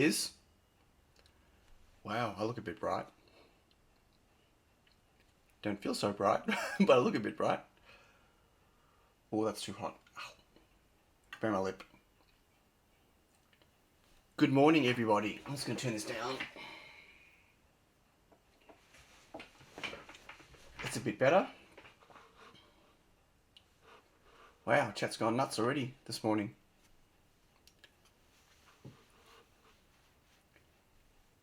Is? Wow, I look a bit bright. Don't feel so bright, but I look a bit bright. Oh, that's too hot. Ow. Burn my lip. Good morning, everybody. I'm just going to turn this down. That's a bit better. Wow, chat's gone nuts already this morning.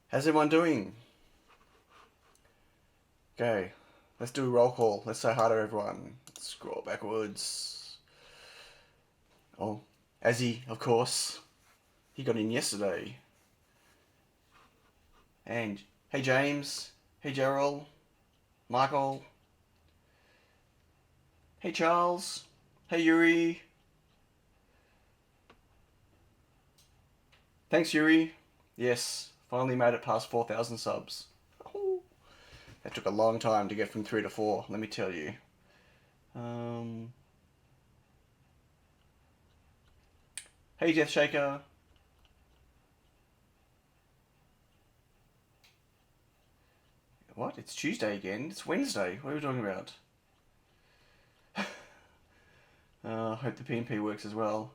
How's everyone doing? Okay, let's do a roll call. Let's say hi to everyone. Let's scroll backwards. Oh, Azzy, of course. He got in yesterday. And hey James, hey Gerald, Michael, hey Charles, hey Yuri. Thanks Yuri. Yes, finally made it past 4,000 subs. Oh, that took a long time to get from 3 to 4, let me tell you. Hey Death Shaker. What? It's Tuesday again? It's Wednesday. What are we talking about? I hope the PNP works as well.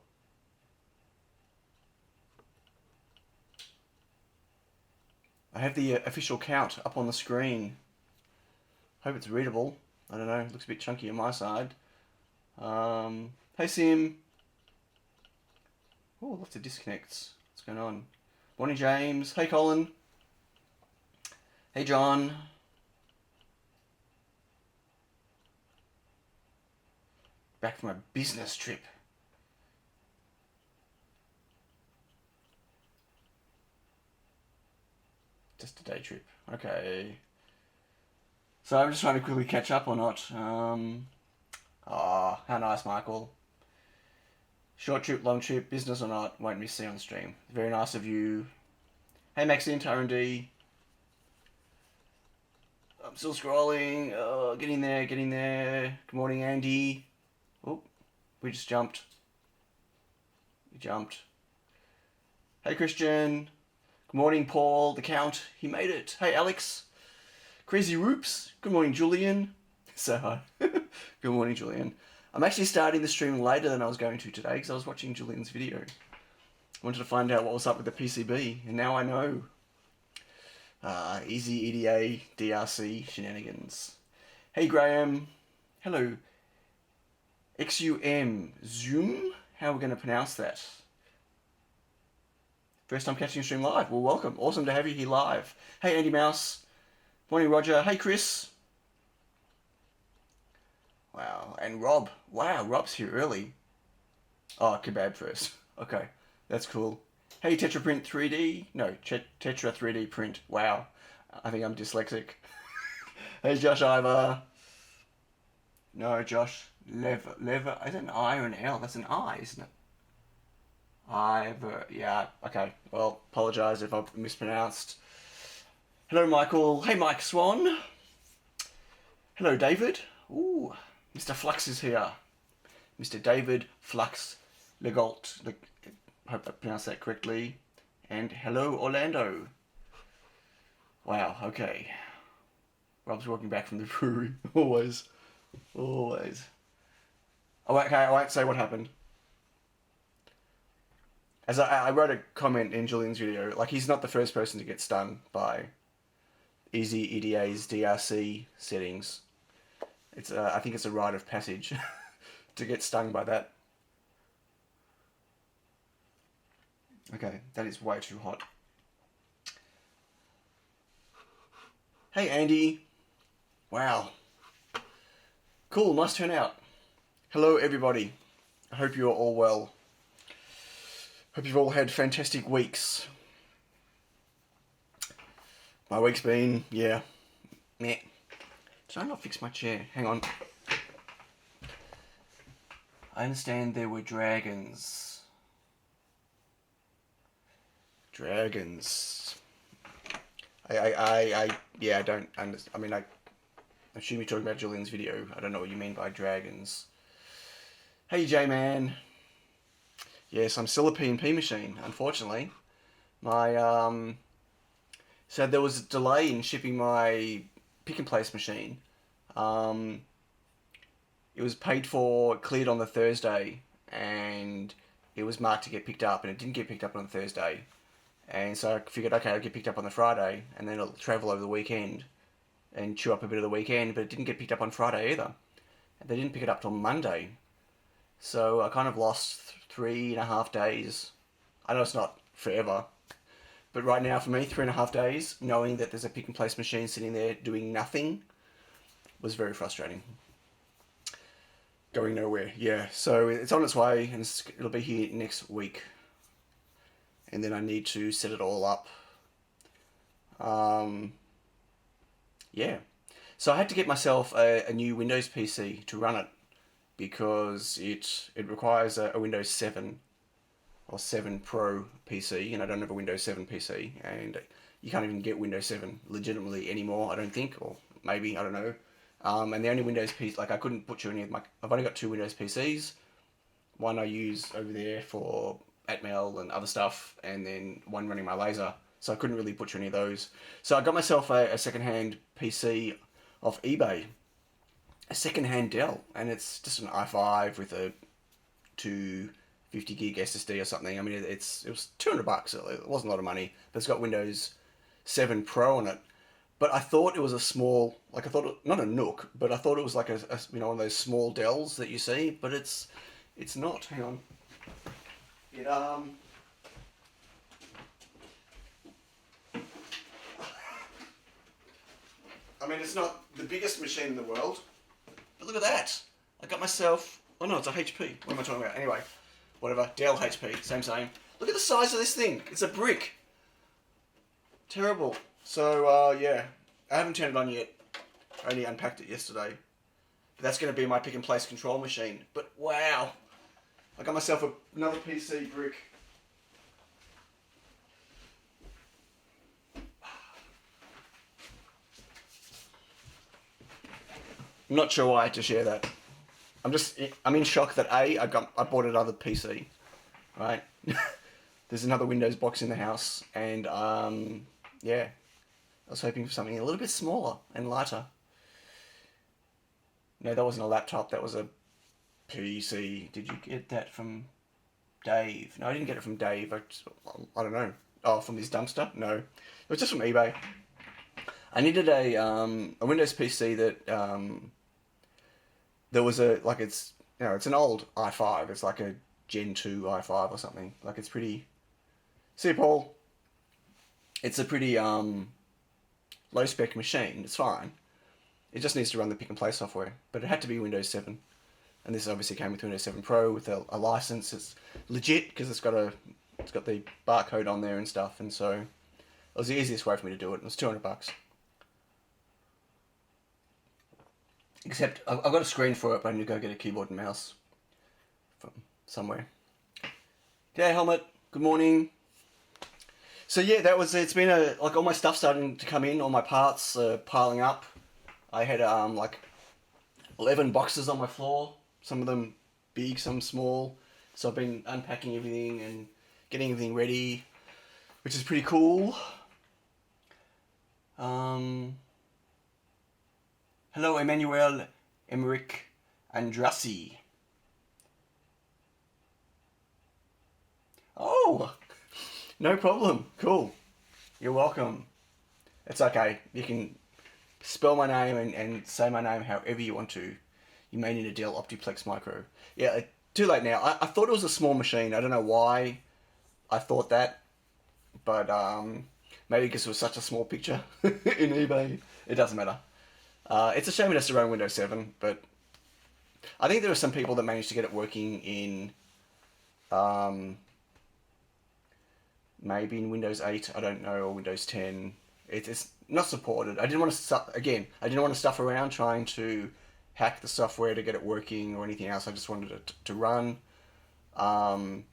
I have the official count up on the screen. Hope it's readable. I don't know. It looks a bit chunky on my side. Hey Sim. Oh, lots of disconnects. What's going on? Morning James. Hey Colin. Hey John. Back from a business trip. Just a day trip. Okay. So I'm just trying to quickly catch up or not. How nice, Michael. Short trip, long trip, business or not, won't miss you on stream. Very nice of you. Hey Maxine, R&D. I'm still scrolling. Oh, getting there. Good morning, Andy. Oh, we just jumped. We jumped. Hey Christian. Good morning, Paul, the Count. He made it. Hey Alex. Crazy Roops. Good morning, Julian. So hi. Good morning, Julian. I'm actually starting the stream later than I was going to today because I was watching Julian's video. I wanted to find out what was up with the PCB, and now I know. Easy EDA DRC shenanigans. Hey Graham. Hello. XUM. Zoom? How are we going to pronounce that? First time catching the stream live. Well, welcome. Awesome to have you here live. Hey Andy Mouse. Morning Roger. Hey Chris. Wow. And Rob. Wow, Rob's here early. Oh, kebab first. Okay. That's cool. Hey, Tetra Print 3D. No, Tetra 3D Print. Wow. I think I'm dyslexic. Hey, Josh Iver. No, Josh. Lever. Is it an I or an L? That's an I, isn't it? Iver. Yeah, okay. Well, apologise if I've mispronounced. Hello, Michael. Hey, Mike Swan. Hello, David. Ooh, Mr. Flux is here. Mr. David Flux Legault. I hope I pronounced that correctly. And hello, Orlando. Wow, okay. Rob's walking back from the brewery. Always. Oh, okay, I won't say what happened. As I wrote a comment in Julian's video, like he's not the first person to get stung by Easy EDA's DRC settings. It's I think it's a rite of passage to get stung by that. Okay, that is way too hot. Hey Andy. Wow. Cool, nice turnout. Hello everybody. I hope you're all well. Hope you've all had fantastic weeks. My week's been, yeah, meh. Did I not fix my chair? Hang on. I understand there were dragons. Dragons. I don't understand. I mean, I assume you're talking about Julian's video. I don't know what you mean by dragons. Hey, J-Man. Yes, I'm still a PNP machine, unfortunately. My so there was a delay in shipping my pick and place machine. Um, it was paid for, cleared on the Thursday, and it was marked to get picked up, and it didn't get picked up on the Thursday. And so I figured, okay, I'll get picked up on the Friday, and then it'll travel over the weekend and chew up a bit of the weekend. But it didn't get picked up on Friday either. They didn't pick it up till Monday, so I kind of lost 3.5 days. I know it's not forever, but right now for me, 3.5 days, knowing that there's a pick and place machine sitting there doing nothing, was very frustrating. Going nowhere, yeah. So it's on its way, and it'll be here next week. And then I need to set it all up. Um, yeah. So I had to get myself a new Windows PC to run it because it requires a Windows 7 or 7 Pro PC, and I don't have a Windows 7 PC, and you can't even get Windows 7 legitimately anymore, I don't think, or maybe, I don't know. And the only Windows PC, like I couldn't put you any of my, I've only got two Windows PCs. One I use over there for Atmel and other stuff, and then one running my laser. So I couldn't really butcher any of those. So I got myself a second-hand PC off eBay, a second-hand Dell, and it's just an i5 with a 250 gig SSD or something. I mean, it was $200. It wasn't a lot of money, but it's got Windows 7 Pro on it. But I thought it was a small, like I thought, not a Nook, but I thought it was like a one of those small Dells that you see, but it's not. Hang on. It I mean, it's not the biggest machine in the world, but look at that. I got myself, oh no, it's a HP. What am I talking about? Anyway, whatever, Dell HP, same. Look at the size of this thing. It's a brick. Terrible. So, yeah, I haven't turned it on yet. I only unpacked it yesterday. But that's going to be my pick and place control machine. But wow, I got myself another PC brick. I'm not sure why I had to share that. I'm in shock that I bought another PC, right? There's another Windows box in the house, and yeah, I was hoping for something a little bit smaller and lighter. No, that wasn't a laptop. That was a PC. Did you get that from Dave? No, I didn't get it from Dave. I don't know. Oh, from his dumpster? No, it was just from eBay. I needed a Windows PC that there was it's an old i5. It's like a Gen 2 i5 or something. Like it's pretty. See, Paul. It's a pretty low spec machine. It's fine. It just needs to run the pick and play software. But it had to be Windows 7, and this obviously came with Windows 7 Pro with a license. It's legit because it's got the barcode on there and stuff, and so it was the easiest way for me to do it. It was $200. Except I've got a screen for it, but I need to go get a keyboard and mouse from somewhere. G'day, Helmet. Good morning. So yeah, it's been like all my stuff starting to come in, all my parts piling up. I had like 11 boxes on my floor, some of them big, some small. So I've been unpacking everything and getting everything ready, which is pretty cool. Hello, Emmanuel, Emmerich, Andrassi. Oh, no problem. Cool. You're welcome. It's okay. You can spell my name and say my name however you want to. You may need a Dell Optiplex Micro. Yeah, too late now. I thought it was a small machine. I don't know why I thought that, but maybe because it was such a small picture in eBay. It doesn't matter. It's a shame it has to run Windows 7, but I think there are some people that managed to get it working in maybe in Windows 8, I don't know, or Windows 10. It's not supported. I didn't want to stuff around trying to hack the software to get it working or anything else. I just wanted it to run. And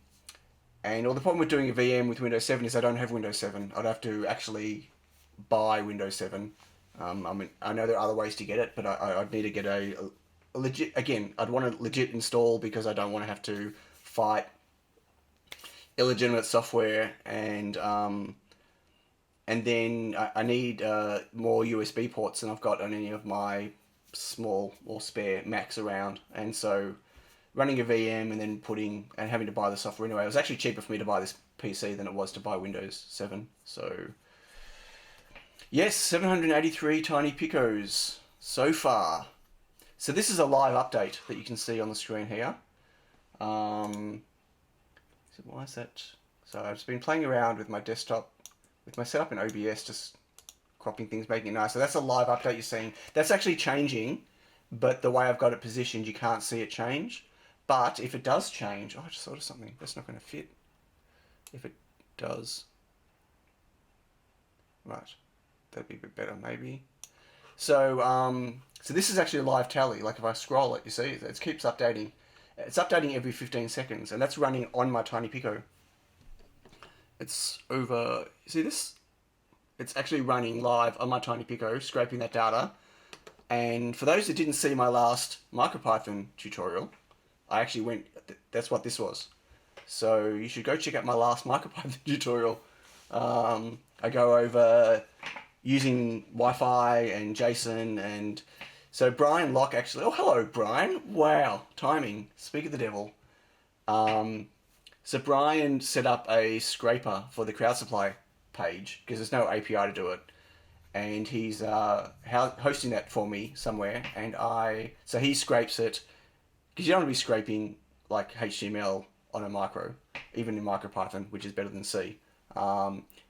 the problem with doing a VM with Windows 7 is I don't have Windows 7. I'd have to actually buy Windows 7. I mean, I know there are other ways to get it, but I'd need to get a legit. Again, I'd want a legit install because I don't want to have to fight illegitimate software, and then I need more USB ports than I've got on any of my small or spare Macs around, and so running a VM and then having to buy the software anyway. It was actually cheaper for me to buy this PC than it was to buy Windows 7. So yes, 783 tiny picos so far. So this is a live update that you can see on the screen here. So why is that? So I've just been playing around with my desktop, with my setup in OBS, just cropping things, making it nice. So that's a live update you're seeing. That's actually changing, but the way I've got it positioned, you can't see it change. But if it does change, I just thought of something. That's not going to fit. If it does, right, that'd be a bit better maybe. So so this is actually a live tally. Like if I scroll it, you see it keeps updating. It's updating every 15 seconds, and that's running on my Tiny Pico. It's over. You see this? It's actually running live on my Tiny Pico, scraping that data. And for those that didn't see my last MicroPython tutorial, I actually went, that's what this was. So you should go check out my last MicroPython tutorial. I go over using Wi-Fi and JSON, and so Brian Locke actually, oh hello Brian, wow, timing, speak of the devil. So Brian set up a scraper for the crowd supply page, because there's no API to do it. And he's hosting that for me somewhere, and so he scrapes it, because you don't want to be scraping like HTML on a micro, even in MicroPython, which is better than C,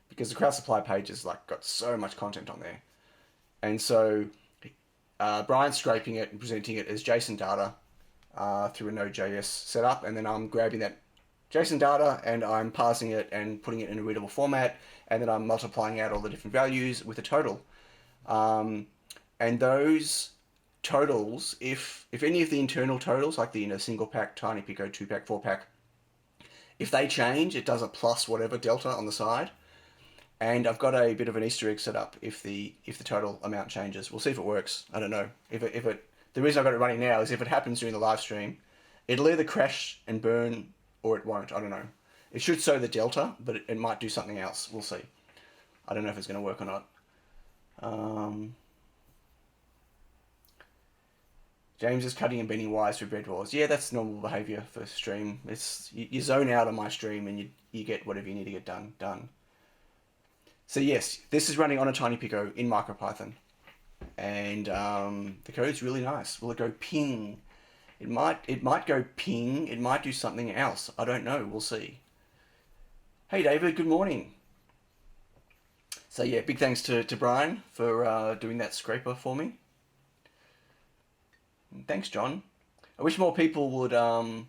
because the crowd supply page has like got so much content on there. And so Brian's scraping it and presenting it as JSON data through a Node.js setup, and then I'm grabbing that JSON data and I'm parsing it and putting it in a readable format, and then I'm multiplying out all the different values with a total. And those totals, if any of the internal totals, like the single pack, tiny pico, 2-pack, 4-pack, if they change, it does a plus whatever delta on the side. And I've got a bit of an Easter egg set up if the total amount changes. We'll see if it works. I don't know. The reason I've got it running now is if it happens during the live stream, it'll either crash and burn or it won't. I don't know. It should show the delta, but it might do something else. We'll see. I don't know if it's going to work or not. James is cutting and bending wires through bread wars. Yeah, that's normal behaviour for stream. It's you zone out on my stream and you get whatever you need to get done. So yes, this is running on a Tiny Pico in MicroPython, and the code's really nice. Will it go ping? It might go ping. It might do something else. I don't know. We'll see. Hey David, good morning. So yeah, big thanks to Brian for doing that scraper for me. Thanks, John. I wish more people would. So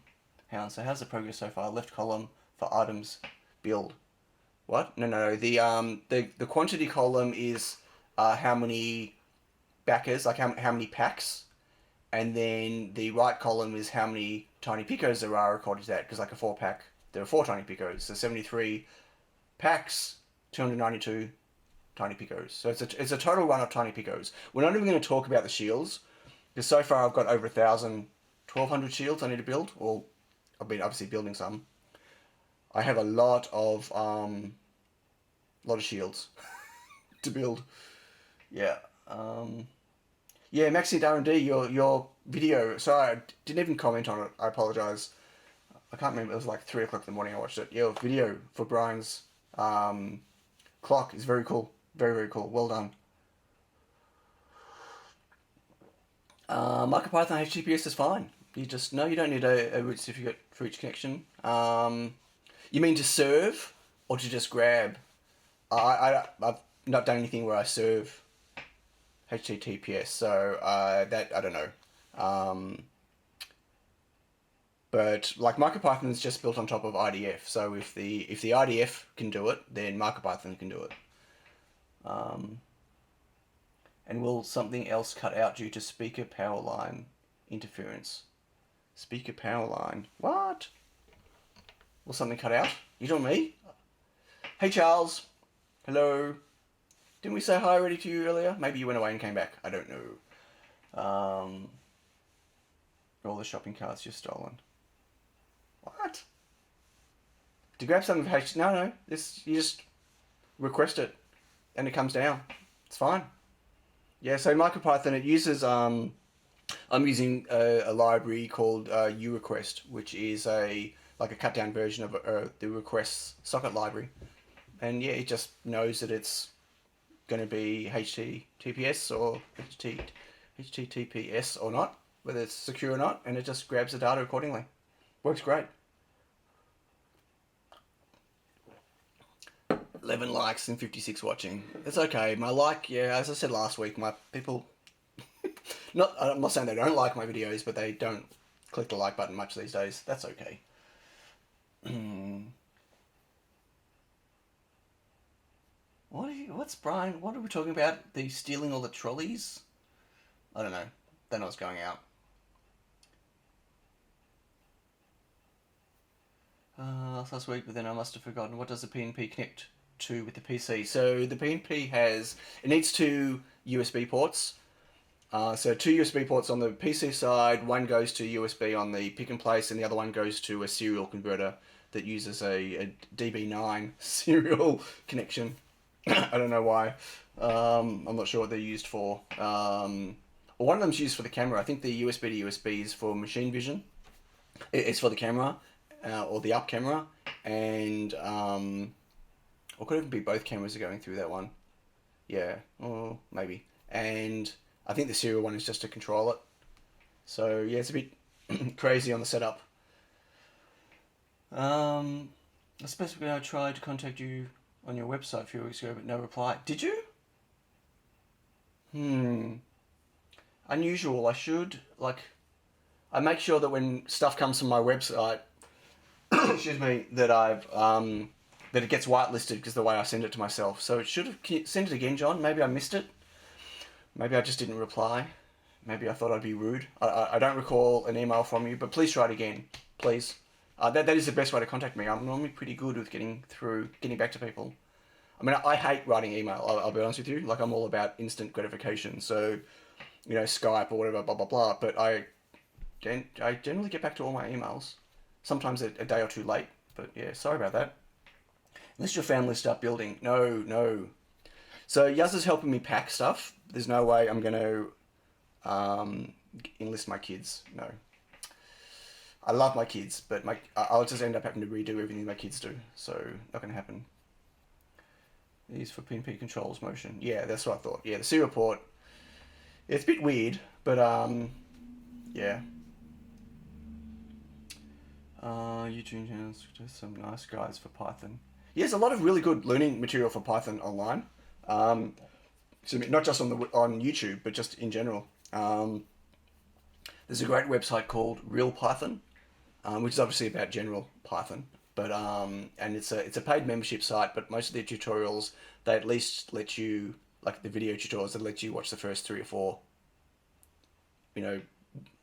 how's the progress so far? Left column for items build. What? No. The quantity column is how many backers, like how many packs, and then the right column is how many tiny picos there are according to that. Because like a 4-pack, there are 4 tiny picos. So 73 packs, 292 tiny picos. So it's a total run of tiny picos. We're not even going to talk about the shields, because so far I've got over 1,200 shields I need to build. Or I've been obviously building some. I have a lot of shields to build. Yeah. Yeah, Maxi R&D, your video. Sorry, I didn't even comment on it. I apologise. I can't remember. It was like 3 o'clock in the morning I watched it. Your video for Brian's clock is very cool. Very, very cool. Well done. MicroPython HTTPS is fine. You don't need a root certificate for each connection. You mean to serve or to just grab? I've not done anything where I serve HTTPS, so that I don't know. But like MicroPython is just built on top of IDF, so if the IDF can do it, then MicroPython can do it. And will something else cut out due to speaker power line interference? Speaker power line. What? Will something cut out? You talking me? Hey Charles. Hello. Didn't we say hi already to you earlier? Maybe you went away and came back. I don't know. All the shopping carts you've stolen. What? to grab something for HD. No, this you just request it, and it comes down. It's fine. Yeah. So MicroPython, it uses I'm using a library called uRequest, which is a cut down version of the requests socket library, and yeah, it just knows that it's going to be HTTPS or HTTPS or not, whether it's secure or not, and it just grabs the data accordingly. Works great. 11 likes and 56 watching. It's okay. My as I said last week, my people. I'm not saying they don't like my videos, but they don't click the like button much these days. That's okay. What's Brian? What are we talking about? The stealing all the trolleys? I don't know. Don't know what's going out. Last week, but then I must have forgotten. What does the PNP connect to with the PC? So the PNP needs two USB ports. So two USB ports on the PC side, one goes to USB on the pick and place, and the other one goes to a serial converter that uses a DB9 serial connection. I don't know why. I'm not sure what they're used for. One of them's used for the camera. I think the USB to USB is for machine vision. It's for the camera, or the up camera, and or could even be both cameras are going through that one. Yeah, or maybe. And I think the serial one is just to control it. So yeah, it's a bit crazy on the setup. I suppose I tried to contact you on your website a few weeks ago, but no reply. Did you? Unusual. I make sure that when stuff comes from my website, excuse me, that that it gets whitelisted because the way I send it to myself. So it should have sent it again, John. Maybe I missed it. Maybe I just didn't reply. Maybe I thought I'd be rude. I don't recall an email from you, but please try it again, please. That is the best way to contact me. I'm normally pretty good with getting back to people. I mean, I hate writing email. I'll be honest with you. I'm all about instant gratification. So, Skype or whatever, blah blah blah. But I generally get back to all my emails. Sometimes a day or two late. But yeah, sorry about that. Unless your family start building. No. So Yaz is helping me pack stuff. There's no way I'm going to enlist my kids. No. I love my kids, but I'll just end up having to redo everything my kids do. So, not going to happen. These for PNP controls motion. Yeah, that's what I thought. Yeah, the serial port. Yeah, it's a bit weird, but yeah. YouTube channels, just some nice guys for Python. Yeah, there's a lot of really good learning material for Python online. So not just on YouTube, but just in general. There's a great website called Real Python, which is obviously about general Python. But and it's a paid membership site. But most of their tutorials, they at least let you, like the video tutorials, they let you watch the first 3 or 4,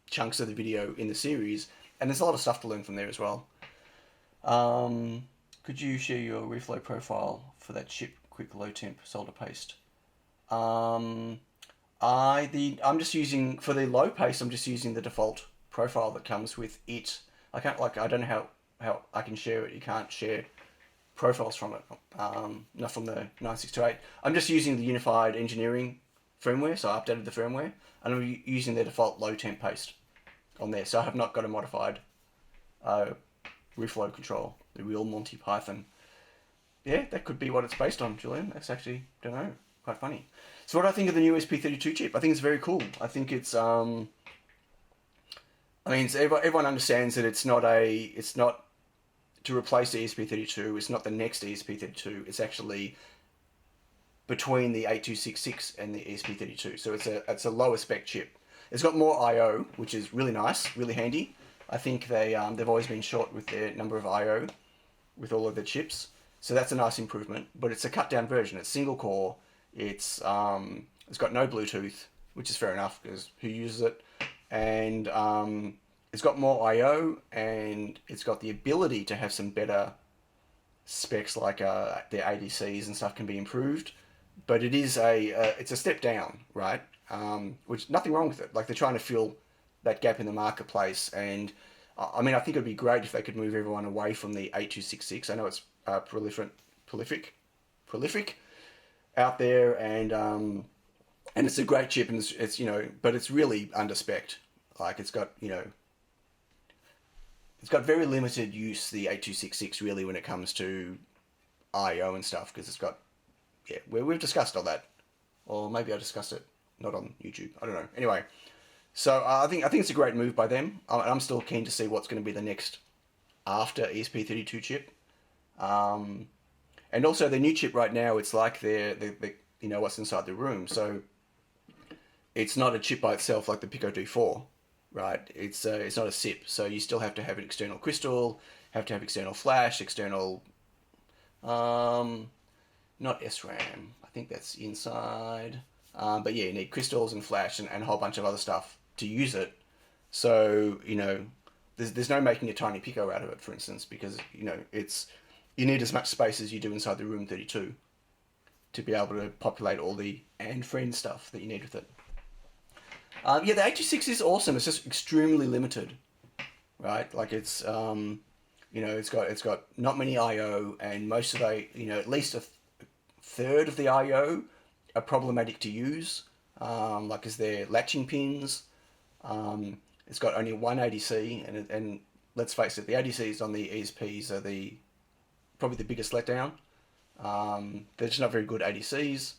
chunks of the video in the series. And there's a lot of stuff to learn from there as well. Could you share your reflow profile for that chip quick low temp solder paste? I'm just using, for the low paste, I'm just using the default profile that comes with it. I don't know how I can share it. You can't share profiles from it. Not from the 9628. I'm just using the Unified Engineering firmware, so I updated the firmware, and I'm using the default low temp paste on there. So I have not got a modified reflow control, the real Monty Python. Yeah, that could be what it's based on, Julian. That's actually, don't know, quite funny. So what do I think of the new ESP32 chip? I think it's very cool. I think it's, everyone understands that it's not to replace the ESP32. It's not the next ESP32. It's actually between the 8266 and the ESP32. So it's a lower spec chip. It's got more I/O, which is really nice, really handy. I think they've always been short with their number of I/O with all of the chips. So that's a nice improvement, but it's a cut down version. It's single core. It's got no Bluetooth, which is fair enough because who uses it? And it's got more I/O, and it's got the ability to have some better specs, like their ADCs and stuff can be improved. But it is it's a step down, right? Which nothing wrong with it. Like they're trying to fill that gap in the marketplace, and I mean, I think it'd be great if they could move everyone away from the 8266. I know it's prolific out there, and it's a great chip, and it's but it's really under-spec'd. Like it's got it's got very limited use, the 8266, really, when it comes to I/O and stuff, because it's got we've discussed all that, or maybe I discussed it not on YouTube. I don't know. Anyway, so I think it's a great move by them. I'm still keen to see what's going to be the next after ESP32 chip. And also the new chip right now, it's like the what's inside the room. So it's not a chip by itself like the Pico D4, right? It's not a SIP. So you still have to have an external crystal, have to have external flash, external, not SRAM. I think that's inside. But yeah, you need crystals and flash and a whole bunch of other stuff to use it. So, there's no making a tiny Pico out of it, for instance, because, you need as much space as you do inside the Room 32 to be able to populate all the and friend stuff that you need with it. The 826 is awesome. It's just extremely limited, right? Like it's it's got not many I/O, and most of at least a third of the I/O are problematic to use. Like is there latching pins? It's got only one ADC, and let's face it, the ADCs on the ESPs are probably the biggest letdown. They're just not very good ADCs,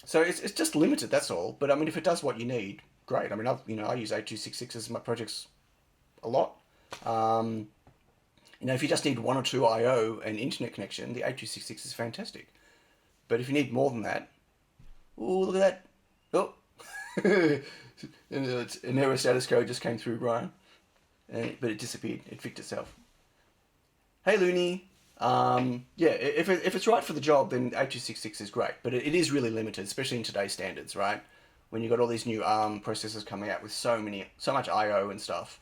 so it's just limited. That's all. But I mean, if it does what you need, great. I mean, I use 8266s in my projects a lot. If you just need one or two I/O and internet connection, the 8266 is fantastic. But if you need more than that, oh, look at that! Oh, an error status code just came through, Brian, but it disappeared. It fixed itself. Hey, Looney. If it's right for the job, then 8266 is great, but it is really limited, especially in today's standards, right? When you've got all these new ARM processors coming out with so much I/O and stuff,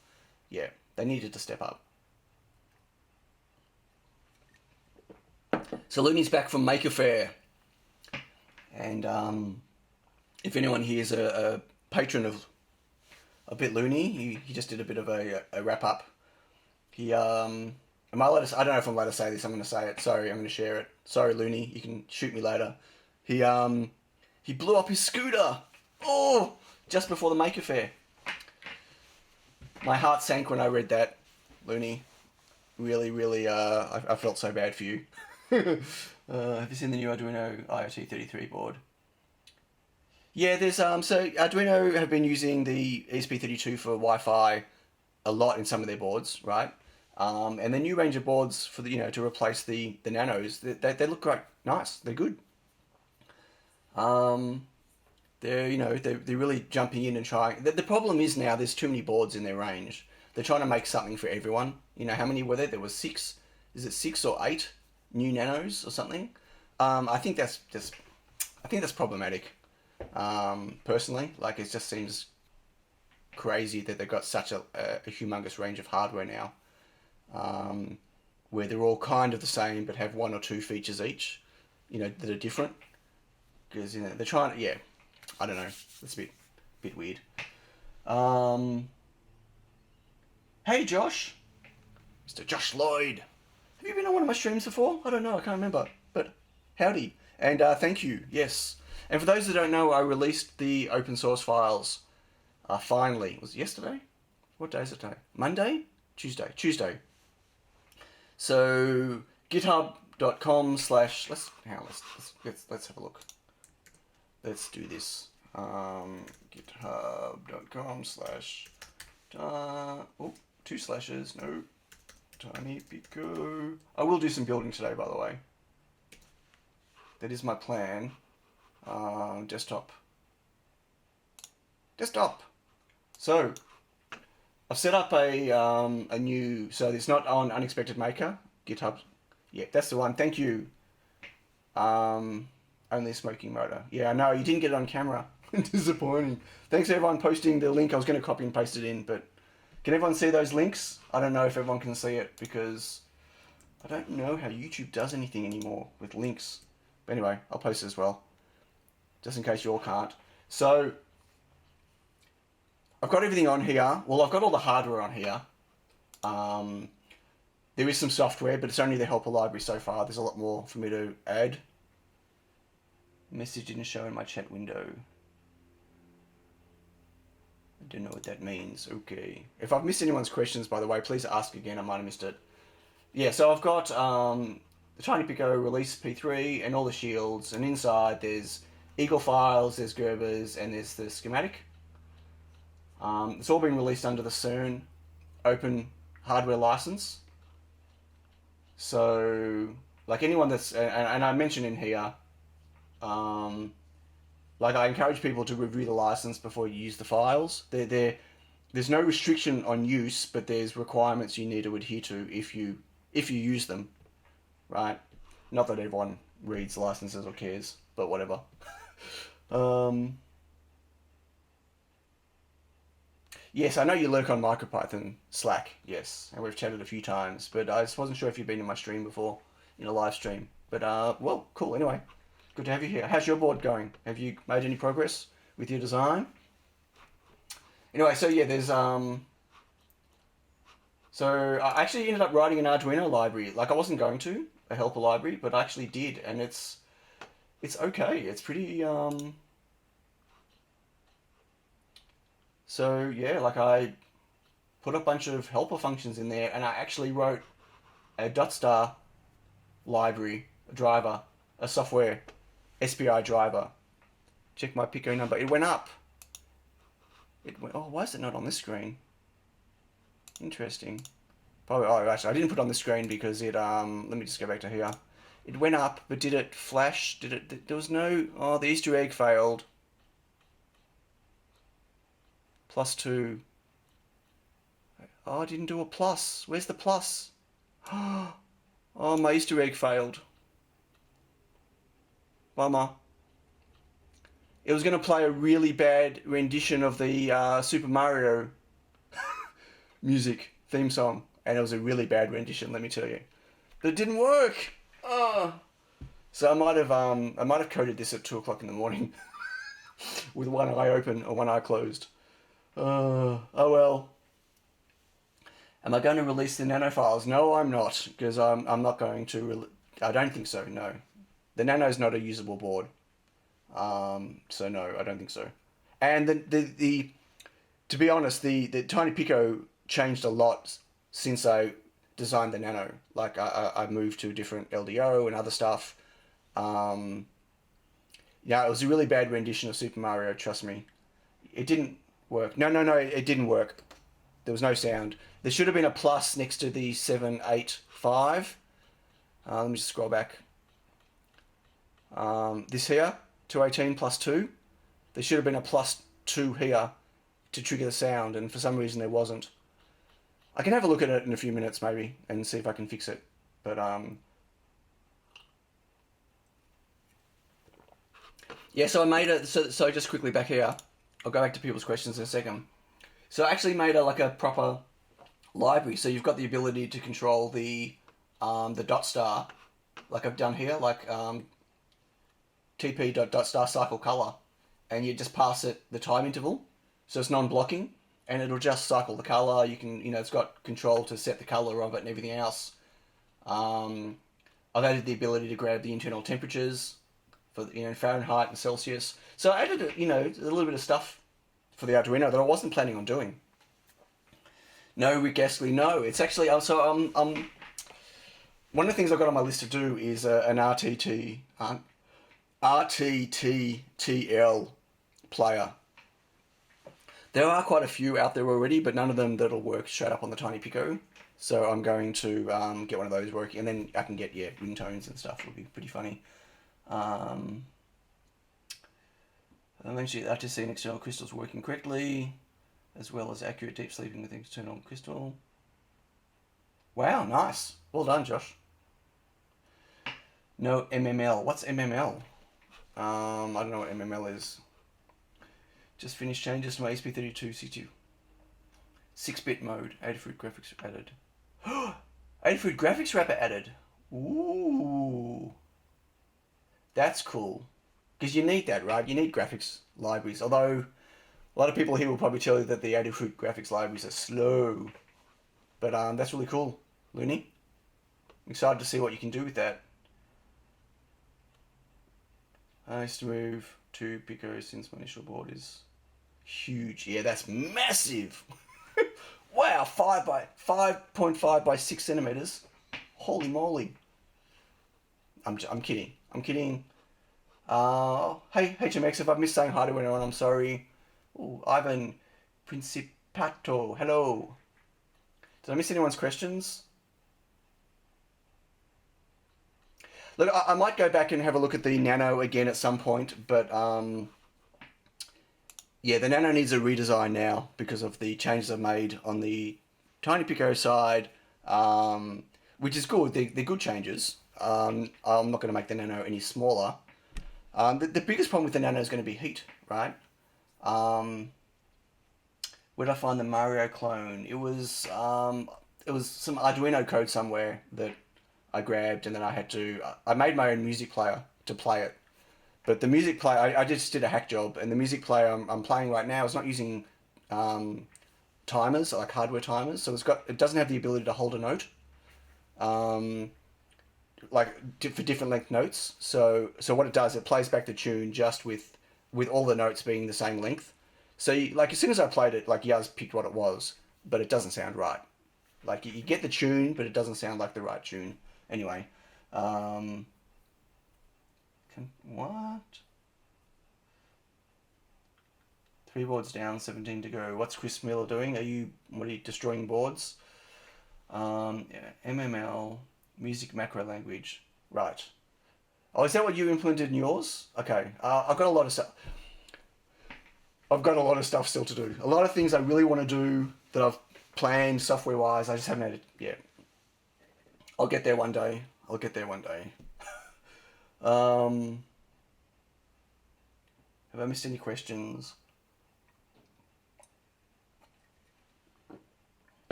yeah, they needed to step up. So Looney's back from Maker Faire, and if anyone here is a patron of a bit Looney, he just did a bit of a wrap up. He Am I allowed to? I don't know if I'm allowed to say this. I'm going to say it. Sorry, I'm going to share it. Sorry, Looney. You can shoot me later. He blew up his scooter. Oh, just before the Maker Faire. My heart sank when I read that, Looney. Really, really. I felt so bad for you. Have you seen the new Arduino IoT33 board? Yeah, there's so Arduino have been using the ESP32 for Wi-Fi a lot in some of their boards, right? And the new range of boards for the to replace the Nanos, they look quite nice. They're good. They're really jumping in and trying. The problem is now there's too many boards in their range. They're trying to make something for everyone. How many were there? There was 6. Is it 6 or 8 new Nanos or something? I think that's problematic. Personally, like it just seems crazy that they've got such a humongous range of hardware now. Where they're all kind of the same but have 1 or 2 features each, that are different. Because they're trying to, I don't know. It's a bit weird. Hey Josh, Mr. Josh Lloyd. Have you been on one of my streams before? I don't know. I can't remember. But howdy, and thank you. Yes. And for those that don't know, I released the open source files. Finally, was it yesterday? What day is it today? Monday? Tuesday. So github.com/ let's have a look. Let's do this. github.com/ 2 slashes, no, Tiny Pico. I will do some building today, by the way. That is my plan. Desktop. So I've set up a new, so it's not on Unexpected Maker, GitHub. Yeah, that's the one. Thank you. Only smoking motor. Yeah, no, you didn't get it on camera. Disappointing. Thanks everyone posting the link. I was going to copy and paste it in, but can everyone see those links? I don't know if everyone can see it because I don't know how YouTube does anything anymore with links. But anyway, I'll post it as well, just in case you all can't. So I've got everything on here. Well, I've got all the hardware on here. There is some software, but it's only the helper library so far. There's a lot more for me to add. Message didn't show in my chat window. I don't know what that means. Okay. If I've missed anyone's questions, by the way, please ask again. I might have missed it. Yeah, so I've got the Tiny Pico release P3 and all the shields, and inside there's Eagle files, there's Gerbers, and there's the schematic. It's all been released under the CERN open hardware license. So, like anyone that's, and I mentioned in here, like I encourage people to review the license before you use the files. There's no restriction on use, but there's requirements you need to adhere to if you use them, right? Not that everyone reads licenses or cares, but whatever. Yes, I know you lurk on MicroPython Slack, yes, and we've chatted a few times, but I just wasn't sure if you've been in my stream before, in a live stream. But, well, cool, anyway. Good to have you here. How's your board going? Have you made any progress with your design? Anyway, so yeah, there's, so I actually ended up writing an Arduino library. Like, I wasn't going to, a helper library, but I actually did, and it's okay. It's pretty, so yeah, like I put a bunch of helper functions in there, and I actually wrote a .star library, a driver, a software SPI driver. Check my Pico number. It went up. It went. Oh, why is it not on this screen? Interesting. Probably. Oh, actually, I didn't put it on the screen because it. Let me just go back to here. It went up, but did it flash? Did it? There was no. Oh, the Easter egg failed. +2. Oh, I didn't do a plus. Where's the plus? Oh, my Easter egg failed. Bummer. It was going to play a really bad rendition of the Super Mario music theme song, and it was a really bad rendition, let me tell you. But it didn't work. Oh. So I might have coded this at 2 o'clock in the morning with one eye open or one eye closed. Oh well. Am I going to release the nano files? No, I'm not, because I'm not going to. I don't think so. No, the nano's not a usable board. So no, I don't think so. And the to be honest, the Tiny Pico changed a lot since I designed the nano. Like I moved to different LDO and other stuff. Yeah, it was a really bad rendition of Super Mario. Trust me, it didn't work. No, it didn't work. There was no sound. There should have been a plus next to the 785. Let me just scroll back. This here, 218 +2. There should have been a +2 here to trigger the sound, and for some reason there wasn't. I can have a look at it in a few minutes maybe and see if I can fix it. But yeah, so I made it. So just quickly back here. I'll go back to people's questions in a second. So I actually made a proper library. So you've got the ability to control the .star, like I've done here, like tp.star cycle color, and you just pass it the time interval, so it's non-blocking, and it'll just cycle the color. You can, it's got control to set the color of it and everything else. I've added the ability to grab the internal temperatures for Fahrenheit and Celsius. So I added a little bit of stuff for the Arduino that I wasn't planning on doing. No, Rick Astley, no. It's actually one of the things I've got on my list to do is an RTTTL player. There are quite a few out there already, but none of them that'll work straight up on the Tiny Pico. So I'm going to get one of those working, and then I can get ringtones and stuff. It'll be pretty funny. Eventually, I have to see an external crystals working correctly, as well as accurate deep sleeping with external crystal. Wow, nice. Well done, Josh. No MML. What's MML? I don't know what MML is. Just finished changes to my ESP3262. 6-bit mode. Adafruit graphics added. Adafruit graphics wrapper added. Ooh. That's cool. Because you need that, right? You need graphics libraries. Although, a lot of people here will probably tell you that the Adafruit graphics libraries are slow. But that's really cool, Looney. I'm excited to see what you can do with that. I used to move to Pico since my initial board is huge. Yeah, that's massive. Wow, 5.5 by 6 centimeters. Holy moly! I'm kidding. I'm kidding. Hey HMX, if I've missed saying hi to anyone, I'm sorry. Oh, Ivan Principato, hello. Did I miss anyone's questions? Look, I might go back and have a look at the Nano again at some point, but yeah, the Nano needs a redesign now because of the changes I've made on the Tiny Pico side, which is good. They're good changes. I'm not going to make the Nano any smaller. The biggest problem with the Nano is going to be heat, right? Where did I find the Mario clone? It was some Arduino code somewhere that I grabbed, and then I made my own music player to play it. But the music player, I just did a hack job, and the music player I'm playing right now is not using timers, like hardware timers, so it doesn't have the ability to hold a note, for different length notes. So what it does, it plays back the tune just with all the notes being the same length. So as soon as I played it, Yaz picked what it was, but it doesn't sound right. Like you get the tune, but it doesn't sound like the right tune. Anyway, what? 3 boards down, 17 to go. What's Chris Miller doing? What are you destroying boards? Yeah, MML, music macro language. Right. Oh, is that what you implemented in yours? Okay. I've got a lot of stuff. I've got a lot of stuff still to do. A lot of things I really want to do that I've planned software-wise. I just haven't had it yet. I'll get there one day. Have I missed any questions?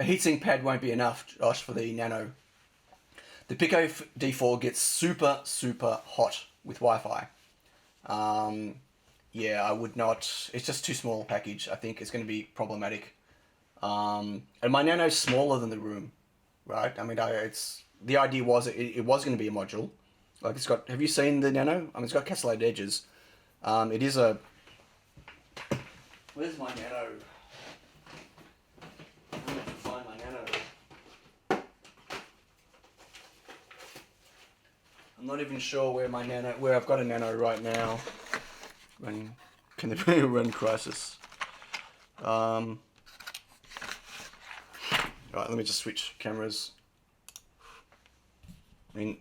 A heatsink pad won't be enough, Josh, for the Nano. The Pico D4 gets super, super hot with Wi-Fi. Yeah, I would not. It's just too small a package. I think it's going to be problematic. And my Nano's smaller than the room, right? I mean, the idea was it was going to be a module. Like it's got. Have you seen the Nano? I mean, it's got castellated edges. It is a. Where's my Nano? I don't know if I can find my Nano. I'm not even sure where I've got a Nano right now. Can they run Crisis? Alright, let me just switch cameras. I mean,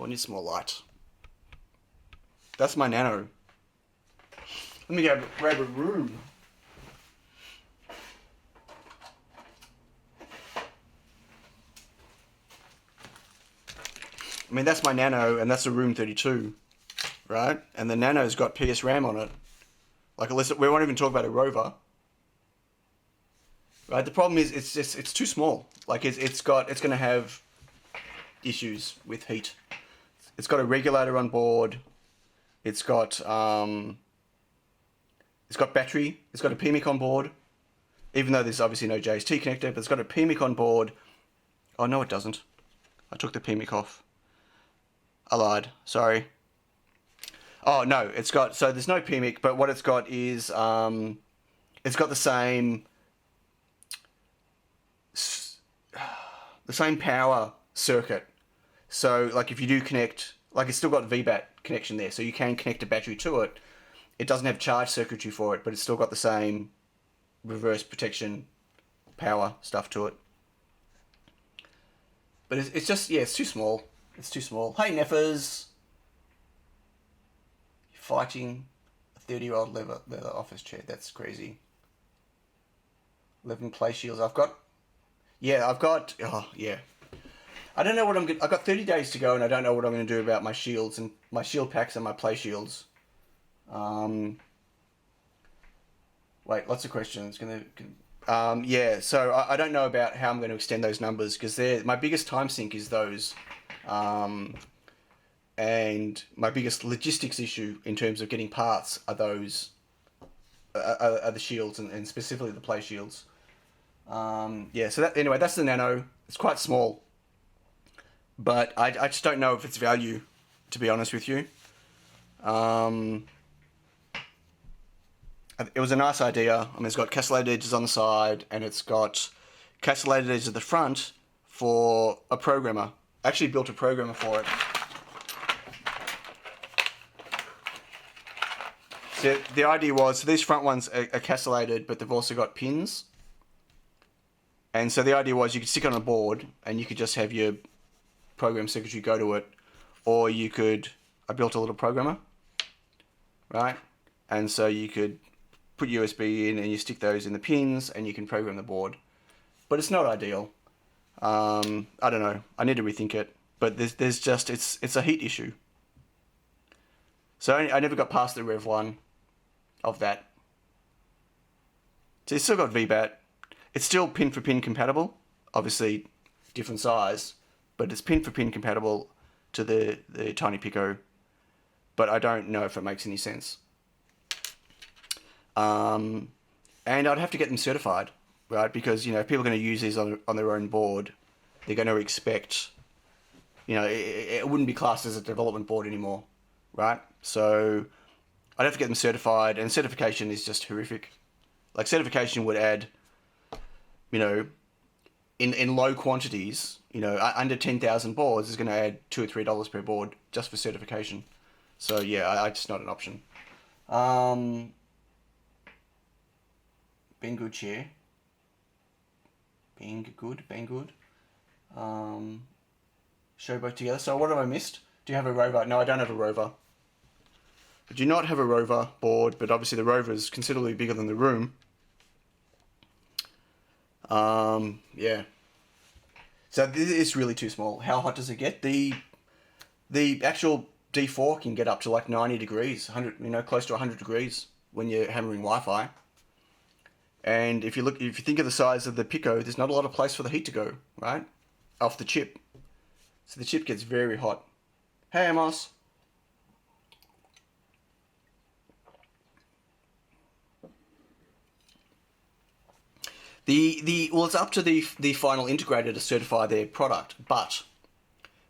I need some more light. That's my Nano. Let me grab a room. I mean, that's my Nano, and that's a room 32, right? And the Nano's got PS RAM on it. Like, we won't even talk about a Rover. Right? The problem is, it's too small. Like, it's going to have issues with heat. It's got a regulator on board. It's got battery. It's got a PMIC on board. Even though there's obviously no JST connector, but it's got a PMIC on board. Oh, no, it doesn't. I took the PMIC off. I lied. Sorry. Oh, no, so there's no PMIC, but what it's got is, it's got the same power circuit. So, like, if you do connect, like, it's still got VBAT connection there, so you can connect a battery to it. It doesn't have charge circuitry for it, but it's still got the same reverse protection power stuff to it. But it's just, yeah, it's too small. It's too small. Hey, Neffers. You're fighting a 30-year-old leather office chair. That's crazy. 11 play shields. I've got, oh, yeah. I don't know what I've got 30 days to go, and I don't know what I'm going to do about my shields and my shield packs and my play shields. Wait, lots of questions. Yeah, so I don't know about how I'm going to extend those numbers, because my biggest time sink is those. And my biggest logistics issue in terms of getting parts are those are the shields, and specifically the play shields. Yeah, so anyway, that's the Nano. It's quite small, but I just don't know if it's value, to be honest with you. It was a nice idea. I mean, it's got castellated edges on the side, and it's got castellated edges at the front for a programmer. I actually built a programmer for it. So the idea was, so these front ones are castellated, but they've also got pins. And so the idea was you could stick it on a board, and you could just have your program secretary go to it, or you could, I built a little programmer, right? And so you could put USB in, and you stick those in the pins, and you can program the board. But it's not ideal. I don't know. I need to rethink it. But there's just, it's a heat issue. So I never got past the Rev 1 of that. So it's still got VBAT. It's still pin for pin compatible. Obviously, different size. But it's pin for pin compatible to the Tiny Pico. But I don't know if it makes any sense. And I'd have to get them certified, right? Because, you know, if people are going to use these on their own board, they're going to expect, you know, it wouldn't be classed as a development board anymore, right? So I'd have to get them certified, and certification is just horrific. Like, certification would add, you know, in low quantities, you know, under 10,000 boards is going to add $2 or $3 per board just for certification. So yeah, I just not an option. Been good chair. Being good. Show both together. So what have I missed? Do you have a Rover? No, I don't have a Rover. I do not have a Rover board, but obviously the Rover is considerably bigger than the Room. Yeah. So this is really too small. How hot does it get? The actual D4 can get up to like 90 degrees, 100, you know, close to 100 degrees when you're hammering Wi-Fi. And if you think of the size of the Pico, there's not a lot of place for the heat to go, right? Off the chip. So the chip gets very hot. Hey, Amos. Well, it's up to the final integrator to certify their product, but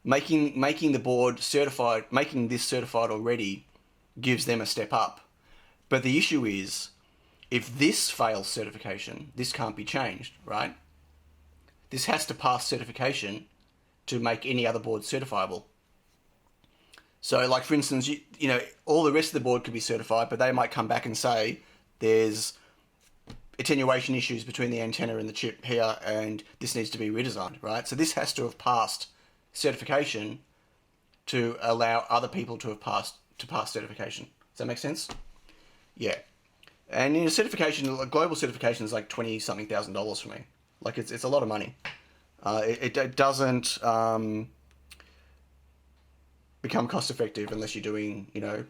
making the board certified, making this certified already, gives them a step up. But the issue is, if this fails certification, this can't be changed, right? This has to pass certification to make any other board certifiable. So, like, for instance, you know, all the rest of the board could be certified, but they might come back and say there's attenuation issues between the antenna and the chip here, and this needs to be redesigned, right? So this has to have passed certification to allow other people to pass certification. Does that make sense? Yeah. And in a certification, like global certification is like $20-something thousand for me. Like it's a lot of money. It doesn't become cost effective unless you're doing, you know,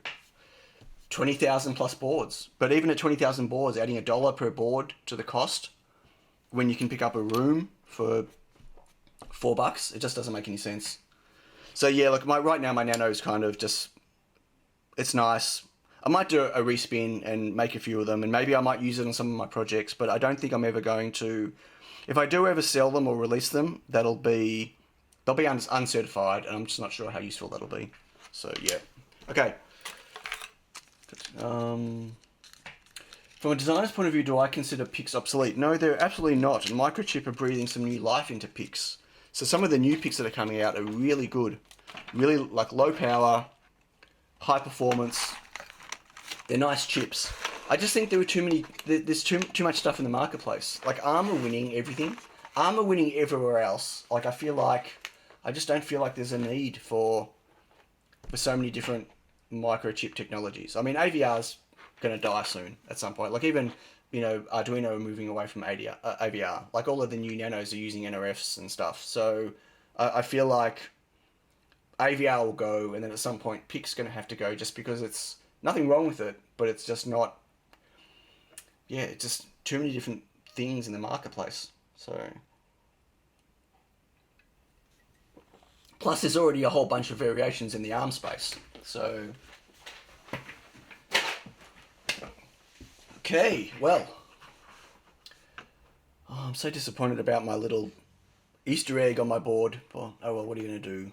20,000 plus boards. But even at 20,000 boards, adding $1 per board to the cost when you can pick up a Room for $4, it just doesn't make any sense. So yeah, like right now my Nano is kind of just, it's nice. I might do a respin and make a few of them, and maybe I might use it on some of my projects, but I don't think I'm ever going to. If I do ever sell them or release them, they'll be uncertified, and I'm just not sure how useful that'll be. So yeah. Okay. From a designer's point of view, do I consider PICs obsolete? No, they're absolutely not. And Microchip are breathing some new life into PICs. So some of the new PICs that are coming out are really good. Really, like, low power, high performance. They're nice chips. I just think there were there's too much stuff in the marketplace. Like, ARM are winning everything. ARM are winning everywhere else. Like, I just don't feel like there's a need for so many different microchip technologies. I mean, AVR's going to die soon at some point. Like, even, you know, Arduino are moving away from AVR. Like, all of the new Nanos are using NRFs and stuff. So I feel like AVR will go, and then at some point PIC's going to have to go, just because it's nothing wrong with it, but it's just not, yeah, it's just too many different things in the marketplace. So, plus there's already a whole bunch of variations in the ARM space. So, Okay, well, I'm so disappointed about my little Easter egg on my board. Well, oh well, what are you going to do?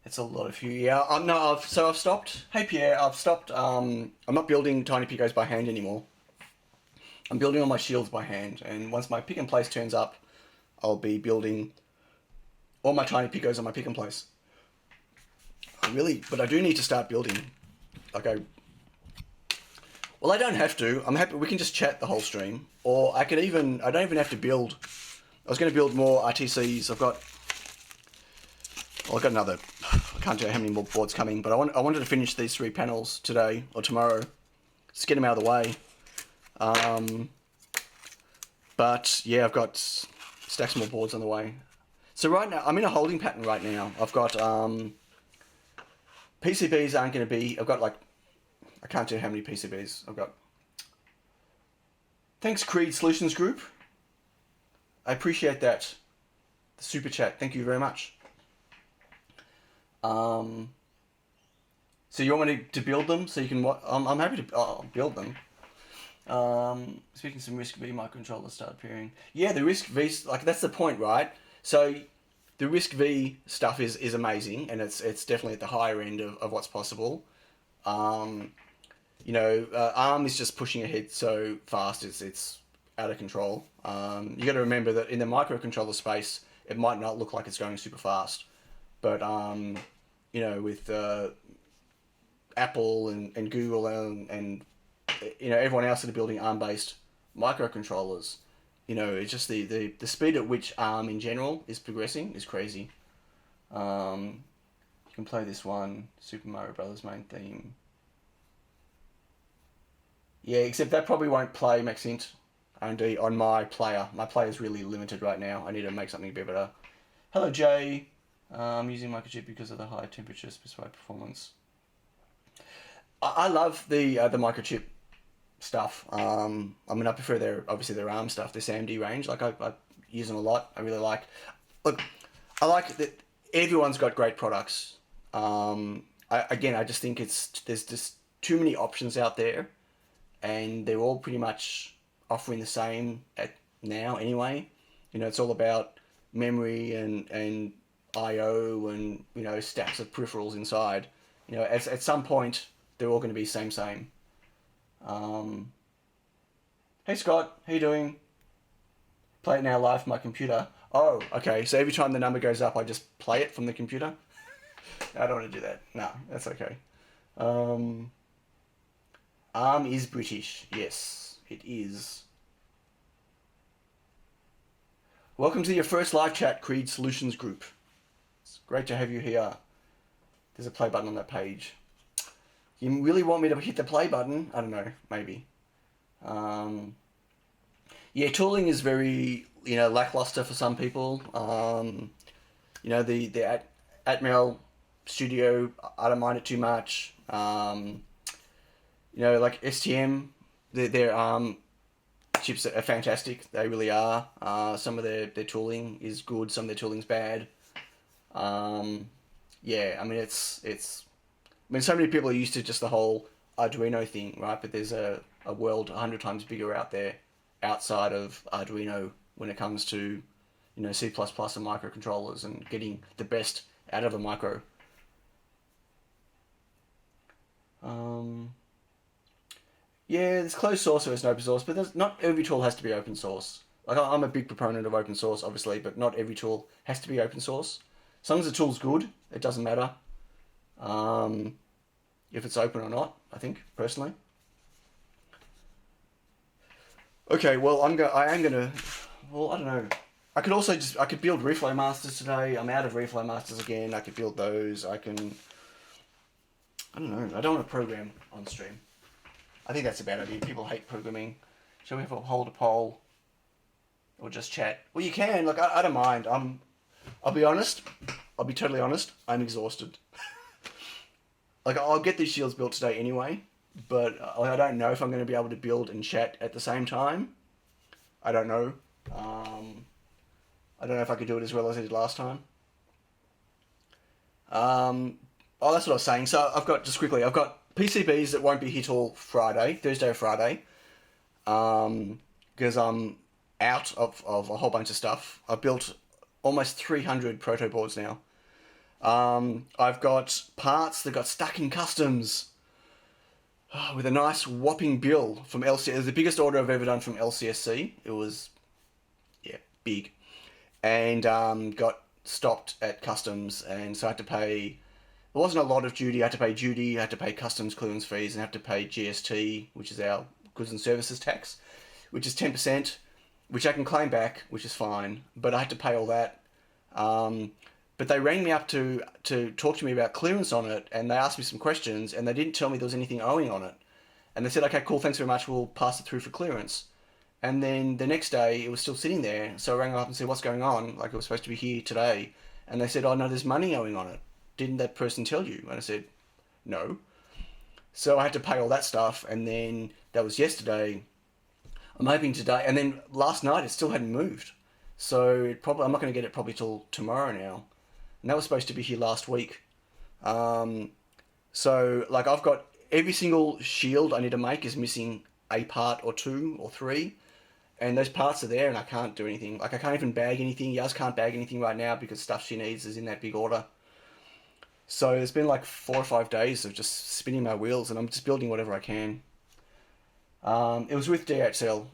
It's a lot of you. Yeah, no, I've stopped. Hey Pierre, I've stopped. I'm not building tiny picos by hand anymore. I'm building all my shields by hand, and once my pick and place turns up, I'll be building all my tiny picos on my pick and place. But I do need to start building. Well, I don't have to. I'm happy. We can just chat the whole stream, or I don't even have to build. I was going to build more RTCs. I've got another. I can't tell you how many more boards coming, but I wanted to finish these 3 panels today or tomorrow. Just get them out of the way. But yeah, I've got stacks more boards on the way. So right now, I'm in a holding pattern right now. I've got PCBs aren't going to be. I've got I can't tell you how many PCBs I've got. Thanks, Creed Solutions Group. I appreciate that. The super chat. Thank you very much. So you want me to build them so you can? I'm happy to build them. Speaking some Risk V microcontrollers start appearing. Yeah, the Risk V, that's the point, right? So the Risk V stuff is amazing, and it's definitely at the higher end of what's possible. ARM is just pushing ahead so fast, it's out of control. You got to remember that in the microcontroller space, it might not look like it's going super fast, but with Apple and Google and everyone else that are building ARM-based microcontrollers, it's just the speed at which ARM in general is progressing is crazy. You can play this one, Super Mario Brothers main theme. Yeah, except that probably won't play Maxint on my player. My player is really limited right now. I need to make something a bit better. Hello, Jay. I'm using microchip because of the high temperature specified performance. I love the microchip stuff. I prefer their ARM stuff, their SAMD range. I use them a lot. I really like. Look, I like that everyone's got great products. I just think there's just too many options out there, and they're all pretty much offering the same now anyway. It's all about memory and I/O and stacks of peripherals inside. At some point they're all going to be same. Hey Scott, how you doing? Play it now live from my computer. Oh, okay. So every time the number goes up, I just play it from the computer? I don't want to do that. No, that's okay. ARM is British. Yes, it is. Welcome to your first live chat, Creed Solutions Group. It's great to have you here. There's a play button on that page. You really want me to hit the play button? I don't know, maybe. Tooling is very, lackluster for some people. The Atmel Studio, I don't mind it too much. STM, their ARM chips are fantastic. They really are. Some of their tooling is good. Some of their tooling's bad. So many people are used to just the whole Arduino thing, right? But there's a world 100 times bigger out there outside of Arduino when it comes to, C++ and microcontrollers and getting the best out of a micro. There's closed source versus open source, but not every tool has to be open source. I'm a big proponent of open source, obviously, but not every tool has to be open source. As long as the tool's good, it doesn't matter. If it's open or not, I think, personally. Okay, well, I don't know. I could build Reflow Masters today. I'm out of Reflow Masters again. I could build those. I don't know. I don't want to program on stream. I think that's a bad idea. People hate programming. Shall we hold a poll? Or just chat? Well, you can. I don't mind. I'll be honest. I'll be totally honest. I'm exhausted. I'll get these shields built today anyway, but I don't know if I'm going to be able to build and chat at the same time. I don't know. I don't know if I could do it as well as I did last time. That's what I was saying. So I've got PCBs that won't be hit till Thursday or Friday. because I'm out of a whole bunch of stuff. I've built almost 300 proto boards now. I've got parts that got stuck in customs with a nice whopping bill from LCS. It was the biggest order I've ever done from LCSC. It was, yeah, big. And got stopped at customs, and so I had to pay. There wasn't a lot of duty. I had to pay duty, I had to pay customs clearance fees, and I had to pay GST, which is our goods and services tax, which is 10%, which I can claim back, which is fine. But I had to pay all that. But they rang me up to talk to me about clearance on it, and they asked me some questions, and they didn't tell me there was anything owing on it. And they said, okay, cool, thanks very much, we'll pass it through for clearance. And then the next day, it was still sitting there, so I rang up and said, what's going on? Like, it was supposed to be here today. And they said, oh, no, there's money owing on it. Didn't that person tell you? And I said, no. So I had to pay all that stuff, and then that was yesterday. I'm hoping today, and then last night it still hadn't moved. So probably I'm not going to get it probably till tomorrow now. And that was supposed to be here last week. So like I've got every single shield I need to make is missing a part or two or three. And those parts are there and I can't do anything. Like I can't even bag anything. Yaz can't bag anything right now because stuff she needs is in that big order. So it's been like 4 or 5 days of just spinning my wheels and I'm just building whatever I can. It was with DHL.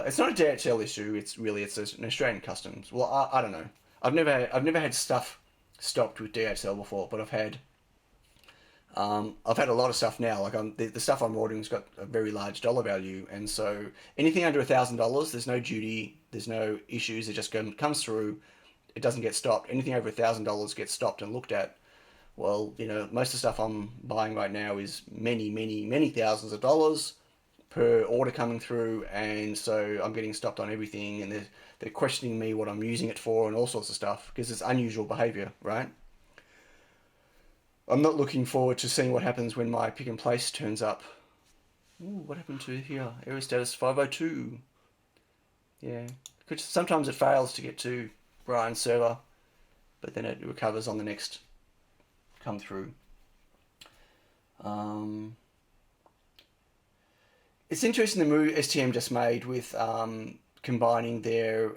It's not a DHL issue. It's an Australian customs. Well, I don't know. I've never had stuff stopped with DHL before, but I've had a lot of stuff now. Like the stuff I'm ordering's got a very large dollar value, and so anything under $1,000, there's no duty, there's no issues. It just comes through. It doesn't get stopped. Anything over $1,000 gets stopped and looked at. Well, most of the stuff I'm buying right now is many, many, many thousands of dollars per order coming through, and so I'm getting stopped on everything, and they're questioning me what I'm using it for and all sorts of stuff because it's unusual behavior, right? I'm not looking forward to seeing what happens when my pick and place turns up. Ooh, what happened to here? Error status 502. Yeah, sometimes it fails to get to Brian's server, but then it recovers on the next come through. It's interesting the move STM just made with combining their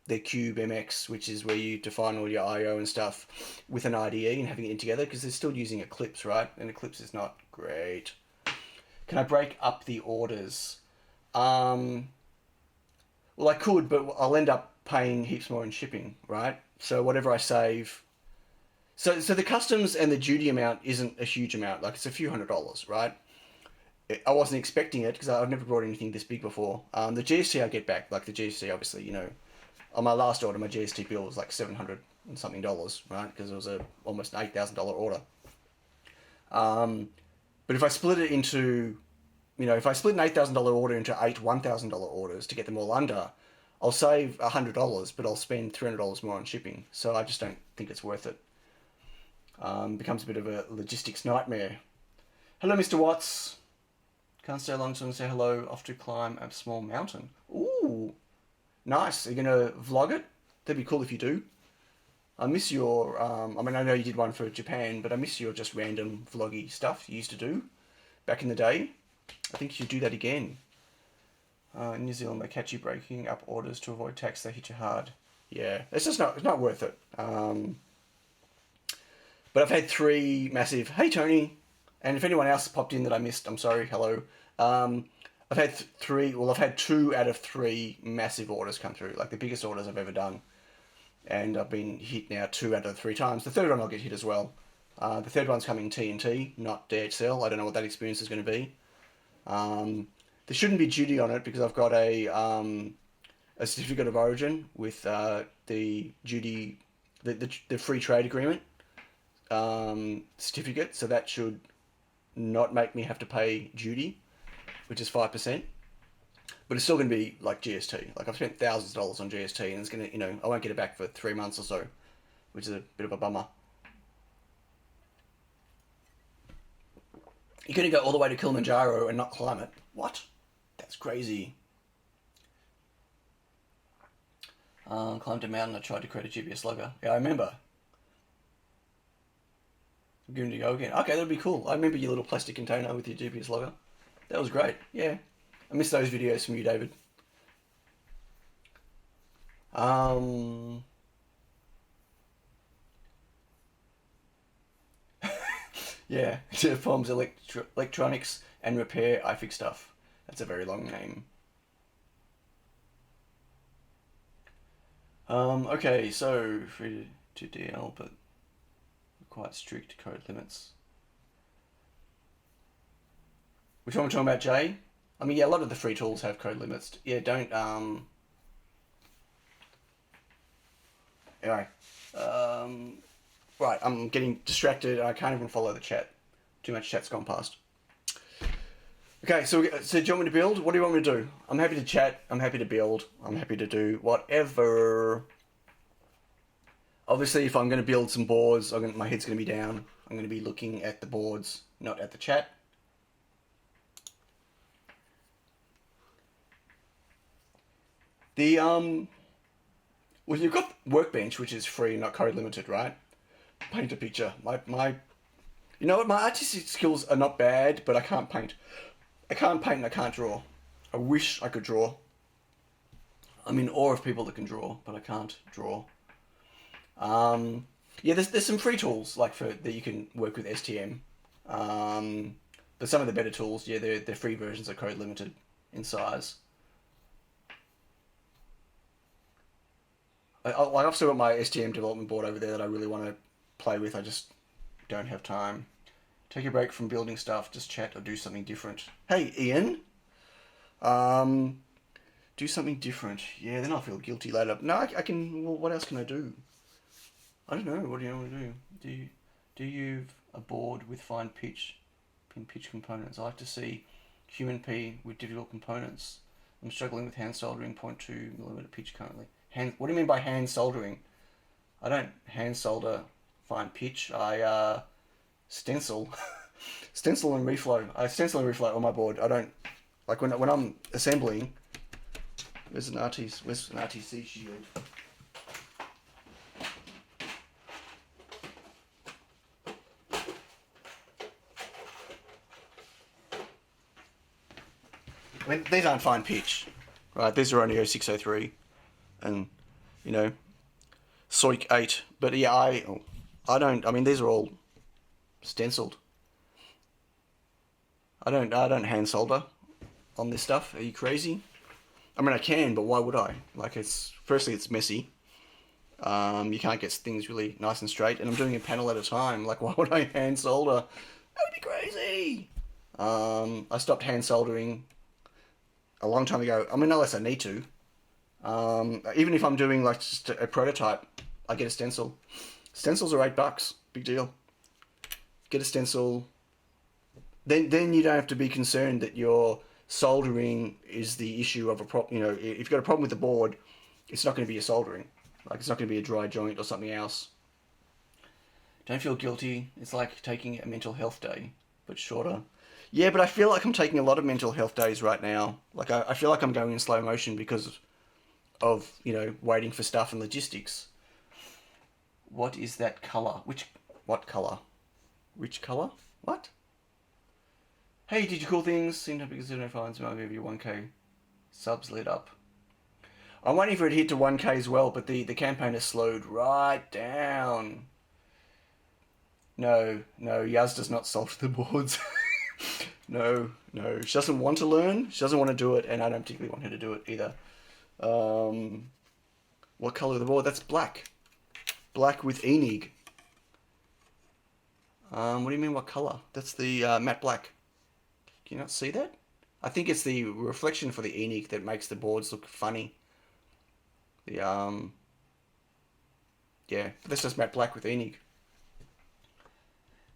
Cube MX, which is where you define all your I/O and stuff, with an IDE and having it in together, because they're still using Eclipse, right? And Eclipse is not great. Can I break up the orders? Well, I could, but I'll end up paying heaps more in shipping, right? So whatever I save. So the customs and the duty amount isn't a huge amount. Like it's a few $100s, right? I wasn't expecting it because I've never brought anything this big before. The GST I get back, like the GST, obviously, on my last order, my GST bill was like $700 and something, right? Because it was almost an $8,000 order. But if I split it into, if I split an $8,000 order into 8 $1,000 orders to get them all under, I'll save $100, but I'll spend $300 more on shipping. So I just don't think it's worth it. Becomes a bit of a logistics nightmare. Hello, Mr. Watts. Can't stay long, so I'm going to say hello. Off to climb a small mountain. Ooh, nice. Are you going to vlog it? That'd be cool if you do. I miss your, I know you did one for Japan, but I miss your just random vloggy stuff you used to do back in the day. I think you should do that again. In New Zealand, they catch you breaking up orders to avoid tax. They hit you hard. Yeah, it's not worth it. But I've had 3 massive, hey Tony, and if anyone else popped in that I missed, I'm sorry, hello. I've had 2 out of 3 massive orders come through, like the biggest orders I've ever done. And I've been hit now 2 out of the 3 times. The third one I'll get hit as well. The third one's coming TNT, not DHL. I don't know what that experience is going to be. There shouldn't be duty on it because I've got a certificate of origin with the duty, the free trade agreement certificate, so that should not make me have to pay duty, which is 5%. But it's still going to be like GST. Like I've spent thousands of dollars on GST, and it's going to, I won't get it back for 3 months or so, which is a bit of a bummer. You're going to go all the way to Kilimanjaro and not climb it? What? That's crazy. Climbed a mountain. I tried to create a GPS logger. Yeah, I remember. I'm going to go again. Okay, that'd be cool. I remember your little plastic container with your GPS logger. That was great. Yeah. I miss those videos from you, David. Yeah, performs electronics and repair iFix stuff. That's a very long name. Okay, so free to DL, but quite strict code limits. Which one we're talking about, Jay? I mean, yeah, a lot of the free tools have code limits. Yeah, don't, anyway. Right, I'm getting distracted. I can't even follow the chat. Too much chat's gone past. Okay, so do you want me to build? What do you want me to do? I'm happy to chat. I'm happy to build. I'm happy to do whatever. Obviously, if I'm going to build some boards, my head's going to be down. I'm going to be looking at the boards, not at the chat. Well, you've got Workbench, which is free, not code limited, right? Paint a picture. You know what? My artistic skills are not bad, but I can't paint. I can't paint and I can't draw. I wish I could draw. I'm in awe of people that can draw, but I can't draw. Yeah, there's some free tools that you can work with STM. But some of the better tools, yeah, they're free versions are code limited in size. I've still got my STM development board over there that I really want to play with. I just don't have time. Take a break from building stuff. Just chat or do something different. Hey, Ian. Do something different. Yeah, then I'll feel guilty later. No, I can. Well, what else can I do? I don't know. What do you want to do? Do you a board with fine pitch, pin pitch components? I like to see human P with difficult components. I'm struggling with hand soldering 0.2mm pitch currently. What do you mean by hand soldering? I don't hand solder fine pitch. I stencil, stencil and reflow. I stencil and reflow on my board. I don't like when I'm assembling. Where's an RTC shield? I mean, these aren't fine pitch, right? These are only 0603, and you know, Soik 8. But yeah, I don't. I mean, these are all stenciled. I don't hand solder on this stuff. Are you crazy? I mean, I can, but why would I? Like, firstly, it's messy. You can't get things really nice and straight, and I'm doing a panel at a time. Like, why would I hand solder? That would be crazy. I stopped hand soldering a long time ago. I mean, unless I need to. Even if I'm doing like just a prototype, I get a stencil. Stencils are $8. Big deal. Get a stencil. Then you don't have to be concerned that your soldering is the issue of a problem. You know, if you've got a problem with the board, it's not going to be your soldering. Like, it's not going to be a dry joint or something else. Don't feel guilty. It's like taking a mental health day, but shorter. Yeah, but I feel like I'm taking a lot of mental health days right now. Like, I feel like I'm going in slow motion because of, waiting for stuff and logistics. What is that colour? What colour? Which colour? What? Hey, did you cool things? Seem to be considering fines. Maybe 1K subs lit up. I'm waiting for it to hit to 1K as well, but the campaign has slowed right down. No, Yaz does not solve the boards. No. She doesn't want to learn. She doesn't want to do it, and I don't particularly want her to do it either. What colour of the board? That's black. Black with Enig. What do you mean, what colour? That's the matte black. Can you not see that? I think it's the reflection for the Enig that makes the boards look funny. Yeah, but that's just matte black with Enig.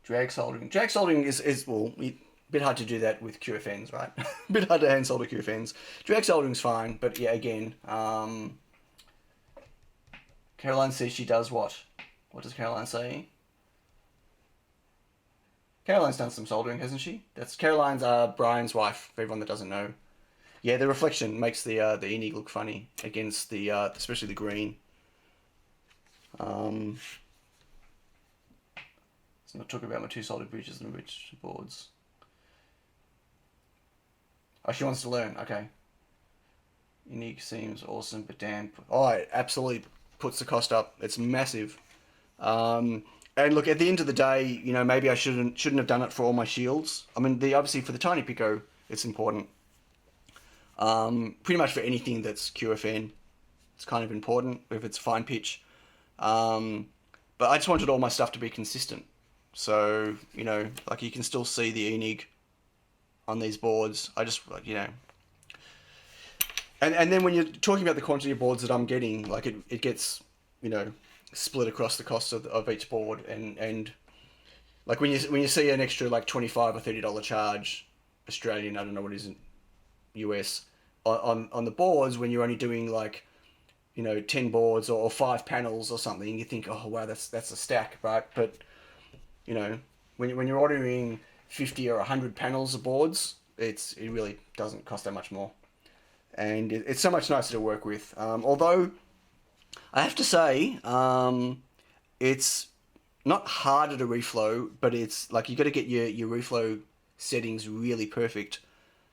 Drag soldering. Drag soldering is well, a bit hard to do that with QFNs, right? A bit hard to hand solder QFNs. Drag soldering's fine, but yeah, again, Caroline says she does what? What does Caroline say? Caroline's done some soldering, hasn't she? That's Caroline's Brian's wife, for everyone that doesn't know. Yeah, the reflection makes the Enig look funny against the especially the green. Let's not talk about my two soldered bridges and bridge boards. Oh, she wants to learn. Okay. Unique seems awesome, but damn. Oh, it absolutely puts the cost up. It's massive. And look, at the end of the day, maybe I shouldn't have done it for all my shields. I mean, obviously for the tiny pico, it's important. Pretty much for anything that's QFN, it's kind of important if it's fine pitch. But I just wanted all my stuff to be consistent. So, like you can still see the Enig on these boards. I just, and then when you're talking about the quantity of boards that I'm getting, like it gets, split across the cost of each board. And like when you see an extra like $25 or $30 charge, Australian, I don't know what it is in US, on the boards when you're only doing like, 10 boards or 5 panels or something, you think, oh wow, that's a stack, right? But when you're ordering 50 or 100 panels of boards, it really doesn't cost that much more, and it's so much nicer to work with. Although I have to say, it's not harder to reflow, but it's like you got to get your reflow settings really perfect.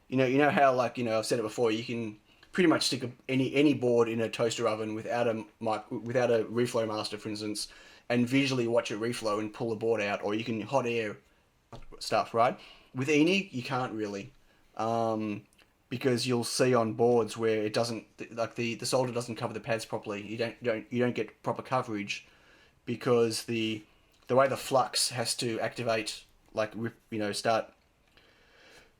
You know how, like, I've said it before, you can pretty much stick any board in a toaster oven without a reflow master, for instance, and visually watch it reflow and pull the board out, or you can hot air stuff, right? With Enig, you can't really, because you'll see on boards where it doesn't, like the solder doesn't cover the pads properly. You don't get proper coverage because the way the flux has to activate, like, start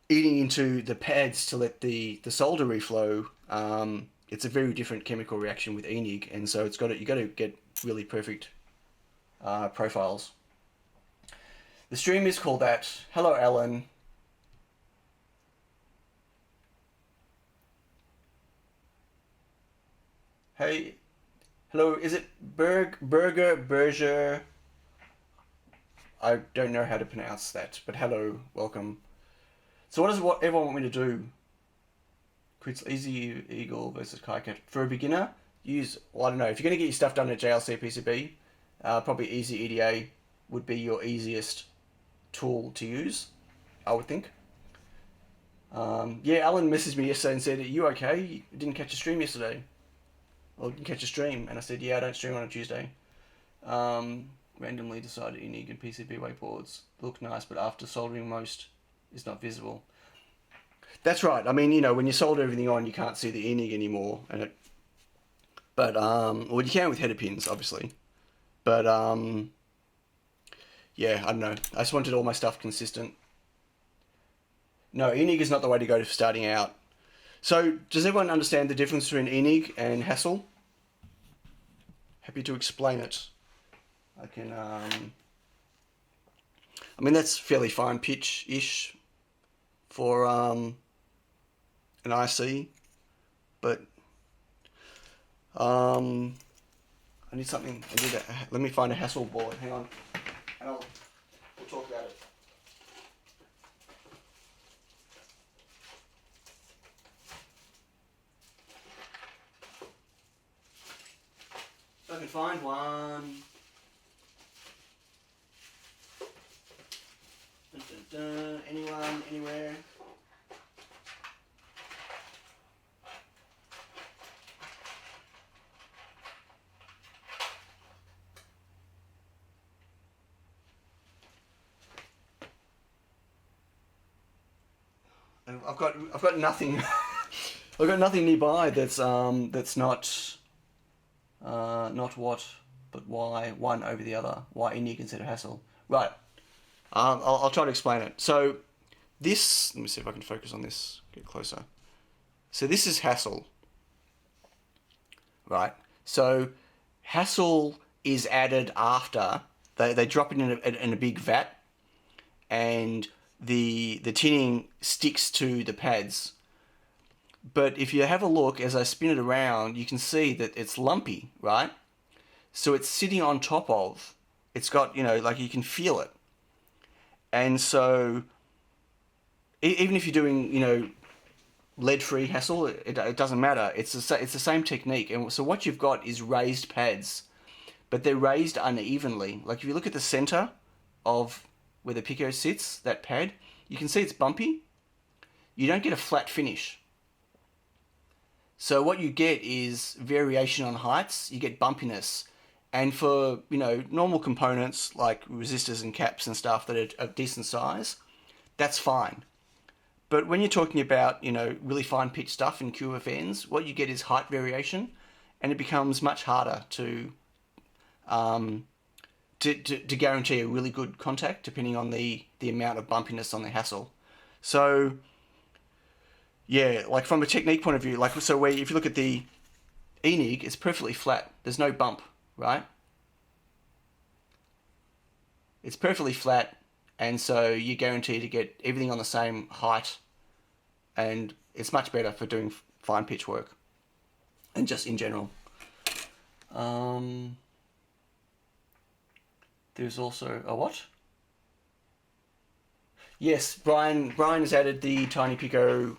eating into the pads to let the solder reflow. It's a very different chemical reaction with Enig, and so you got to get really perfect profiles. The stream is called that. Hello, Alan. Hey, hello. Is it Berger? I don't know how to pronounce that, but hello, welcome. So what does everyone want me to do? Quits Easy Eagle versus KaiCat. For a beginner, I don't know, if you're going to get your stuff done at JLC PCB, probably Easy EDA would be your easiest tool to use, I would think. Yeah, Alan messaged me yesterday and said, are you okay? You didn't catch a stream yesterday. Or didn't catch a stream. And I said, yeah, I don't stream on a Tuesday. Randomly decided Enig and PCB whiteboards look nice, but after soldering most is not visible. That's right. I mean, when you solder everything on, you can't see the Enig anymore, but well, you can with header pins, obviously. But yeah, I don't know. I just wanted all my stuff consistent. No, Enig is not the way to go for starting out. So, does everyone understand the difference between Enig and Hassel? Happy to explain it. I can. I mean, that's fairly fine pitch-ish for an IC, but I need something. Let me find a Hassel board. Hang on, and we'll talk about it. If I can find one. Anyone, anywhere? I've got nothing. I've got nothing nearby that's not what, but why one over the other. Why Enig instead of Hassel? Right. I'll try to explain it. So this, let me see if I can focus on this, get closer. So this is Hassel, right? So Hassel is added after, they drop it in a big vat, and the tinning sticks to the pads. But if you have a look, as I spin it around, you can see that it's lumpy, right? So it's sitting on top of, it's got, like you can feel it. And so, even if you're doing, lead-free Hassel, it doesn't matter. It's the same technique. And so what you've got is raised pads, but they're raised unevenly. Like if you look at the center of where the pico sits, that pad, you can see it's bumpy. you don't get a flat finish. So what you get is variation on heights, you get bumpiness. And for, normal components like resistors and caps and stuff that are of decent size, that's fine. But when you're talking about, really fine pitch stuff in QFNs, what you get is height variation, and it becomes much harder to guarantee a really good contact depending on the amount of bumpiness on the hassle. So, yeah, like from a technique point of view, like so where if you look at the ENIG, it's perfectly flat. There's no bump, right? It's perfectly flat, and so you guarantee to get everything on the same height, and it's much better for doing fine pitch work, and just in general. There's also a what? Yes, Brian has added the Tiny Pico,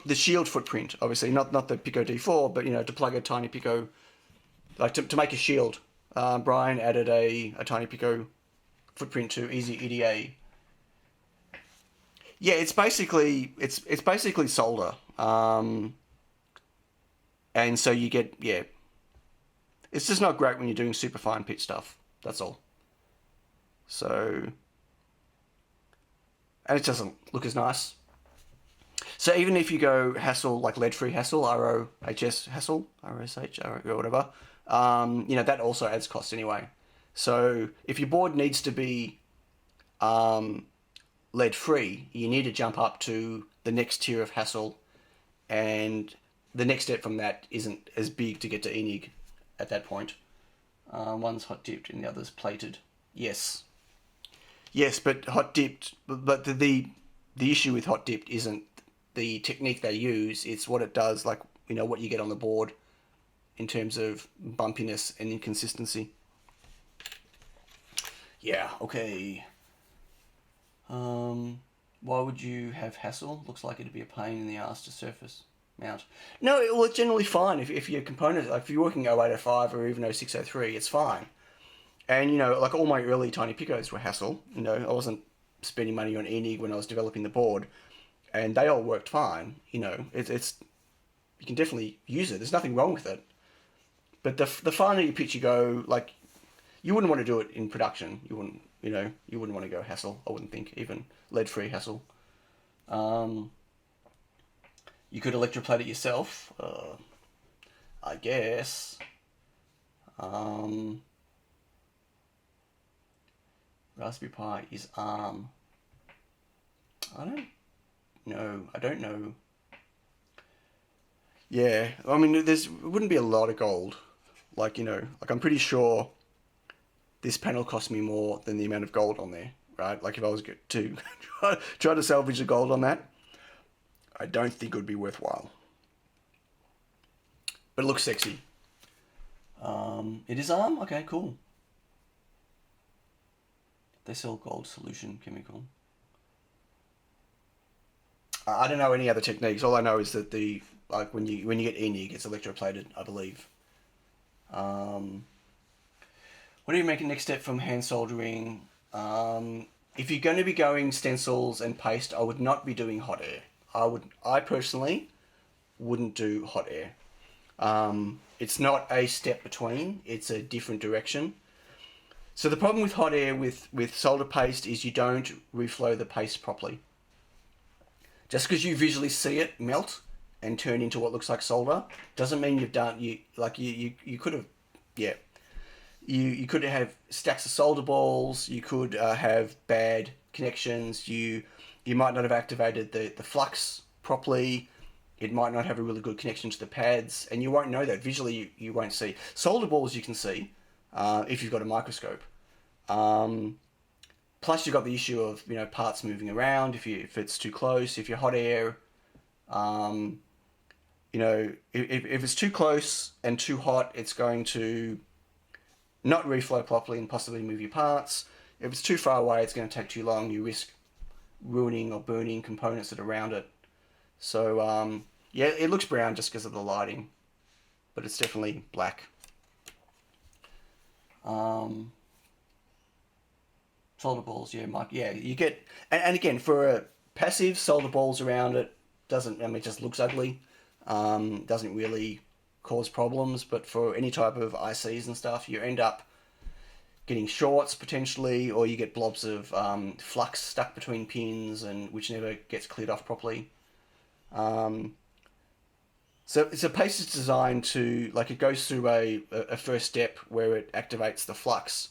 the shield footprint, obviously, not the Pico D4, but, to plug a Tiny Pico, like to make a shield. Brian added a Tiny Pico footprint to Easy EDA. Yeah, it's basically solder. And so you get, it's just not great when you're doing super fine pitch stuff. That's all. So, and it doesn't look as nice. So even if you go hassle, like lead-free hassle, ROHS hassle, RSH, or whatever, that also adds cost anyway. So if your board needs to be lead-free, you need to jump up to the next tier of hassle, and the next step from that isn't as big to get to ENIG at that point. One's hot dipped and the other's plated. Yes, but hot dipped. But the issue with hot dipped isn't the technique they use. It's what it does, like what you get on the board in terms of bumpiness and inconsistency. Yeah. Okay. Why would you have hassle? Looks like it'd be a pain in the ass to surface mount. No, well, it's generally fine if your component, like if you're working 0805 or even 0603, it's fine. And like all my early Tiny Picos were hassle. I wasn't spending money on ENIG when I was developing the board, and they all worked fine. It's you can definitely use it. There's nothing wrong with it. But the finer you pitch you go, like you wouldn't want to do it in production. You wouldn't want to go hassle. I wouldn't think even lead-free hassle. You could electroplate it yourself, I guess. Raspberry Pi is ARM. I don't know. Yeah, I mean, it wouldn't be a lot of gold. Like I'm pretty sure this panel cost me more than the amount of gold on there, right? Like if I was to try to salvage the gold on that, I don't think it would be worthwhile. But it looks sexy. It is ARM? Okay, cool. They sell gold solution chemical. I don't know any other techniques. All I know is that when you get ENIG, it's electroplated, I believe. What do you make a next step from hand soldering? If you're going to be going stencils and paste, I would not be doing hot air. I personally wouldn't do hot air. It's not a step between, it's a different direction. So the problem with hot air with solder paste is you don't reflow the paste properly. Just because you visually see it melt and turn into what looks like solder doesn't mean you've done, you could have, you could have stacks of solder balls, you could have bad connections, you might not have activated the flux properly, it might not have a really good connection to the pads, and you won't know that. Visually, you won't see. Solder balls you can see if you've got a microscope. Plus, you've got the issue of parts moving around if it's too close. If you're hot air, if it's too close and too hot, it's going to not reflow properly and possibly move your parts. If it's too far away, it's going to take too long. You risk ruining or burning components that are around it. So it looks brown just because of the lighting, but it's definitely black. Solder balls, Mike. Yeah, you get, and again, for passive solder balls around it doesn't. I mean, it just looks ugly. Doesn't really cause problems. But for any type of ICs and stuff, you end up getting shorts potentially, or you get blobs of flux stuck between pins, and which never gets cleared off properly. Um, so it's a paste is designed to, like, it goes through a first step where it activates the flux,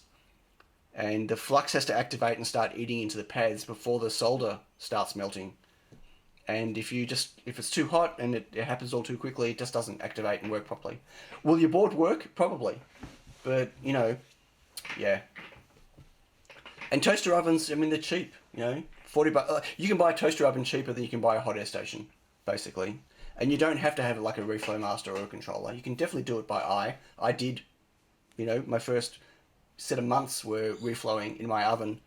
and the flux has to activate and start eating into the pads before the solder starts melting. And if it's too hot and it happens all too quickly, it just doesn't activate and work properly. Will your board work? Probably, but yeah. And toaster ovens, I mean, they're cheap. 40 bucks. You can buy a toaster oven cheaper than you can buy a hot air station, basically. And you don't have to have like a reflow master or a controller. You can definitely do it by eye. I did. My first set of months were reflowing in my oven,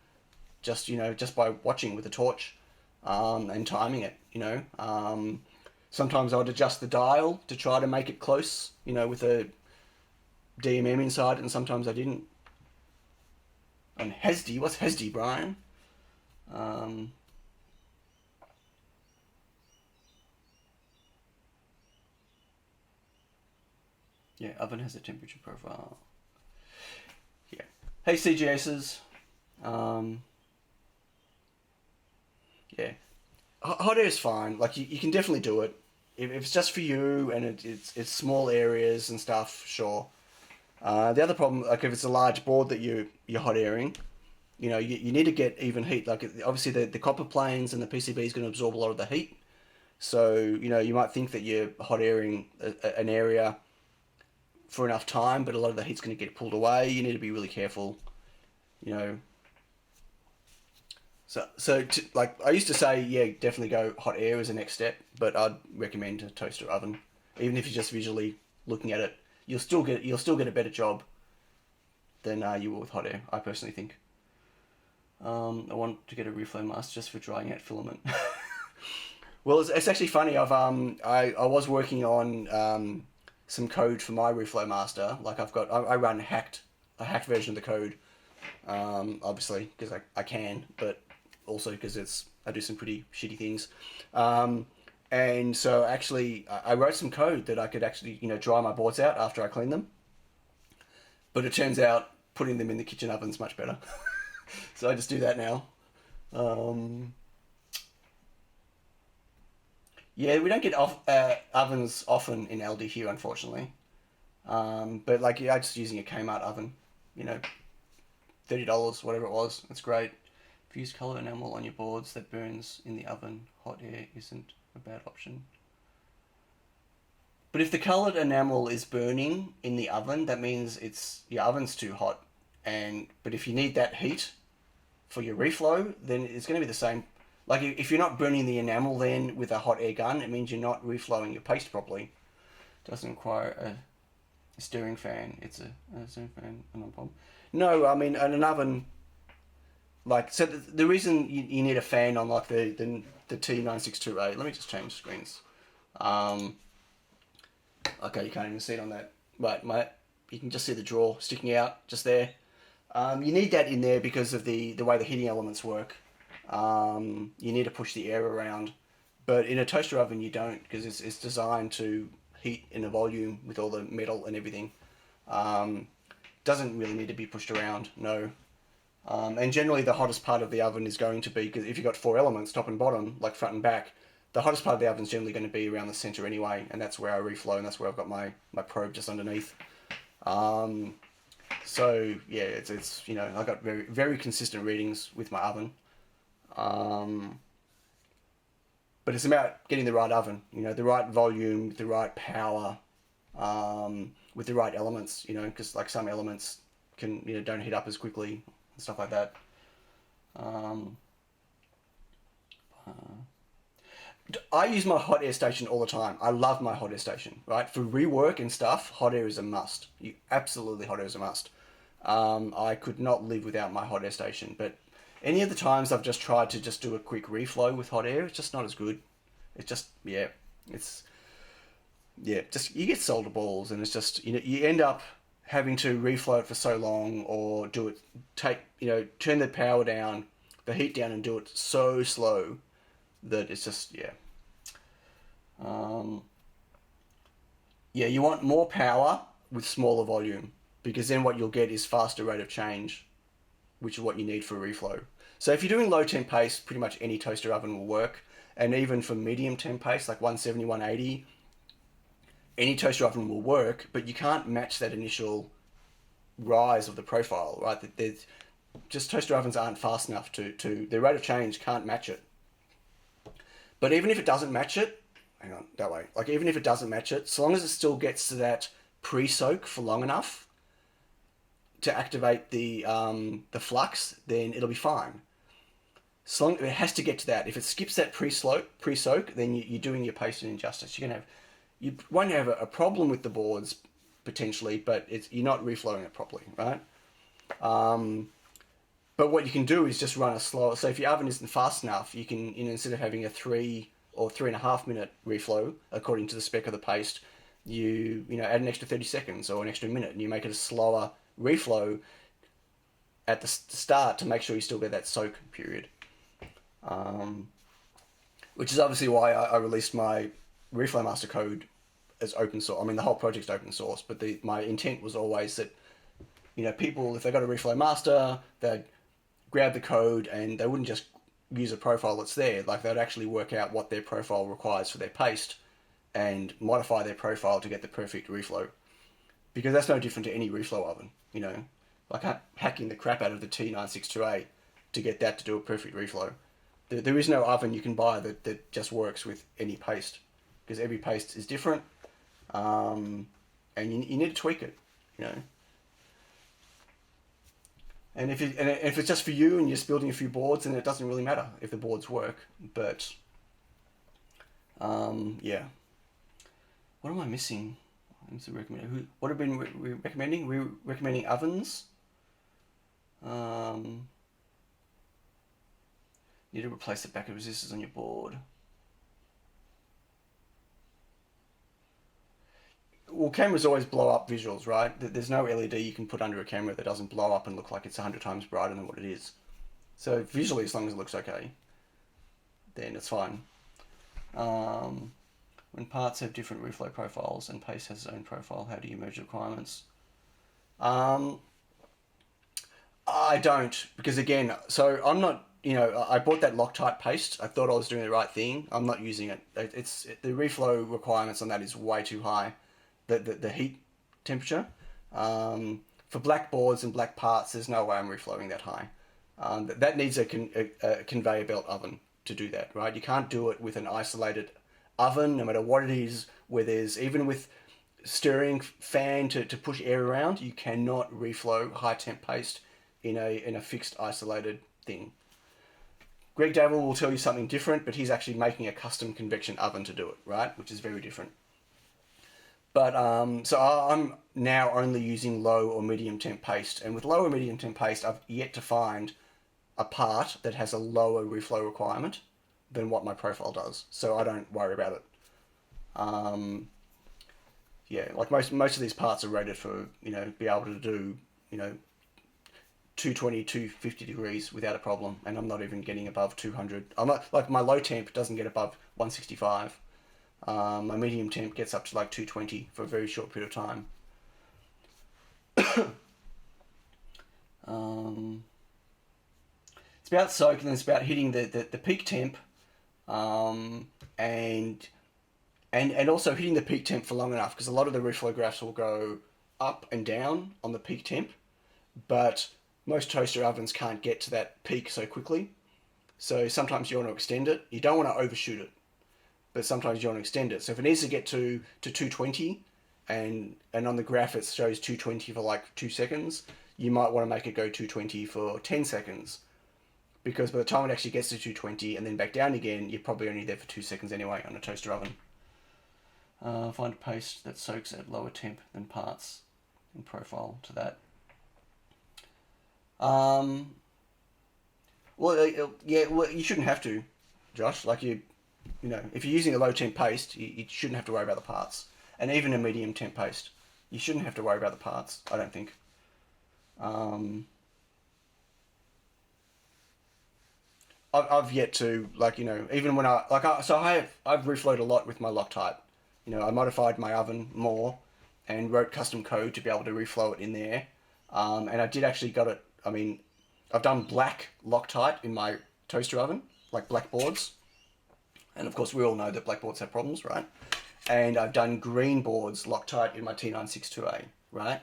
just by watching with a torch, and timing it. Sometimes I would adjust the dial to try to make it close, with a DMM inside, and sometimes I didn't. And Hesdy, what's Hesdy, Brian? Yeah, oven has a temperature profile. Yeah. Hey, CGSs. Yeah. Hot air is fine. Like, you can definitely do it. If it's just for you and it's small areas and stuff, sure. The other problem, like if it's a large board that you're hot airing, you need to get even heat. Like, obviously the copper planes and the PCB is going to absorb a lot of the heat. So, you might think that you're hot airing an area for enough time, but a lot of the heat's going to get pulled away. You need to be really careful, like I used to say, yeah, definitely go hot air as a next step, but I'd recommend a toaster oven. Even if you're just visually looking at it, you'll still get a better job than you will with hot air, I personally think. I want to get a reflow mask just for drying out filament. Well, it's actually funny. I was working on some code for my reflow master. Like I run a hacked version of the code, obviously because I can, but also because I do some pretty shitty things. And so actually I wrote some code that I could actually dry my boards out after I clean them. But it turns out putting them in the kitchen oven's much better. So I just do that now. Yeah, we don't get ovens often in LD here, unfortunately. But like, yeah, I'm just using a Kmart oven, $30, whatever it was. That's great. If you use colored enamel on your boards that burns in the oven, hot air isn't a bad option. But if the colored enamel is burning in the oven, that means your oven's too hot. But if you need that heat for your reflow, then it's going to be the same. Like, if you're not burning the enamel then with a hot air gun, it means you're not reflowing your paste properly. Doesn't require a stirring fan. It's a stirring fan, no problem. No, I mean, an oven, like, so the reason you need a fan on, like, the T962A, let me just change screens. Okay, you can't even see it on that. Right, mate, you can just see the drawer sticking out just there. You need that in there because of the way the heating elements work. You need to push the air around, but in a toaster oven you don't, because it's designed to heat in a volume with all the metal and everything. Doesn't really need to be pushed around, no. And generally the hottest part of the oven is going to be, because if you've got 4 elements, top and bottom, like front and back, the hottest part of the oven is generally going to be around the center anyway, and that's where I reflow, and that's where I've got my probe just underneath. So yeah, it's I got very, very consistent readings with my oven. But it's about getting the right oven, the right volume, the right power, with the right elements, because like some elements can, don't heat up as quickly and stuff like that. I use my hot air station all the time. I love my hot air station, right? For rework and stuff, hot air is a must. Absolutely, hot air is a must. I could not live without my hot air station, but any of the times I've just tried to just do a quick reflow with hot air, it's just not as good. It's just, just, you get solder balls, and it's just, you end up having to reflow it for so long, or turn the power down, the heat down, and do it so slow that it's just, yeah. Yeah, you want more power with smaller volume, because then what you'll get is faster rate of change, which is what you need for reflow. So if you're doing low temp paste, pretty much any toaster oven will work. And even for medium temp paste, like 170, 180, any toaster oven will work, but you can't match that initial rise of the profile, right? There's just toaster ovens aren't fast enough to their rate of change can't match it. But even if it doesn't match it, hang on, that way. Like even if it doesn't match it, so long as it still gets to that pre-soak for long enough to activate the flux, then it'll be fine. So long, it has to get to that. If it skips that pre-soak, then you're doing your paste an injustice. You won't have a problem with the boards potentially, but you're not reflowing it properly, right? But what you can do is just run a slower. So if your oven isn't fast enough, you can, instead of having a 3 or 3.5 minute reflow according to the spec of the paste, you add an extra 30 seconds or an extra minute, and you make it a slower reflow at the start to make sure you still get that soak period. Which is obviously why I released my Reflow Master code as open source. I mean, the whole project's open source, but my intent was always that, people, if they got a Reflow Master, they'd grab the code and they wouldn't just use a profile that's there. Like, they'd actually work out what their profile requires for their paste and modify their profile to get the perfect reflow. Because that's no different to any reflow oven, Like hacking the crap out of the T962A to get that to do a perfect reflow. There is no oven you can buy that just works with any paste, because every paste is different, and you need to tweak it, And if it's just for you and you're just building a few boards, then it doesn't really matter if the boards work. But yeah, what am I missing? What have been recommending? We're recommending ovens. Need to replace the backup resistors on your board. Well, cameras always blow up visuals, right? There's no LED you can put under a camera that doesn't blow up and look like it's 100 times brighter than what it is. So visually, as long as it looks okay, then it's fine. When parts have different reflow profiles and paste has its own profile, how do you measure requirements? I don't, because again, so I'm not, I bought that Loctite paste. I thought I was doing the right thing. I'm not using it. The reflow requirements on that is way too high. The heat temperature. For black boards and black parts, there's no way I'm reflowing that high. That needs a conveyor belt oven to do that, right? You can't do it with an isolated oven, no matter what it is, where there's, even with stirring fan to push air around, you cannot reflow high temp paste in a fixed isolated thing. Greg Davil will tell you something different, but he's actually making a custom convection oven to do it, right? Which is very different. But so I'm now only using low or medium temp paste, and with low or medium temp paste, I've yet to find a part that has a lower reflow requirement than what my profile does, so I don't worry about it. Yeah, like most of these parts are rated for, be able to do, 220, 250 degrees without a problem, and I'm not even getting above 200. I'm not, like, my low temp doesn't get above 165. My medium temp gets up to like 220 for a very short period of time. It's about soak, and then it's about hitting the peak temp, and also hitting the peak temp for long enough, because a lot of the reflow graphs will go up and down on the peak temp, but most toaster ovens can't get to that peak so quickly. So sometimes you want to extend it. You don't want to overshoot it, but sometimes you want to extend it. So if it needs to get to 220, and on the graph it shows 220 for like 2 seconds, you might want to make it go 220 for 10 seconds. Because by the time it actually gets to 220 and then back down again, you're probably only there for 2 seconds anyway on a toaster oven. Find a paste that soaks at lower temp than parts and profile to that. Well, you shouldn't have to, Josh. Like, if you're using a low temp paste, you shouldn't have to worry about the parts. And even a medium temp paste, you shouldn't have to worry about the parts, I don't think. I've yet to, like, even when I've reflowed a lot with my Loctite. I modified my oven more and wrote custom code to be able to reflow it in there. And I did actually got it. I mean, I've done black Loctite in my toaster oven, like black boards. And of course, we all know that black boards have problems, right? And I've done green boards Loctite in my T962A, right?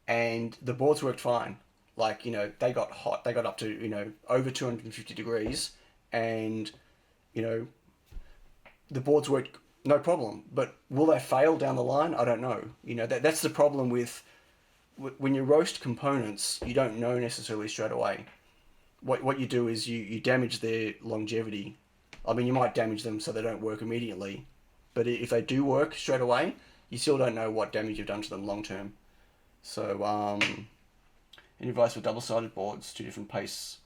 And the boards worked fine. Like, they got hot. They got up to, over 250 degrees. And, the boards worked no problem. But will they fail down the line? I don't know. That's the problem with when you roast components, you don't know necessarily straight away. What you do is you damage their longevity. I mean, you might damage them so they don't work immediately. But if they do work straight away, you still don't know what damage you've done to them long term. So, any advice for double-sided boards, 2 different pastes?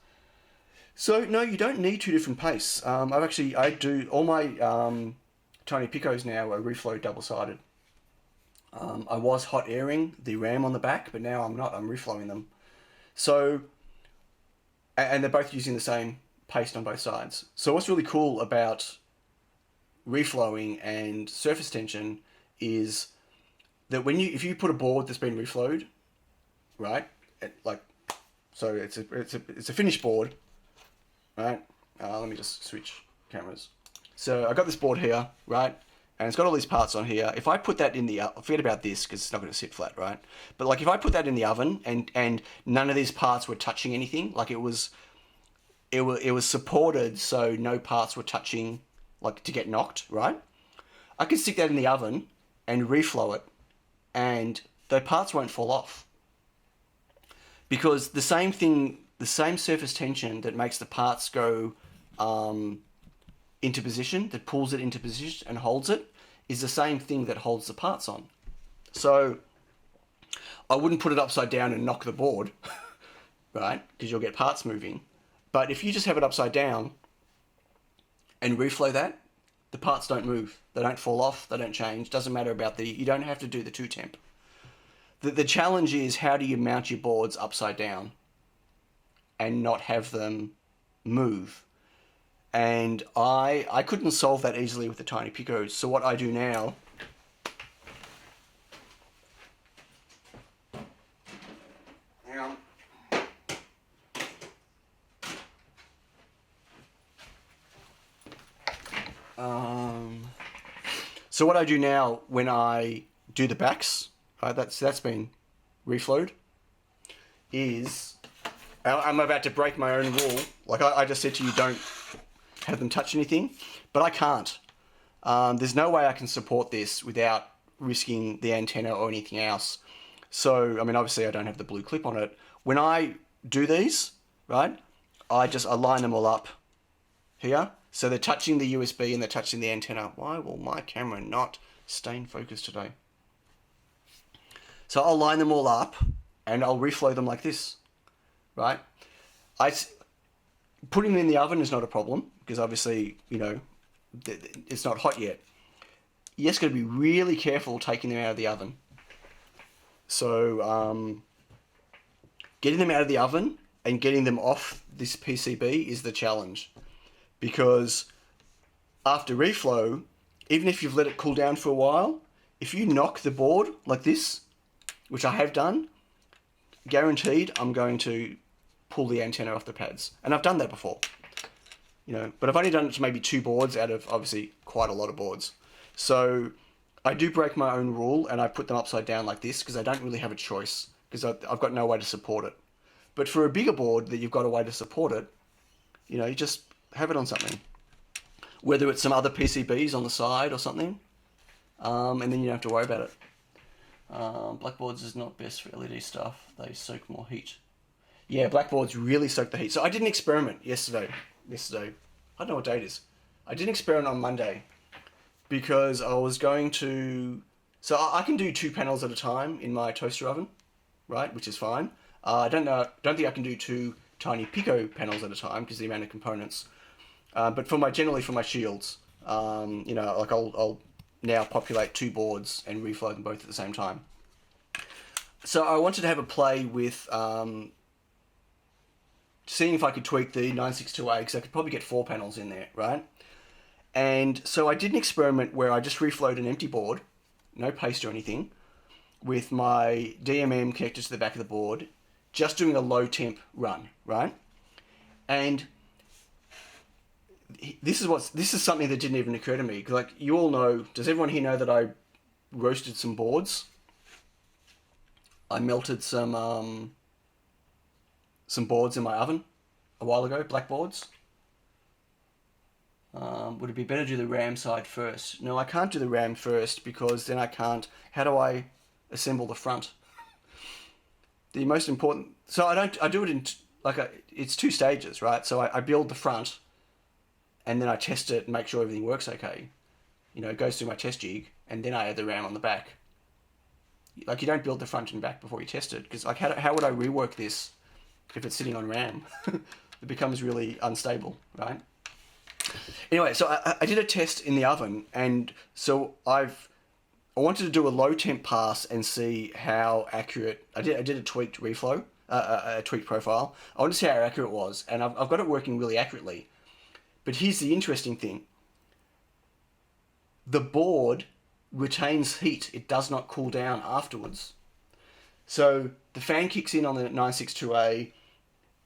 So, no, you don't need 2 different pastes. I do, all my Tiny Picos now are reflow double-sided. I was hot airing the RAM on the back, but now I'm not. I'm reflowing them. So, and they're both using the same paste on both sides. So what's really cool about reflowing and surface tension is that if you put a board that's been reflowed, right? So it's a finished board, right? Let me just switch cameras. So I got this board here, right? And it's got all these parts on here. If I put that in the oven, forget about this because it's not going to sit flat, right? But like if I put that in the oven and none of these parts were touching anything, like it was supported so no parts were touching, like to get knocked, right? I could stick that in the oven and reflow it, and the parts won't fall off. Because the same surface tension that makes the parts go into position, that pulls it into position and holds it, is the same thing that holds the parts on. So I wouldn't put it upside down and knock the board, right? Because you'll get parts moving. But if you just have it upside down and reflow that, the parts don't move. They don't fall off. They don't change. Doesn't matter about you don't have to do the 2-temp. The challenge is, how do you mount your boards upside down and not have them move? And I couldn't solve that easily with the Tiny Picos. So what I do now, so what I do now when I do the backs, right, that's been reflowed, is I'm about to break my own rule. Like I just said to you, don't have them touch anything, but I can't. There's no way I can support this without risking the antenna or anything else. So, I mean, obviously I don't have the blue clip on it. When I do these, right, I line them all up here. So they're touching the USB and they're touching the antenna. Why will my camera not stay in focus today? So I'll line them all up and I'll reflow them like this, right? Putting them in the oven is not a problem because obviously, it's not hot yet. You just got to be really careful taking them out of the oven. So getting them out of the oven and getting them off this PCB is the challenge. Because after reflow, even if you've let it cool down for a while, if you knock the board like this, which I have done, guaranteed I'm going to pull the antenna off the pads. And I've done that before. But I've only done it to maybe 2 boards out of obviously quite a lot of boards. So I do break my own rule and I put them upside down like this because I don't really have a choice because I've got no way to support it. But for a bigger board that you've got a way to support it, you just have it on something. Whether it's some other PCBs on the side or something, and then you don't have to worry about it. Blackboards is not best for LED stuff. They soak more heat. Yeah, blackboards really soak the heat. So I did an experiment yesterday. I don't know what day it is. I did an experiment on Monday because I was going to... So I can do 2 panels at a time in my toaster oven, right? Which is fine. I don't think I can do 2 Tiny Pico panels at a time because of the amount of components. But generally for my shields, like I'll now populate 2 boards and reflow them both at the same time. So I wanted to have a play with seeing if I could tweak the 962A, because I could probably get 4 panels in there, right? And so I did an experiment where I just reflowed an empty board, no paste or anything, with my DMM connected to the back of the board, just doing a low temp run, right? And this is something that didn't even occur to me. Like, you all know, does everyone here know that I roasted some boards? I melted some boards in my oven a while ago, black boards. Would it be better to do the RAM side first? No, I can't do the RAM first because then I can't. How do I assemble the front? The most important. So I do it in it's 2 stages, right? So I build the front, and then I test it and make sure everything works okay. You know, it goes through my test jig, and then I add the RAM on the back. Like, you don't build the front and back before you test it, because like how would I rework this if it's sitting on RAM? It becomes really unstable, right? Anyway, so I did a test in the oven, and so I wanted to do a low temp pass and see how accurate. I did a tweaked reflow, a tweaked profile. I wanted to see how accurate it was, and I've got it working really accurately. But here's the interesting thing: the board retains heat; it does not cool down afterwards. So the fan kicks in on the 962A,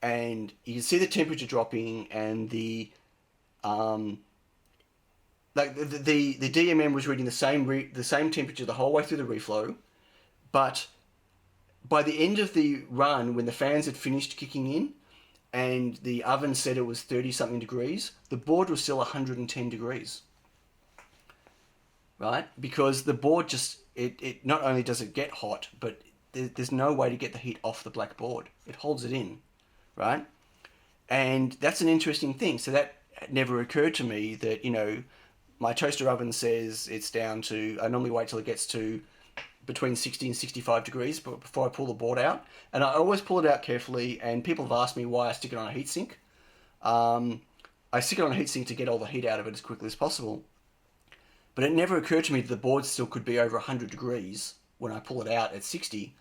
and you can see the temperature dropping, and the DMM was reading the same temperature the whole way through the reflow, but by the end of the run, when the fans had finished kicking in, and the oven said it was 30-something degrees, the board was still 110 degrees. Right? Because the board just it not only does it get hot, but there's no way to get the heat off the black board. It holds it in, right? And that's an interesting thing. So that never occurred to me that, you know, my toaster oven says it's down to, I normally wait till it gets to between 60 and 65 degrees before I pull the board out. And I always pull it out carefully, and people have asked me why I stick it on a heatsink. I stick it on a heatsink to get all the heat out of it as quickly as possible. But it never occurred to me that the board still could be over 100 degrees when I pull it out at 60.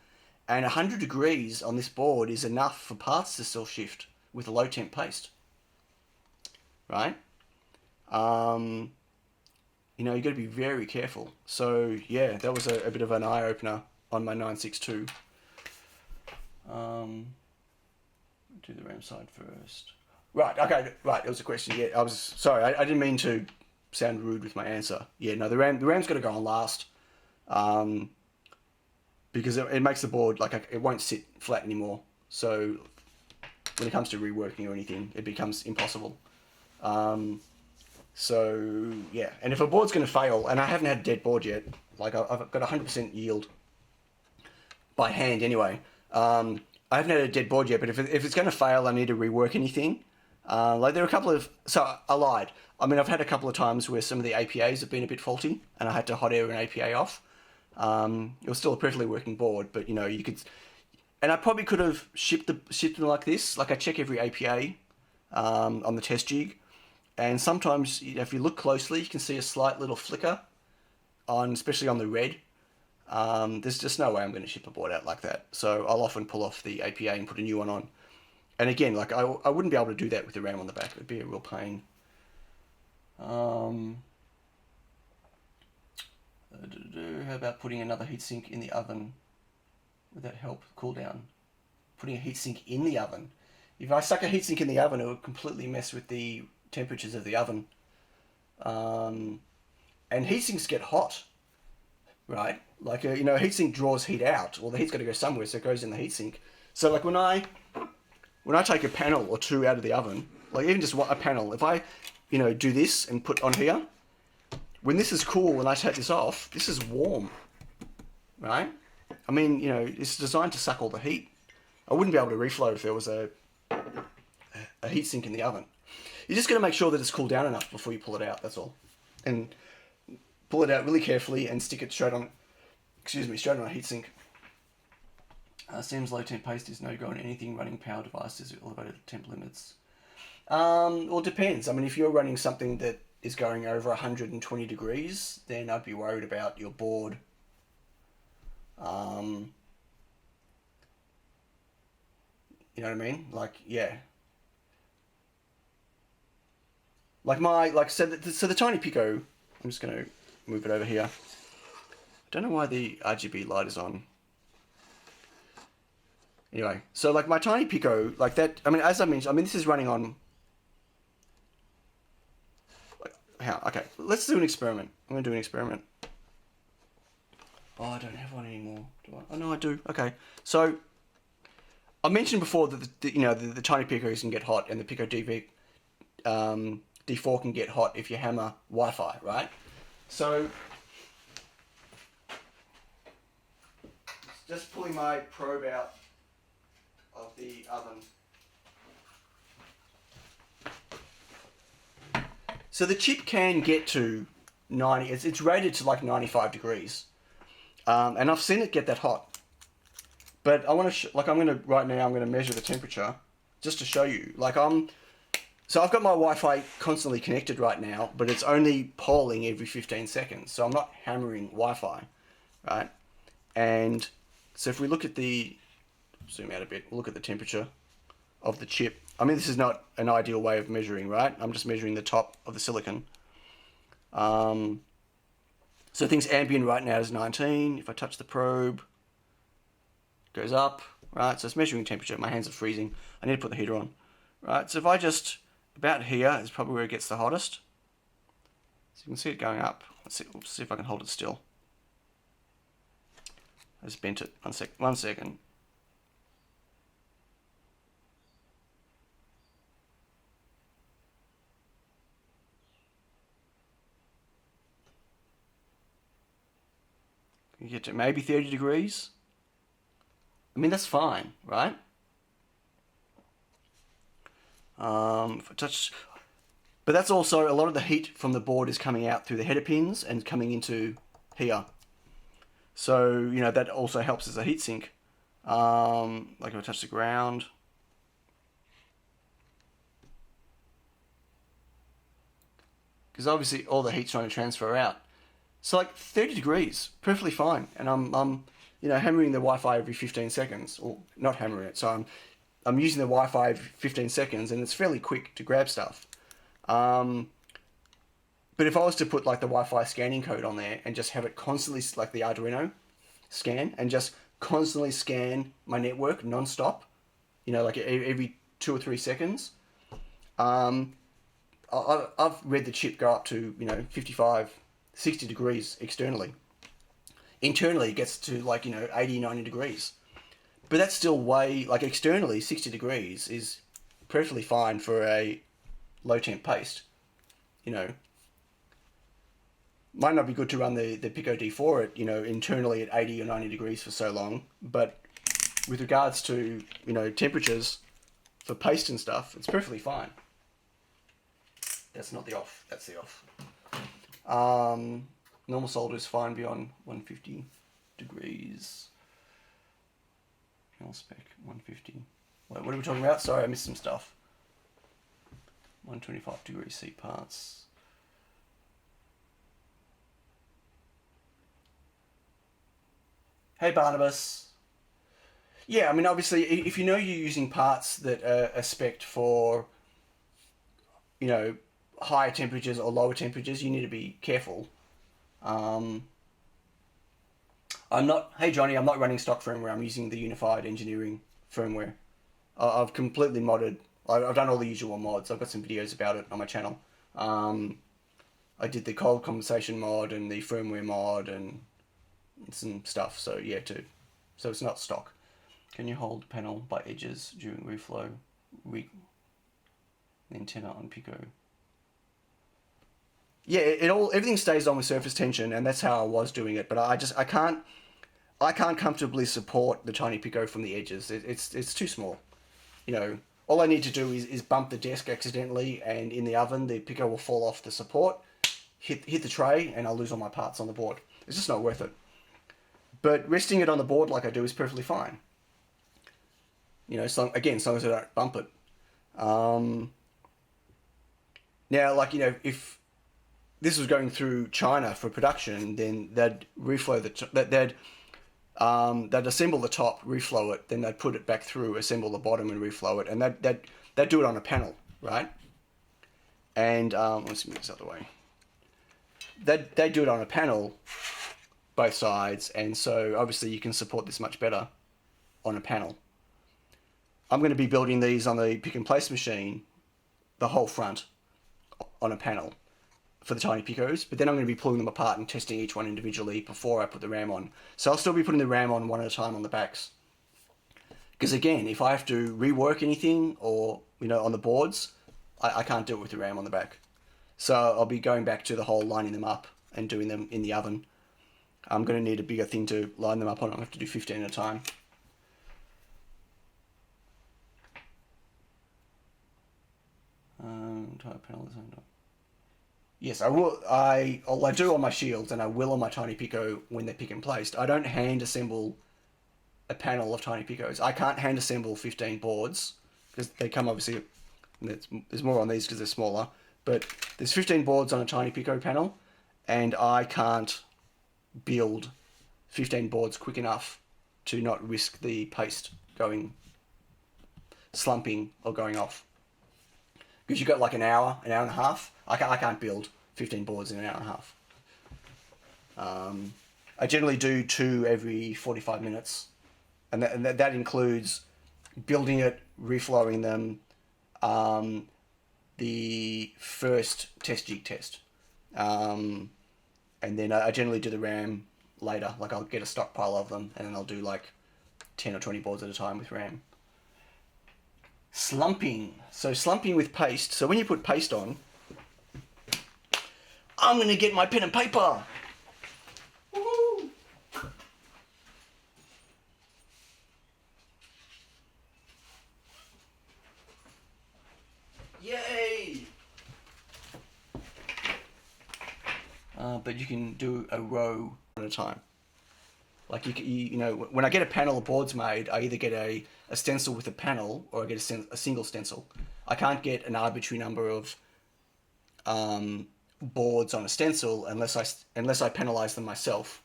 And 100 degrees on this board is enough for parts to still shift with a low temp paste. Right? You know, you got to be very careful. So yeah, that was a bit of an eye opener on my 962. Do the RAM side first. Right. Okay. Right. It was a question. Yeah, I was sorry. I didn't mean to sound rude with my answer. Yeah. No, the RAM's got to go on last. Because it makes the board it won't sit flat anymore. So when it comes to reworking or anything, it becomes impossible. So yeah, and if a board's going to fail, and I haven't had a dead board yet, like I've got 100% yield by hand anyway. I haven't had a dead board yet, but if it's going to fail, I need to rework anything. Like there are a couple of, so I lied. I mean, I've had a couple of times where some of the APAs have been a bit faulty, and I had to hot air an APA off. It was still a perfectly working board, but you know, you could, and I probably could have shipped them like this. Like I check every APA on the test jig. And sometimes, if you look closely, you can see a slight little flicker, especially on the red. There's just no way I'm going to ship a board out like that. So I'll often pull off the APA and put a new one on. And again, like I wouldn't be able to do that with the RAM on the back. It would be a real pain. How about putting another heatsink in the oven? Would that help cool down? Putting a heatsink in the oven. If I stuck a heatsink in the oven, it would completely mess with the temperatures of the oven. And heatsinks get hot, right? Like, a heatsink draws heat out. Well, the heat's got to go somewhere, so it goes in the heatsink. So, like, when I take a panel or two out of the oven, like even just a panel, if I, do this and put on here, when this is cool and I take this off, this is warm, right? I mean, it's designed to suck all the heat. I wouldn't be able to reflow if there was a heatsink in the oven. You're just going to make sure that it's cooled down enough before you pull it out, that's all. And pull it out really carefully and stick it straight on a heatsink. Seems low temp paste is no go on anything running power devices with elevated temp limits. Well, it depends. I mean, if you're running something that is going over 120 degrees, then I'd be worried about your board. You know what I mean? Like, yeah. So the tiny Pico, I'm just going to move it over here. I don't know why the RGB light is on. Anyway, so like my tiny Pico, like that, I mean, as I mentioned, I mean, this is running on, like, how, okay, let's do an experiment. I'm going to do an experiment. Oh, I don't have one anymore, do I? Oh, no, I do. Okay, so I mentioned before that the tiny Picos can get hot, and the Pico D4 can get hot if you hammer Wi-Fi, right? So just pulling my probe out of the oven. So the chip can get to 90. It's rated to like 95 degrees, and I've seen it get that hot. But I want to right now I'm going to measure the temperature just to show you. So I've got my Wi-Fi constantly connected right now, but it's only polling every 15 seconds. So I'm not hammering Wi-Fi, right? And so if we look at zoom out a bit, we'll look at the temperature of the chip. I mean, this is not an ideal way of measuring, right? I'm just measuring the top of the silicon. So things ambient right now is 19. If I touch the probe, it goes up, right? So it's measuring temperature. My hands are freezing. I need to put the heater on, right? So if I just, about here is probably where it gets the hottest. So you can see it going up. Let's see if I can hold it still. I just bent it. 1 second. You get to maybe 30 degrees. I mean, that's fine, right? If I touch, but that's also a lot of the heat from the board is coming out through the header pins and coming into here. So, that also helps as a heat sink. Like if I touch the ground. Because obviously all the heat's trying to transfer out. So like 30 degrees, perfectly fine. And I'm hammering the Wi-Fi every 15 seconds, or not hammering it. So I'm using the Wi-Fi every 15 seconds, and it's fairly quick to grab stuff. But if I was to put like the Wi-Fi scanning code on there and just have it constantly, like the Arduino scan, and just constantly scan my network non-stop, like every 2 or 3 seconds, I've read the chip go up to 55, 60 degrees externally. Internally it gets to 80, 90 degrees. But that's still way, externally 60 degrees is perfectly fine for a low temp paste. Might not be good to run the Pico D4 at, internally at 80 or 90 degrees for so long, but with regards to, temperatures for paste and stuff, it's perfectly fine. That's not the off, that's the off. Normal solder is fine beyond 150 degrees. Spec 150. Wait, what are we talking about? Sorry, I missed some stuff. 125 degrees C parts. Hey Barnabas. Yeah, I mean obviously if you're using parts that are spec'd for higher temperatures or lower temperatures, you need to be careful. Hey Johnny, I'm not running stock firmware, I'm using the Unified Engineering firmware. I've completely modded, I've done all the usual mods, I've got some videos about it on my channel. I did the cold condensation mod and the firmware mod and some stuff, so yeah, too. So it's not stock. Can you hold panel by edges during reflow? The antenna on Pico. Yeah, everything stays on with surface tension, and that's how I was doing it. But I can't comfortably support the tiny Pico from the edges. It's too small. All I need to do is bump the desk accidentally, and in the oven the Pico will fall off the support, hit the tray, and I'll lose all my parts on the board. It's just not worth it. But resting it on the board like I do is perfectly fine. As long as I don't bump it. Now, if this was going through China for production, then they'd reflow they'd assemble the top, reflow it, then they'd put it back through, assemble the bottom, and reflow it, and they'd do it on a panel, right? And let's move this out of the way. They do it on a panel, both sides, and so obviously you can support this much better on a panel. I'm going to be building these on the pick and place machine, the whole front, on a panel for the tiny picos, but then I'm going to be pulling them apart and testing each one individually before I put the RAM on. So I'll still be putting the RAM on one at a time on the backs. Because again, if I have to rework anything or, on the boards, I can't do it with the RAM on the back. So I'll be going back to the whole lining them up and doing them in the oven. I'm going to need a bigger thing to line them up on. I'll have to do 15 at a time. Type panel design. Yes, I will. I do on my shields, and I will on my tiny pico when they're pick and placed. I don't hand assemble a panel of tiny picos. I can't hand assemble 15 boards because they come obviously. There's more on these because they're smaller, but there's 15 boards on a tiny pico panel, and I can't build 15 boards quick enough to not risk the paste slumping or going off. Because you've got like an hour and a half. I can't build 15 boards in an hour and a half. I generally do 2 every 45 minutes. And that includes building it, reflowing them, the first test jig test. And then I generally do the RAM later. Like I'll get a stockpile of them and then I'll do like 10 or 20 boards at a time with RAM. Slumping. So slumping with paste. So when you put paste on, I'm going to get my pen and paper. Woohoo! Yay! But you can do a row at a time. Like when I get a panel of boards made, I either get a stencil with a panel or I get a single stencil. I can't get an arbitrary number of boards on a stencil unless I penalize them myself,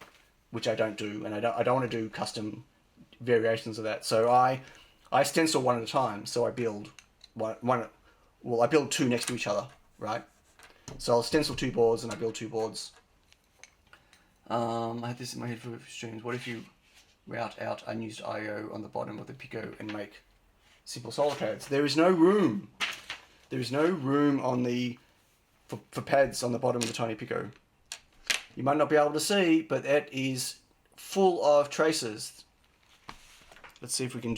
which I don't do, and I don't want to do custom variations of that. So I stencil one at a time. So I build I build 2 next to each other, right? So I'll stencil 2 boards and I build 2 boards. I had this in my head for streams. What if you route out unused I/O on the bottom of the Pico and make simple solar pads? There is no room. There is no room on for pads on the bottom of the tiny Pico. You might not be able to see, but that is full of traces. Let's see if we can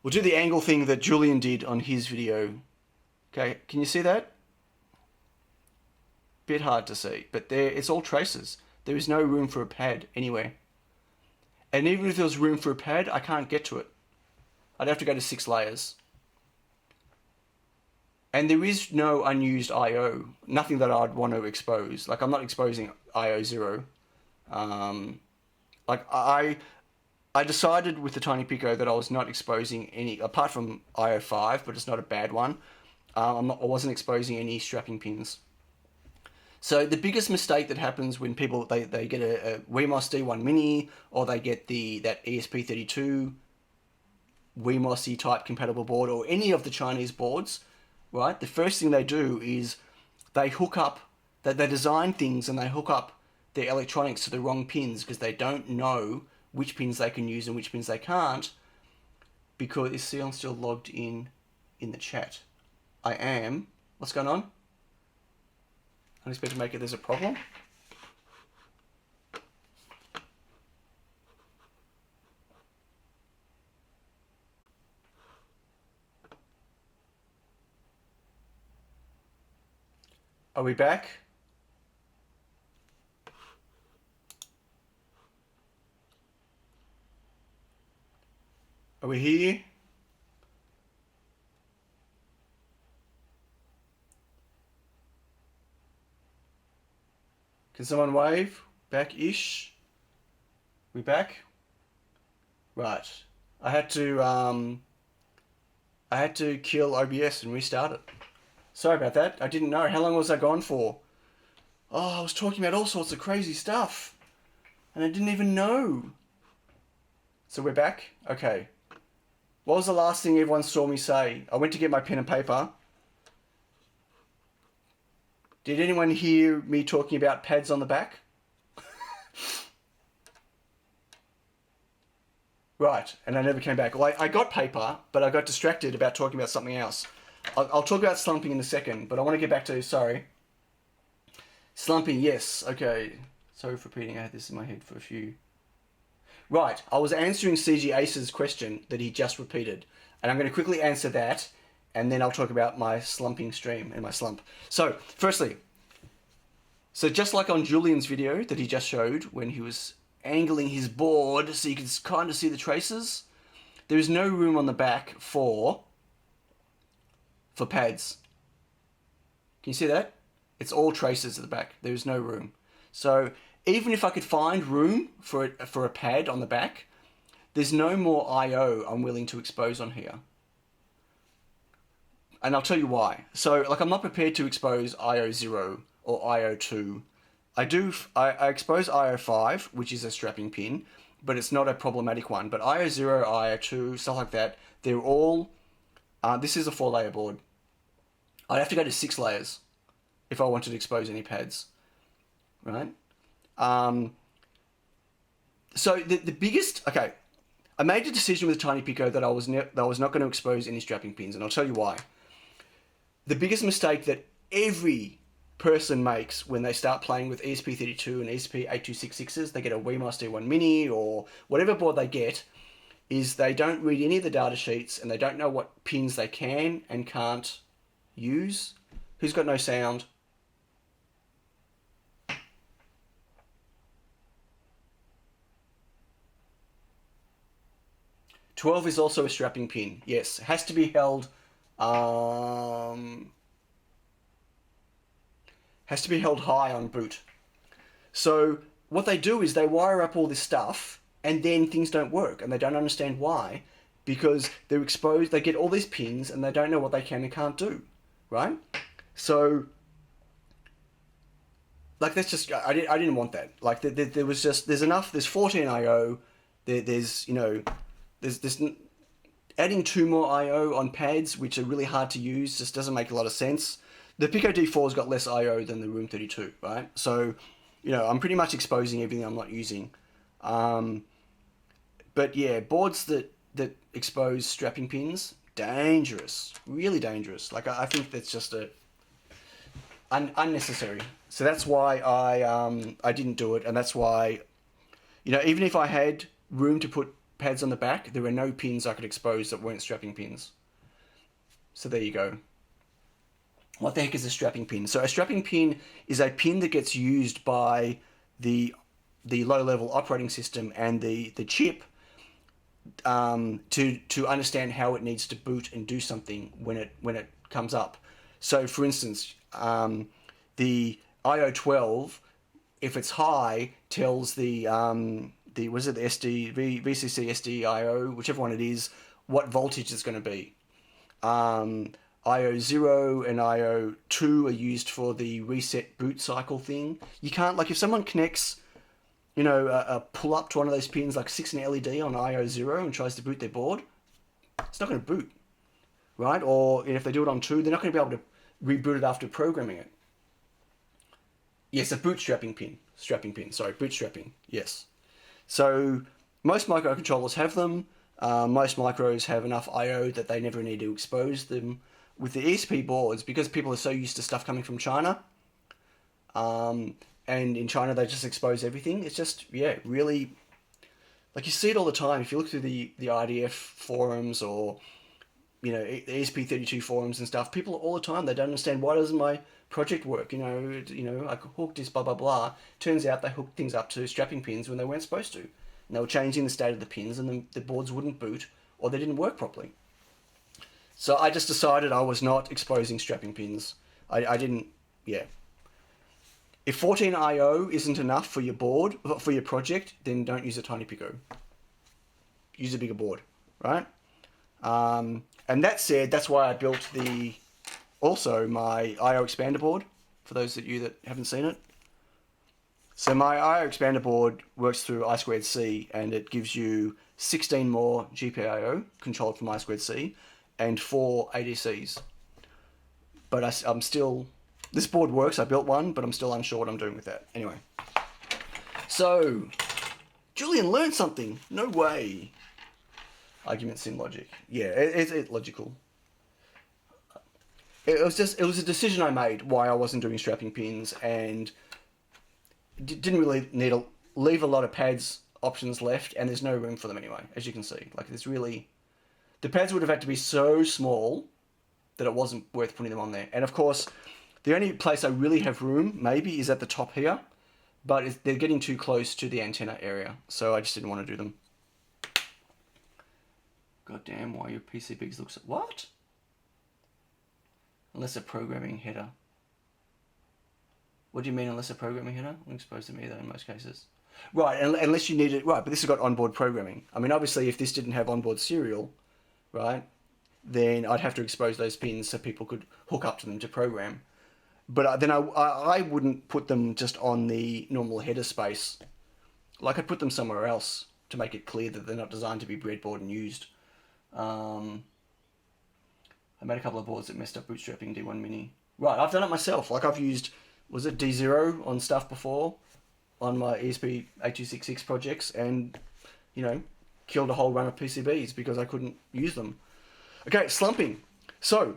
we'll do the angle thing that Julian did on his video. Okay, can you see that? Bit hard to see, but it's all traces. There is no room for a pad anywhere. And even if there was room for a pad, I can't get to it. I'd have to go to 6 layers. And there is no unused I/O. Nothing that I'd want to expose. Like, I'm not exposing I/O 0. I decided with the Tiny Pico that I was not exposing any, apart from I/O 5, but it's not a bad one. I wasn't exposing any strapping pins. So the biggest mistake that happens when people they get a Wemos D1 Mini or they get that ESP32 Wemos type compatible board or any of the Chinese boards, right? The first thing they do is they design things and they hook up their electronics to the wrong pins because they don't know which pins they can use and which pins they can't. Because is Sion still logged in the chat? I am. What's going on? I don't expect to make it. There's a problem. Are we back? Are we here? Can someone wave? Back-ish? We back? Right. I had to kill OBS and restart it. Sorry about that. I didn't know. How long was I gone for? Oh, I was talking about all sorts of crazy stuff. And I didn't even know. So we're back? Okay. What was the last thing everyone saw me say? I went to get my pen and paper. Did anyone hear me talking about pads on the back? Right, and I never came back. Well, I got paper, but I got distracted about talking about something else. I'll talk about slumping in a second, but I want to get back to, sorry. Slumping, yes, okay. Sorry for repeating, I had this in my head for a few. Right, I was answering CG Ace's question that he just repeated, and I'm going to quickly answer that, and then I'll talk about my slumping stream and my slump. So, firstly, just like on Julian's video that he just showed when he was angling his board so you can kind of see the traces, there is no room on the back for pads. Can you see that? It's all traces at the back. There is no room. So even if I could find room for a pad on the back, there's no more I/O I'm willing to expose on here. And I'll tell you why. So, like, I'm not prepared to expose IO0 or IO2. I expose IO5, which is a strapping pin, but it's not a problematic one. But IO0, IO2, stuff like that, they're all... this is a 4-layer board. I'd have to go to 6 layers if I wanted to expose any pads, right? So the biggest... Okay, I made a decision with Tiny Pico that I was not going to expose any strapping pins, and I'll tell you why. The biggest mistake that every person makes when they start playing with ESP32 and ESP8266s, they get a WeMaster 1 Mini or whatever board they get, is they don't read any of the data sheets and they don't know what pins they can and can't use. Who's got no sound? "12 is also a strapping pin. Yes, it has to be held... has to be held high on boot. So what they do is they wire up all this stuff and then things don't work and they don't understand why, because they're exposed, they get all these pins and they don't know what they can and can't do, right? So, like, that's just, I didn't want that. Like, there was just, there's enough, there's 14 I/O, there's, you know, there's adding 2 more I/O on pads, which are really hard to use, just doesn't make a lot of sense. The Pico D4's got less I/O than the Room 32, right? So, you know, I'm pretty much exposing everything I'm not using. But yeah, boards that expose strapping pins, dangerous, really dangerous. Like, I think that's just unnecessary. So that's why I didn't do it, and that's why, you know, even if I had room to put pads on the back, there were no pins I could expose that weren't strapping pins. So there you go. What the heck is a strapping pin? So a strapping pin is a pin that gets used by the low-level operating system and the chip to understand how it needs to boot and do something when it comes up. So, for instance, the IO12, if it's high, tells the SD VCC SDIO, whichever one it is, what voltage it's going to be. IO0 and IO2 are used for the reset boot cycle thing. You can't, like, if someone connects, you know, a pull-up to one of those pins, like 6 an LED on IO0 and tries to boot their board, it's not going to boot, right? Or if they do it on 2, they're not going to be able to reboot it after programming it. Yes, a bootstrapping pin. Bootstrapping, yes. So most microcontrollers have them. Most micros have enough I/O that they never need to expose them. With the ESP boards, because people are so used to stuff coming from China, and in China they just expose everything, it's just, yeah, really, like, you see it all the time. If you look through the IDF forums or, you know, the ESP32 forums and stuff, people all the time, they don't understand, why doesn't my project work? You know, I hooked this, blah, blah, blah. Turns out they hooked things up to strapping pins when they weren't supposed to. And they were changing the state of the pins and the boards wouldn't boot or they didn't work properly. So I just decided I was not exposing strapping pins. I didn't, yeah. If 14 I/O isn't enough for your board, for your project, then don't use a Tiny Pico. Use a bigger board, right? And that said, that's why I built also my I/O expander board, for those of you that haven't seen it. So my I/O expander board works through I2C, and it gives you 16 more GPIO controlled from I2C and 4 ADCs. But I'm still This board works. I built one, but I'm still unsure what I'm doing with that. Anyway. So, Julian learned something. No way. Arguments in logic. Yeah, it's logical. It was a decision I made why I wasn't doing strapping pins, and didn't really need to leave a lot of pads options left, and there's no room for them anyway, as you can see. Like, there's really... The pads would have had to be so small that it wasn't worth putting them on there. And of course, the only place I really have room, maybe, is at the top here, but they're getting too close to the antenna area, so I just didn't want to do them. God damn, why your PCBs look so... What? Unless a programming header. What do you mean, unless a programming header? I'm exposed to me that in most cases. Right, unless you need it... Right, but this has got onboard programming. I mean, obviously, if this didn't have onboard serial, right, then I'd have to expose those pins so people could hook up to them to program. But then I wouldn't put them just on the normal header space. Like, I'd put them somewhere else to make it clear that they're not designed to be breadboard and used. I made a couple of boards that messed up bootstrapping D1 Mini. Right, I've done it myself. Like, I've used, was it D0 on stuff before, on my ESP8266 projects, and, you know, killed a whole run of PCBs because I couldn't use them. Okay, slumping. So,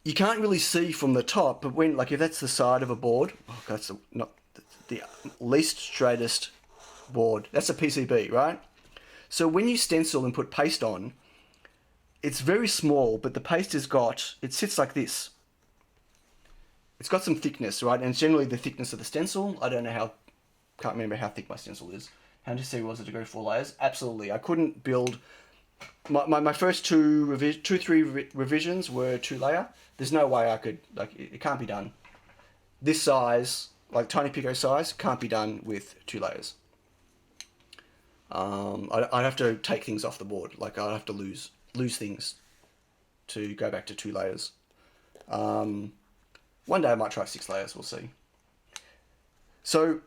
you can't really see from the top, but when, like, if that's the side of a board, oh, that's not the least straightest board. That's a PCB, right? So when you stencil and put paste on, it's very small, but the paste has got, it sits like this. It's got some thickness, right? And it's generally the thickness of the stencil. I don't know how, can't remember how thick my stencil is. How necessary was it to go 4 layers? Absolutely. I couldn't build, my first three revisions were 2-layer. There's no way I could, like, it can't be done. This size, like Tiny Pico size, can't be done with 2 layers. I'd have to take things off the board. Like, I'd have to lose things to go back to 2 layers. One day I might try 6 layers, we'll see. So,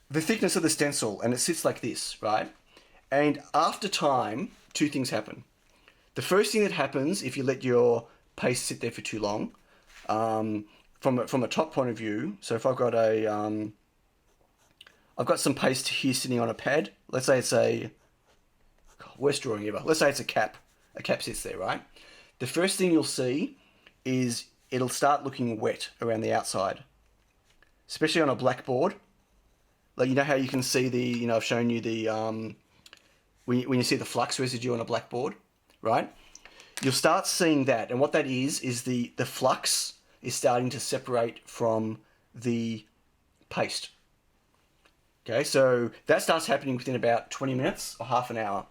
the thickness of the stencil, and it sits like this, right? And after time, 2 things happen. The first thing that happens, if you let your paste sit there for too long, from a top point of view, so if I've got I've got some paste here sitting on a pad. Let's say it's a, worst drawing ever. Let's say it's a cap. A cap sits there, right? The first thing you'll see is it'll start looking wet around the outside, especially on a blackboard. Like, you know how you can see the, you know, I've shown you the, when you see the flux residue on a blackboard, right? You'll start seeing that, and what that is the flux is starting to separate from the paste. Okay, so that starts happening within about 20 minutes or half an hour.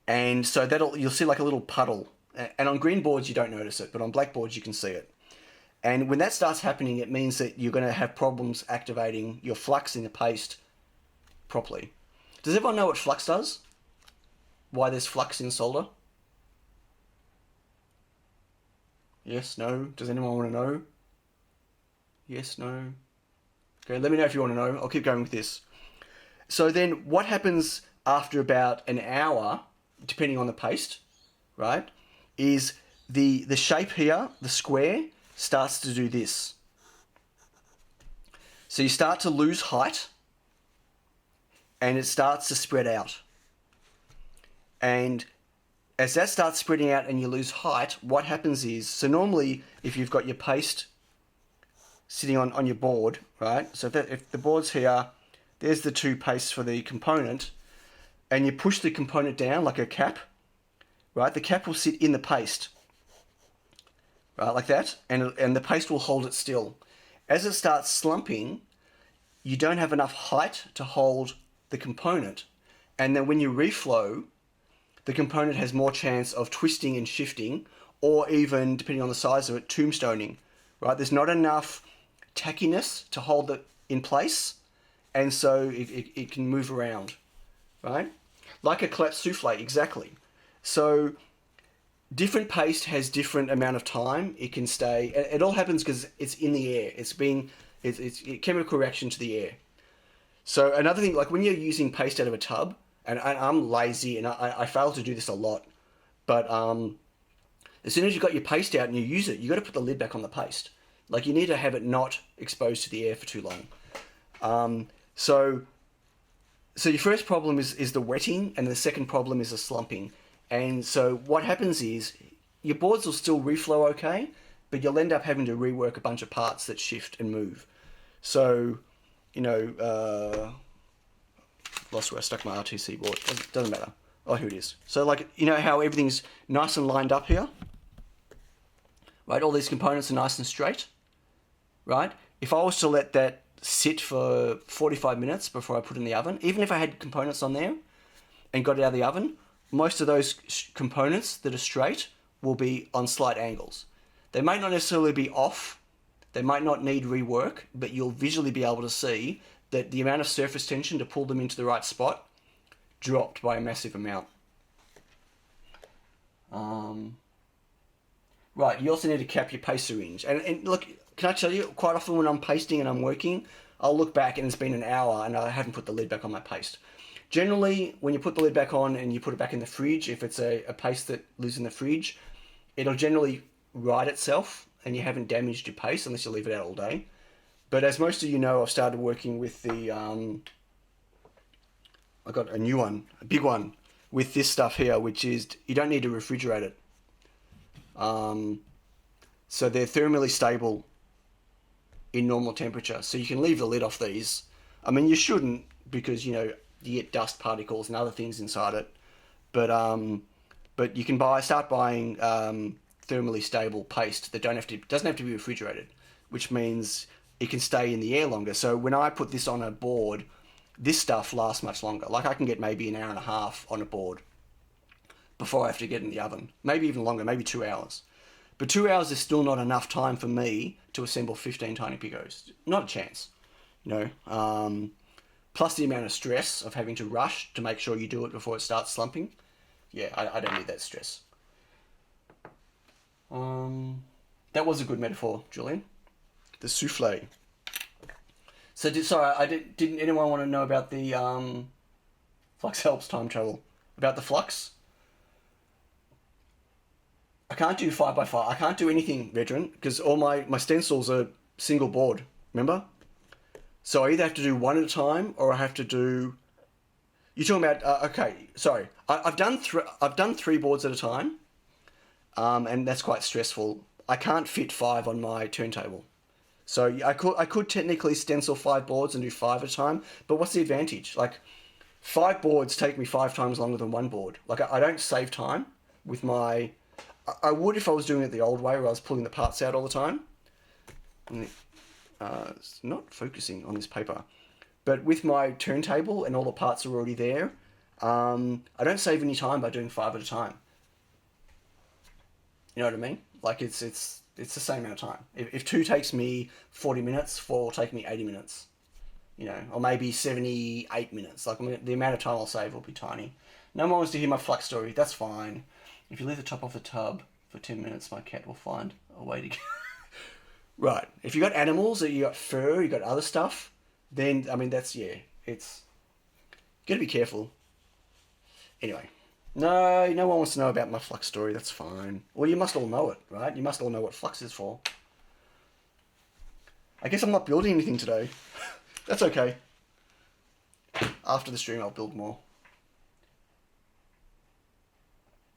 And so you'll see like a little puddle. And on green boards, you don't notice it, but on black boards, you can see it. And when that starts happening, it means that you're going to have problems activating your flux in the paste properly. Does everyone know what flux does? Why there's flux in solder? Yes, no? Does anyone want to know? Yes, no? Okay, let me know if you want to know. I'll keep going with this. So then what happens after about an hour, depending on the paste, right, is the shape here, the square, starts to do this. So you start to lose height, and it starts to spread out. And as that starts spreading out and you lose height, what happens is, so normally if you've got your paste sitting on your board, right? So if the board's here, there's the 2 pastes for the component, and you push the component down like a cap, right? The cap will sit in the paste, right, like that, and the paste will hold it still. As it starts slumping, you don't have enough height to hold the component, and then when you reflow, the component has more chance of twisting and shifting, or even, depending on the size of it, tombstoning, right? There's not enough tackiness to hold it in place, and so it can move around, right? Like a collapsed souffle, exactly. So different paste has different amount of time it can stay. It all happens because it's in the air. It's chemical reaction to the air. So another thing, like when you're using paste out of a tub, and I'm lazy and I fail to do this a lot, but As soon as you've got your paste out and you use it, you've got to put the lid back on the paste. Like, you need to have it not exposed to the air for too long. So your first problem is the wetting, and the second problem is the slumping. And so what happens is your boards will still reflow okay, but you'll end up having to rework a bunch of parts that shift and move. So, lost where I stuck my RTC board. Doesn't matter. Oh, here it is. So, like, you know how everything's nice and lined up here? Right, all these components are nice and straight, right? If I was to let that sit for 45 minutes before I put it in the oven, even if I had components on there and got it out of the oven, most of those components that are straight will be on slight angles. They might not necessarily be off, they might not need rework, but you'll visually be able to see that the amount of surface tension to pull them into the right spot dropped by a massive amount. Right, you also need to cap your paste syringe. And look, can I tell you, quite often when I'm pasting and I'm working, I'll look back and it's been an hour and I haven't put the lid back on my paste. Generally, when you put the lid back on and you put it back in the fridge, if it's a paste that lives in the fridge, it'll generally right itself and you haven't damaged your paste unless you leave it out all day. But as most of you know, I've started working with the... I got a new one, a big one, with this stuff here, which is you don't need to refrigerate it. So they're thermally stable in normal temperature. So you can leave the lid off these. I mean, you shouldn't, because, you get dust particles and other things inside it. But you can start buying thermally stable paste that doesn't have to be refrigerated, which means it can stay in the air longer. So when I put this on a board, this stuff lasts much longer. Like, I can get maybe an hour and a half on a board before I have to get in the oven. Maybe even longer, maybe 2 hours. But 2 hours is still not enough time for me to assemble 15 tiny picos. Not a chance. Plus the amount of stress of having to rush to make sure you do it before it starts slumping. Yeah, I don't need that stress. That was a good metaphor, Julian. The souffle. So, didn't anyone want to know about the Flux helps time travel? About the Flux? I can't do 5x5. I can't do anything, veteran, because all my stencils are single board, remember? So I either have to do one at a time, or I have to do... You're talking about... okay, sorry. I've done 3 boards at a time, and that's quite stressful. I can't fit 5 on my turntable. So I could technically stencil 5 boards and do 5 at a time, but what's the advantage? Like, 5 boards take me 5 times longer than 1 board. Like, I don't save time with my... I would if I was doing it the old way, where I was pulling the parts out all the time. It's not focusing on this paper. But with my turntable and all the parts are already there, I don't save any time by doing 5 at a time. You know what I mean? Like, it's the same amount of time. If 2 takes me 40 minutes, 4 will take me 80 minutes. Or maybe 78 minutes. Like, the amount of time I'll save will be tiny. No one wants to hear my Flux story. That's fine. If you leave the top off the tub for 10 minutes, my cat will find a way to get... Right. If you got animals, or you got fur, you got other stuff, then, I mean, it's... You gotta be careful. Anyway. No one wants to know about my Flux story. That's fine. Well, you must all know it, right? You must all know what Flux is for. I guess I'm not building anything today. That's okay. After the stream, I'll build more.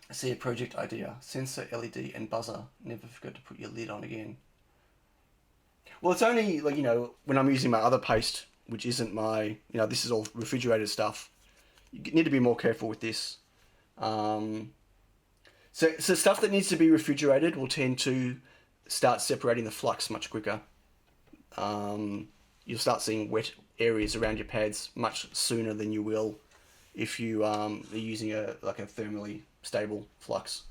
I see a project idea. Sensor, LED, and buzzer. Never forget to put your lid on again. Well, it's only, like, when I'm using my other paste, which isn't my, this is all refrigerated stuff. You need to be more careful with this. So stuff that needs to be refrigerated will tend to start separating the flux much quicker. You'll start seeing wet areas around your pads much sooner than you will if you are using a thermally stable flux.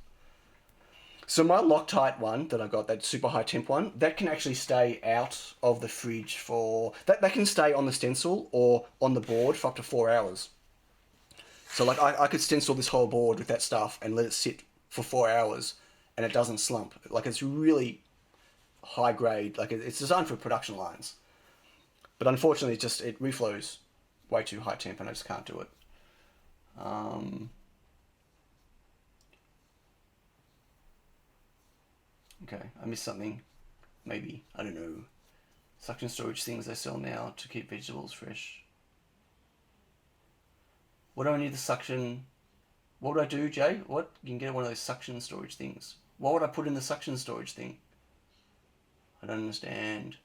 So my Loctite one that I got, that super high temp one, that can actually stay out of the fridge for... That can stay on the stencil or on the board for up to 4 hours. So like I could stencil this whole board with that stuff and let it sit for 4 hours and it doesn't slump. Like, it's really high grade. Like, it's designed for production lines. But unfortunately, it reflows way too high temp and I just can't do it. Okay, I missed something. Maybe, I don't know. Suction storage things they sell now to keep vegetables fresh. What do I need the suction? What would I do, Jay? What? You can get one of those suction storage things. What would I put in the suction storage thing? I don't understand.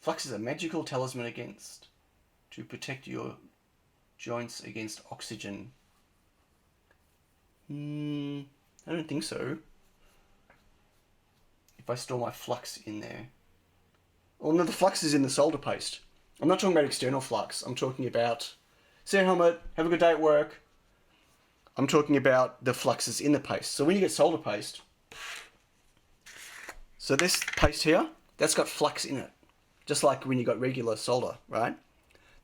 Flux is a magical talisman to protect your joints against oxygen. I don't think so. If I store my flux in there. Oh no, the flux is in the solder paste. I'm not talking about external flux. I'm talking about... See you, Helmet. Have a good day at work. I'm talking about the fluxes in the paste. So when you get solder paste... So this paste here, that's got flux in it. Just like when you got regular solder, right?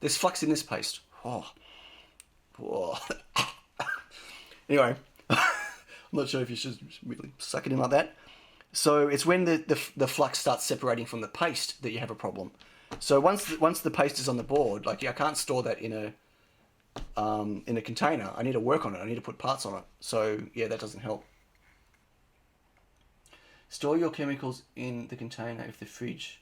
There's flux in this paste. Oh. Anyway, I'm not sure if you should really suck it in like that. So it's when the flux starts separating from the paste that you have a problem. So once the paste is on the board, like I can't store that in a container. I need to work on it. I need to put parts on it. So yeah, that doesn't help. Store your chemicals in the container if the fridge.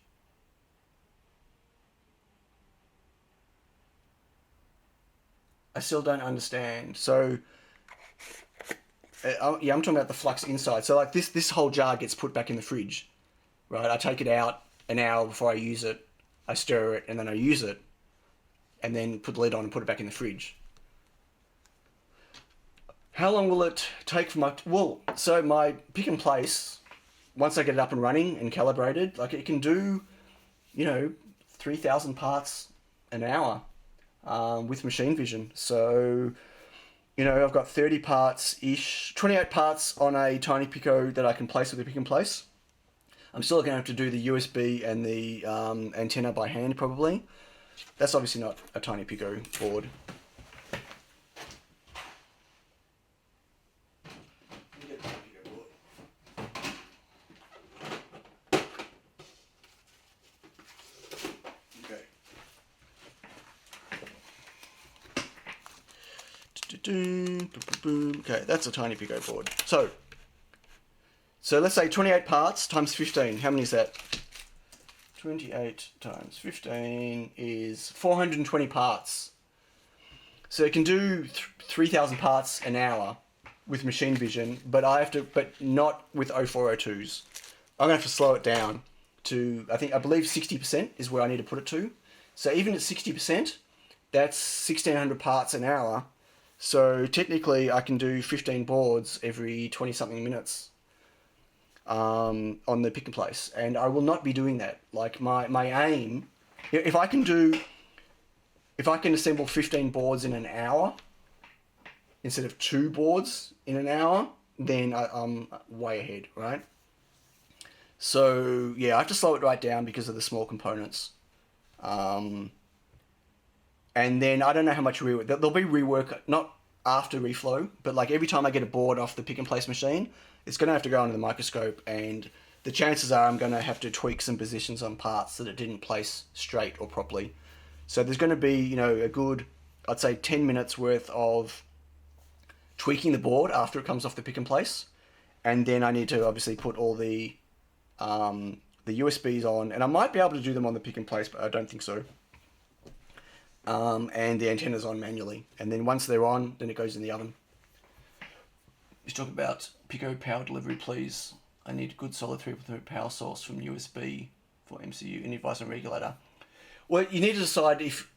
I still don't understand. So yeah, I'm talking about the flux inside. So like this whole jar gets put back in the fridge, right? I take it out an hour before I use it. I stir it and then I use it, and then put the lid on and put it back in the fridge. How long will it take for my... Well, so my pick and place, once I get it up and running and calibrated, like it can do, 3,000 parts an hour with machine vision. So, I've got 30 parts-ish, 28 parts on a tiny Pico that I can place with a pick and place. I'm still going to have to do the USB and the antenna by hand, probably. That's obviously not a tiny Pico board. Okay, that's a tiny Pico board. So let's say 28 parts times 15. How many is that? 28 times 15 is 420 parts. So it can do 3,000 parts an hour with machine vision, but not with 0402s. I'm gonna have to slow it down to, I believe 60% is where I need to put it to. So even at 60%, that's 1,600 parts an hour. So technically I can do 15 boards every 20 something minutes on the pick and place, and I will not be doing that. Like my aim, if I can assemble 15 boards in an hour instead of 2 boards in an hour, then I'm way ahead, right? So yeah, I have to slow it right down because of the small components. And then I don't know how much rework. There'll be rework, not after reflow, but like every time I get a board off the pick and place machine, it's going to have to go under the microscope, and the chances are I'm going to have to tweak some positions on parts that it didn't place straight or properly. So there's going to be, a good, I'd say 10 minutes worth of tweaking the board after it comes off the pick and place. And then I need to obviously put all the USBs on, and I might be able to do them on the pick and place, but I don't think so. And the antenna's on manually. And then once they're on, then it goes in the oven. Let's talk about Pico power delivery, please. I need good solid 3.3 power source from USB for MCU. Any advice on regulator? Well, you need to decide if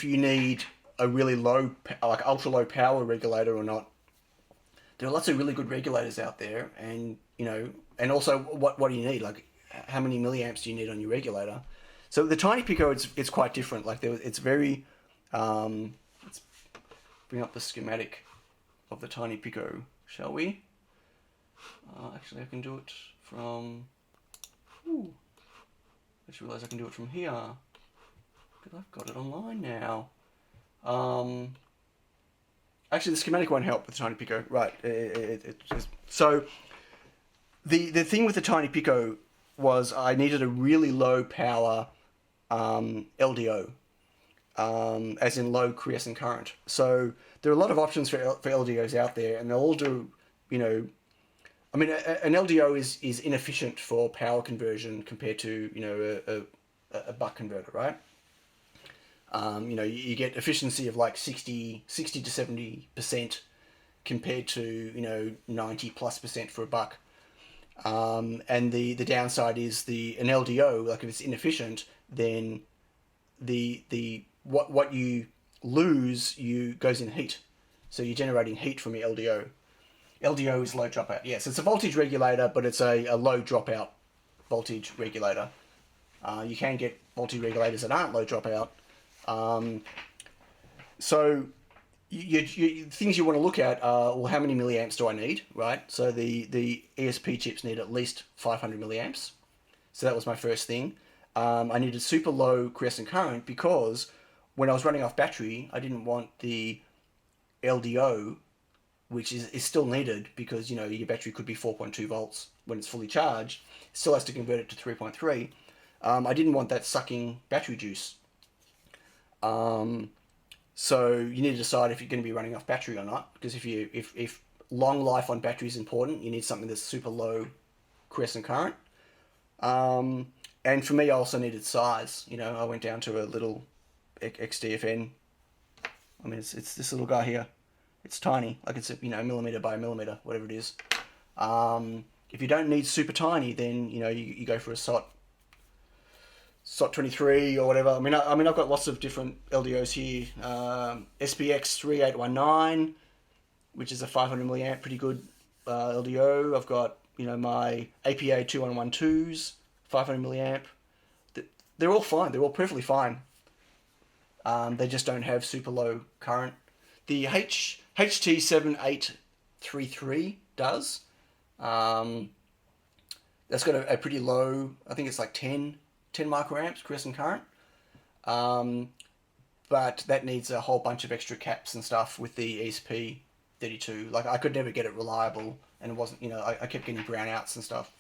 you need a really low, like ultra low power regulator or not. There are lots of really good regulators out there, and and also what do you need? Like how many milliamps do you need on your regulator? So the tiny Pico, it's quite different. Like it's very. Let's bring up the schematic of the tiny Pico, shall we? Actually, I can do it from. Ooh, I just realised I can do it from here because I've got it online now. Actually, the schematic won't help with the tiny Pico, right? So the thing with the tiny Pico was I needed a really low power LDO, as in low quiescent current. So there are a lot of options for LDOs out there, and they'll all do you know, I mean, an LDO is inefficient for power conversion compared to, you know, a buck converter, right? You know, you get efficiency of like 60 to 70% compared to, you know, 90+% for a buck. And the downside is an LDO, like if it's inefficient, then what you lose goes in heat. So you're generating heat from your LDO. LDO is low dropout. Yes, it's a voltage regulator, but it's a low dropout voltage regulator. You can get voltage regulators that aren't low dropout. So things you want to look at are, well, how many milliamps do I need, right? So the ESP chips need at least 500 milliamps. So that was my first thing. I needed super low quiescent current because when I was running off battery, I didn't want the LDO, which is still needed because, you know, your battery could be 4.2 volts when it's fully charged. It still has to convert it to 3.3. I didn't want that sucking battery juice. So you need to decide if you're going to be running off battery or not, because if long life on battery is important, you need something that's super low quiescent current. And for me, I also needed size. You know, I went down to a little XDFN. I mean, it's this little guy here. It's tiny, like it's, you know, millimeter by millimeter, whatever it is. If you don't need super tiny, then, you know, you go for a SOT 23 or whatever. I mean, I've got lots of different LDOs here. SPX 3819, which is a 500 milliamp, pretty good LDO. I've got, you know, my APA 2112s, 500 milliamp. They're all fine. They're all perfectly fine. They just don't have super low current. The HT7833 does. That's got a pretty low, I think it's like 10 microamps quiescent current. But that needs a whole bunch of extra caps and stuff with the ESP32. Like, I could never get it reliable, and it wasn't, you know, I kept getting brownouts and stuff.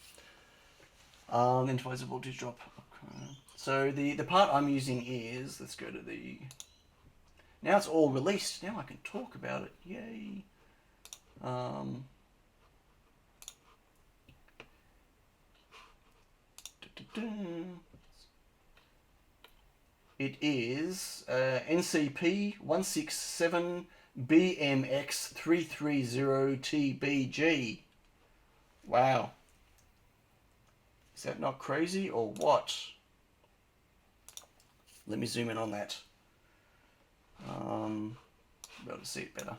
Then twice the voltage drop. Okay. So the part I'm using is, let's go to the, now it's all released. Now I can talk about it. Yay. It is NCP 167BMX330TBG. Wow. Is that not crazy or what? Let me zoom in on that. Be able to see it better.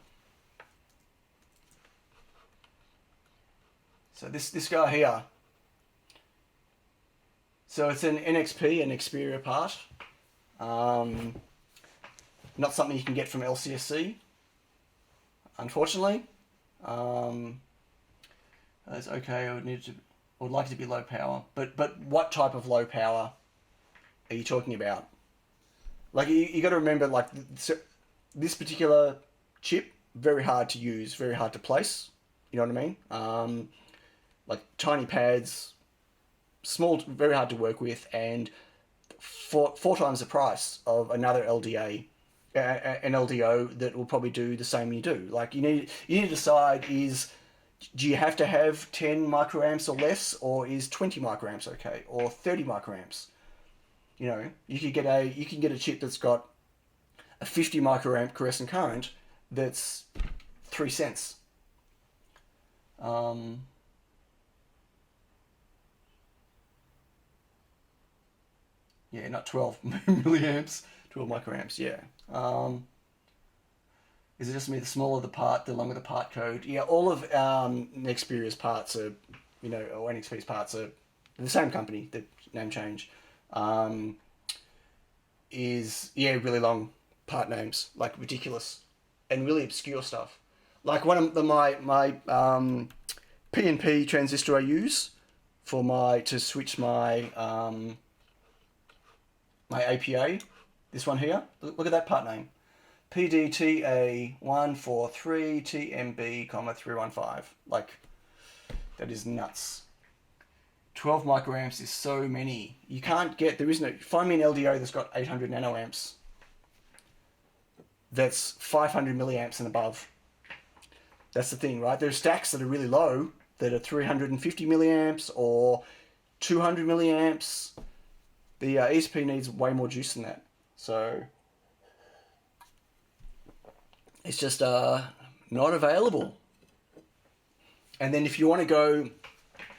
So this guy here. So it's an NXP, an Xperia part. Not something you can get from LCSC, unfortunately. That's okay. I would like it to be low power, but what type of low power are you talking about? Like, you got to remember, like, this particular chip, very hard to use, very hard to place. You know what I mean? Like, tiny pads, small, very hard to work with, and four times the price of another LDA, an LDO that will probably do the same you do. Like, you need to decide, do you have to have 10 microamps or less, or is 20 microamps okay, or 30 microamps? You know, you can get a chip that's got a 50 microamp quiescent current that's 3 cents. Yeah, not 12 milliamps, 12 microamps, yeah. Is it just me, the smaller the part, the longer the part code? Yeah, all of Nexperia's parts are, you know, or NXP's parts are the same company, the name change. Is, yeah, really long part names, like ridiculous, and really obscure stuff. Like one of my PNP transistor I use to switch my my APA, this one here. Look at that part name. PDTA143TMB, 315. Like, that is nuts. 12 microamps is so many. You can't get, find me an LDO that's got 800 nanoamps. That's 500 milliamps and above. That's the thing, right? There are stacks that are really low that are 350 milliamps or 200 milliamps. The ESP needs way more juice than that. So it's just not available. And then if you want to go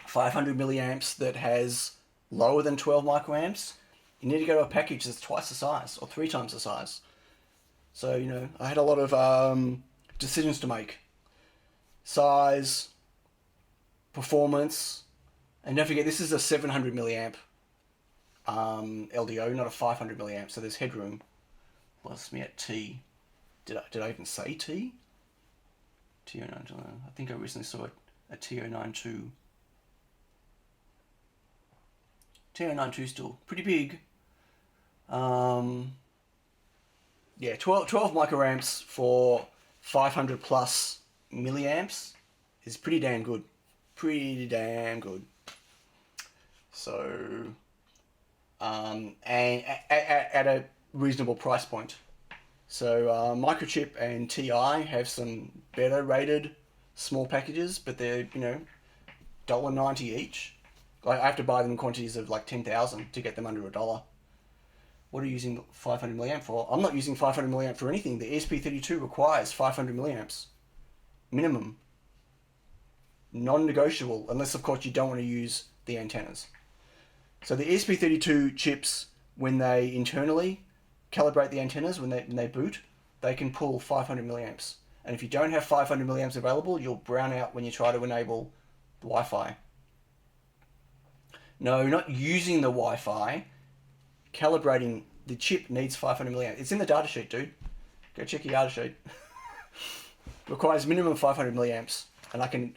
500 milliamps that has lower than 12 microamps, you need to go to a package that's twice the size or 3 times the size. So, you know, I had a lot of decisions to make. Size, performance, and don't forget this is a 700 milliamp LDO, not a 500 milliamp, so there's headroom. Lost me at T. Did I even say T? T09, I think I recently saw a T092. T092 still pretty big. Yeah, 12 microamps for 500 plus milliamps is pretty damn good. Pretty damn good. So, and at a reasonable price point. So Microchip and TI have some better rated small packages, but they're, you know, $1.90 each. Like, I have to buy them in quantities of like 10,000 to get them under $1. What are you using 500 milliamp for? I'm not using 500 milliamp for anything. The ESP32 requires 500 milliamps minimum. Non-negotiable, unless of course you don't want to use the antennas. So the ESP32 chips, when they internally calibrate the antennas, when they boot, they can pull 500 milliamps. And if you don't have 500 milliamps available, you'll brown out when you try to enable the Wi-Fi. No, not using the Wi-Fi. Calibrating the chip needs 500 milliamps. It's in the datasheet, dude. Go check your datasheet. Requires minimum 500 milliamps, and I can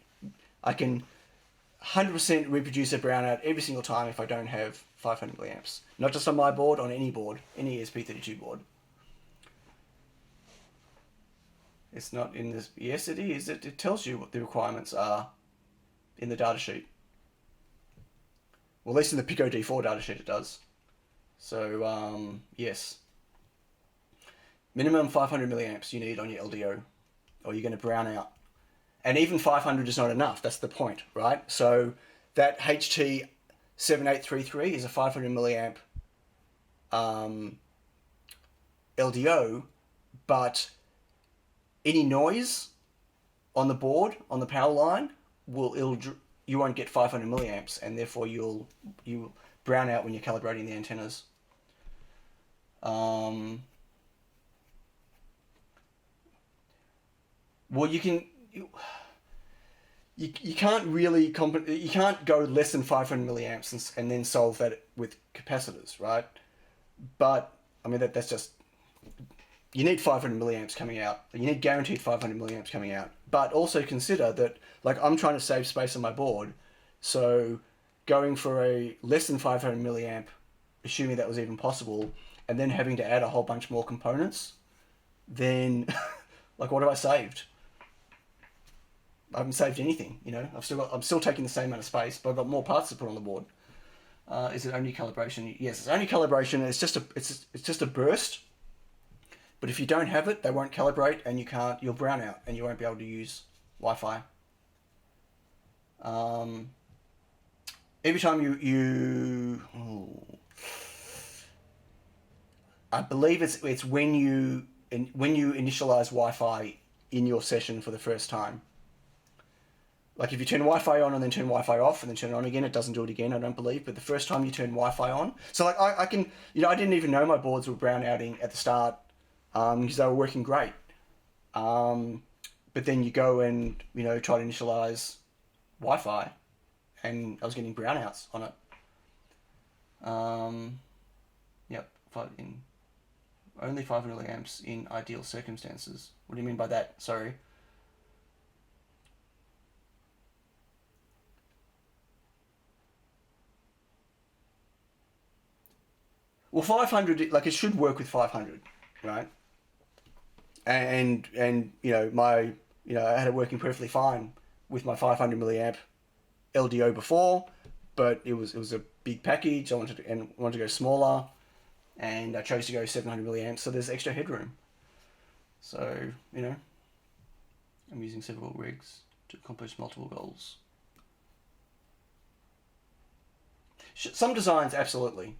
100% reproduce a brownout every single time if I don't have 500 milliamps. Not just on my board, on any board, any ESP32 board. It's not in this. Yes, it is. It tells you what the requirements are in the datasheet. Well, at least in the Pico D4 datasheet it does. So, yes. Minimum 500 milliamps you need on your LDO, or you're going to brown out. And even 500 is not enough. That's the point, right? So that HT7833 is a 500 milliamp LDO, but any noise on the board, on the power line, you won't get 500 milliamps, and therefore you'll brown out when you're calibrating the antennas. Well, you can't really you can't go less than 500 milliamps and then solve that with capacitors, right? But I mean that's just, you need 500 milliamps coming out. You need guaranteed 500 milliamps coming out. But also consider that, like, I'm trying to save space on my board, so going for a less than 500 milliamp, assuming that was even possible, and then having to add a whole bunch more components, then like, what have I saved? I haven't saved anything, you know. I'm still taking the same amount of space, but I've got more parts to put on the board. Is it only calibration? Yes, it's only calibration. It's just a burst. But if you don't have it, they won't calibrate, and you'll brown out, and you won't be able to use Wi-Fi. Every time I believe it's when you initialize Wi-Fi in your session for the first time. Like, if you turn Wi-Fi on and then turn Wi-Fi off and then turn it on again, it doesn't do it again, I don't believe. But the first time you turn Wi-Fi on, so like I can, you know, I didn't even know my boards were brown outing at the start because they were working great. But then you go and, you know, try to initialize Wi-Fi, and I was getting brownouts on it. Yep, only 500 milliamps in ideal circumstances. What do you mean by that? Sorry. Well, 500, like, it should work with 500, right? And you know, I had it working perfectly fine with my 500 milliamp LDO before, but it was a big package. I wanted to go smaller, and I chose to go 700 milliamps. So there's extra headroom. So, you know, I'm using several rigs to accomplish multiple goals. Some designs, absolutely.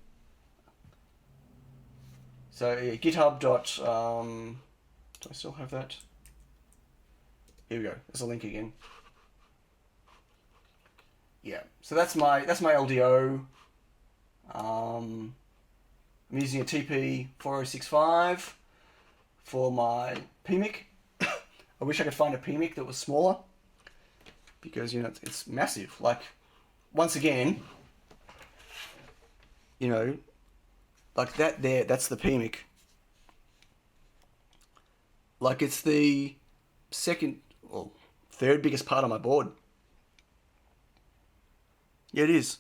So yeah, GitHub. Do I still have that? Here we go. There's a link again. Yeah. So that's my LDO. I'm using a TP4065 for my PMIC. I wish I could find a PMIC that was smaller, because it's massive. Like, once again, like that there, that's the PMIC. Like, it's the third biggest part of my board. Yeah, it is.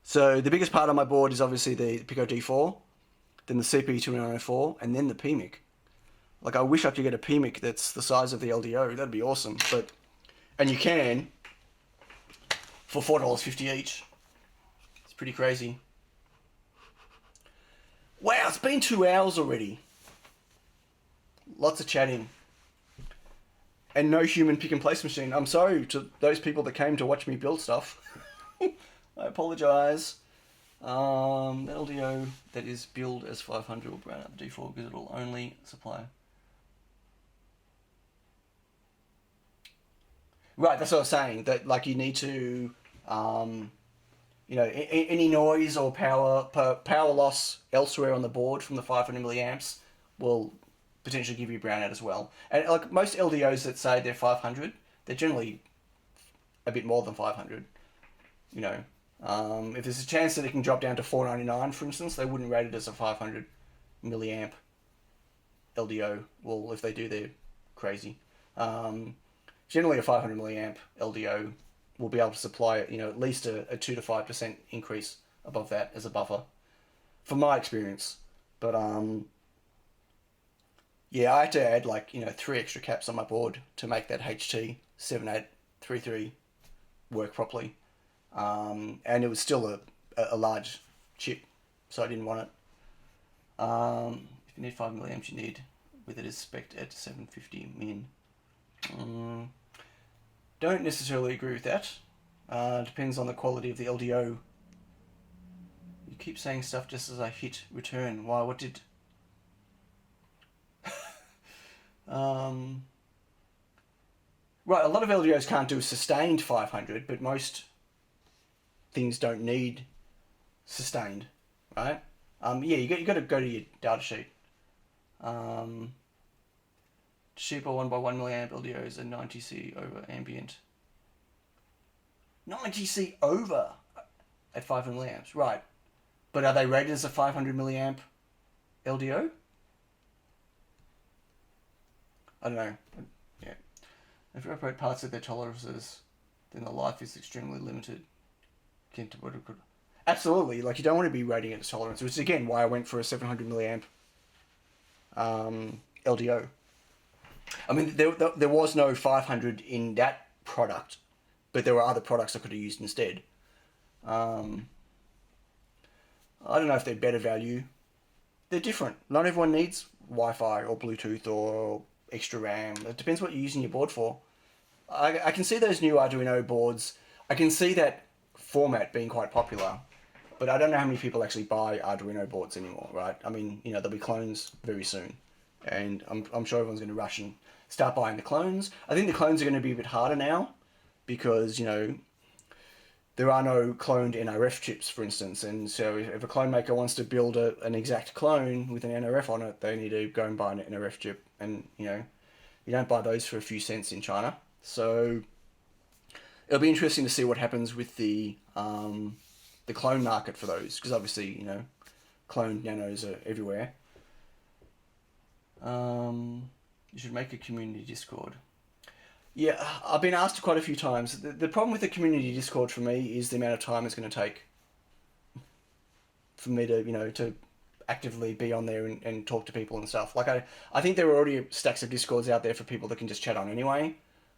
So the biggest part of my board is obviously the Pico D4, then the CP2904, and then the PMIC. Like, I wish I could get a PMIC that's the size of the LDO. That'd be awesome. And you can, for $4.50 each. It's pretty crazy. Wow, it's been 2 hours already. Lots of chatting. And no human pick and place machine. I'm sorry to those people that came to watch me build stuff. I apologise. The LDO that is billed as 500 will brown out the D4 because it'll only supply. Right, that's what I was saying. That, like, you need to, any noise or power loss elsewhere on the board from the 500 milliamps will potentially give you brownout as well. And like most LDOs that say they're 500, they're generally a bit more than 500. If there's a chance that it can drop down to 499, for instance, they wouldn't rate it as a 500 milliamp LDO. Well, if they do, they're crazy. Generally, a 500 milliamp LDO will be able to supply at least a 2 to 5% increase above that as a buffer, from my experience. But yeah, I had to add 3 extra caps on my board to make that HT7833 work properly. And it was still a large chip, so I didn't want it. If you need 5 milliamps, you need, with it is spec'd at 750 min. Don't necessarily agree with that. Depends on the quality of the LDO. You keep saying stuff just as I hit return. Why? What did... Right, a lot of LDOs can't do a sustained 500, but most things don't need sustained, right? Yeah, you got to go to your data sheet. Cheaper 1x1 milliamp LDOs are 90C over ambient. 90C over at 500 milliamps, right? But are they rated as a 500 milliamp LDO? I don't know. Yeah. If you operate parts of their tolerances, then the life is extremely limited. Absolutely. Like, you don't want to be rating it as tolerance, which is again why I went for a 700 milliamp LDO. I mean, there was no 500 in that product, but there were other products I could have used instead. I don't know if they're better value. They're different. Not everyone needs Wi-Fi or Bluetooth or extra RAM. It depends what you're using your board for. I can see those new Arduino boards. I can see that format being quite popular, but I don't know how many people actually buy Arduino boards anymore, right? I mean, there'll be clones very soon, and I'm sure everyone's going to rush and start buying the clones. I think the clones are going to be a bit harder now because, there are no cloned NRF chips, for instance, and so if a clone maker wants to build an exact clone with an NRF on it, they need to go and buy an NRF chip, and, you don't buy those for a few cents in China. So it'll be interesting to see what happens with the clone market for those, because obviously, cloned nanos are everywhere. You should make a community Discord. Yeah, I've been asked quite a few times. The problem with the community Discord for me is the amount of time it's going to take for me to, to actively be on there and talk to people and stuff. Like, I think there are already stacks of Discords out there for people that can just chat on anyway.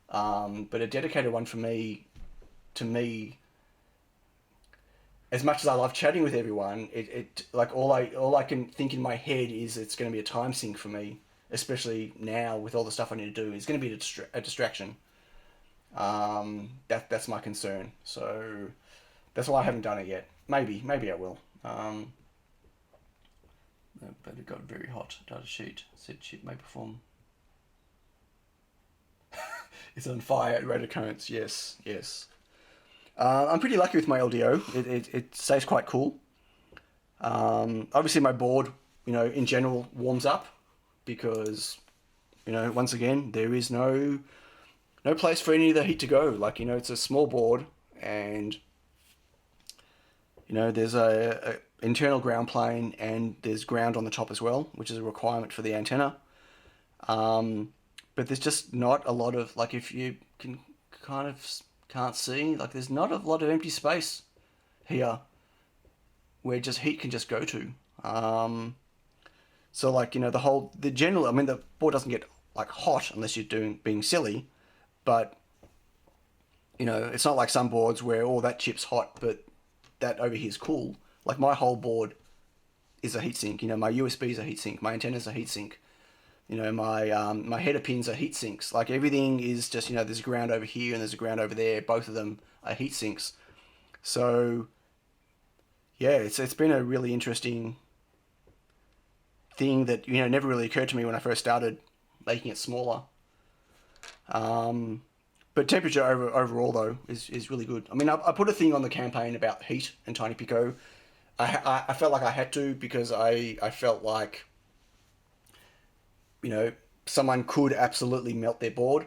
But a dedicated one for me, to me, as much as I love chatting with everyone, it like all I can think in my head is it's going to be a time sink for me especially now with all the stuff I need to do, is going to be a distraction. That's my concern. So that's why I haven't done it yet. Maybe I will. But it got very hot. Data sheet said chip may perform. It's on fire at rate of currents. Yes. I'm pretty lucky with my LDO. It stays quite cool. Obviously, my board, in general, warms up because, once again, there is no place for any of the heat to go. Like, it's a small board, and there's a internal ground plane, and there's ground on the top as well, which is a requirement for the antenna. But there's just not a lot of, like, if you can't see, like, there's not a lot of empty space here where just heat can just go to. So, like, the board doesn't get, like, hot unless you're being silly, but, it's not like some boards where, that chip's hot, but that over here is cool. Like, my whole board is a heatsink. My USB is a heatsink. My antenna's a heatsink. My header pins are heat sinks. Like, everything is just, there's a ground over here and there's a ground over there. Both of them are heat sinks. So, yeah, it's been a really interesting thing that, never really occurred to me when I first started making it smaller. But temperature overall, though, is really good. I mean, I put a thing on the campaign about heat and Tiny Pico. I felt like I had to because I felt like, someone could absolutely melt their board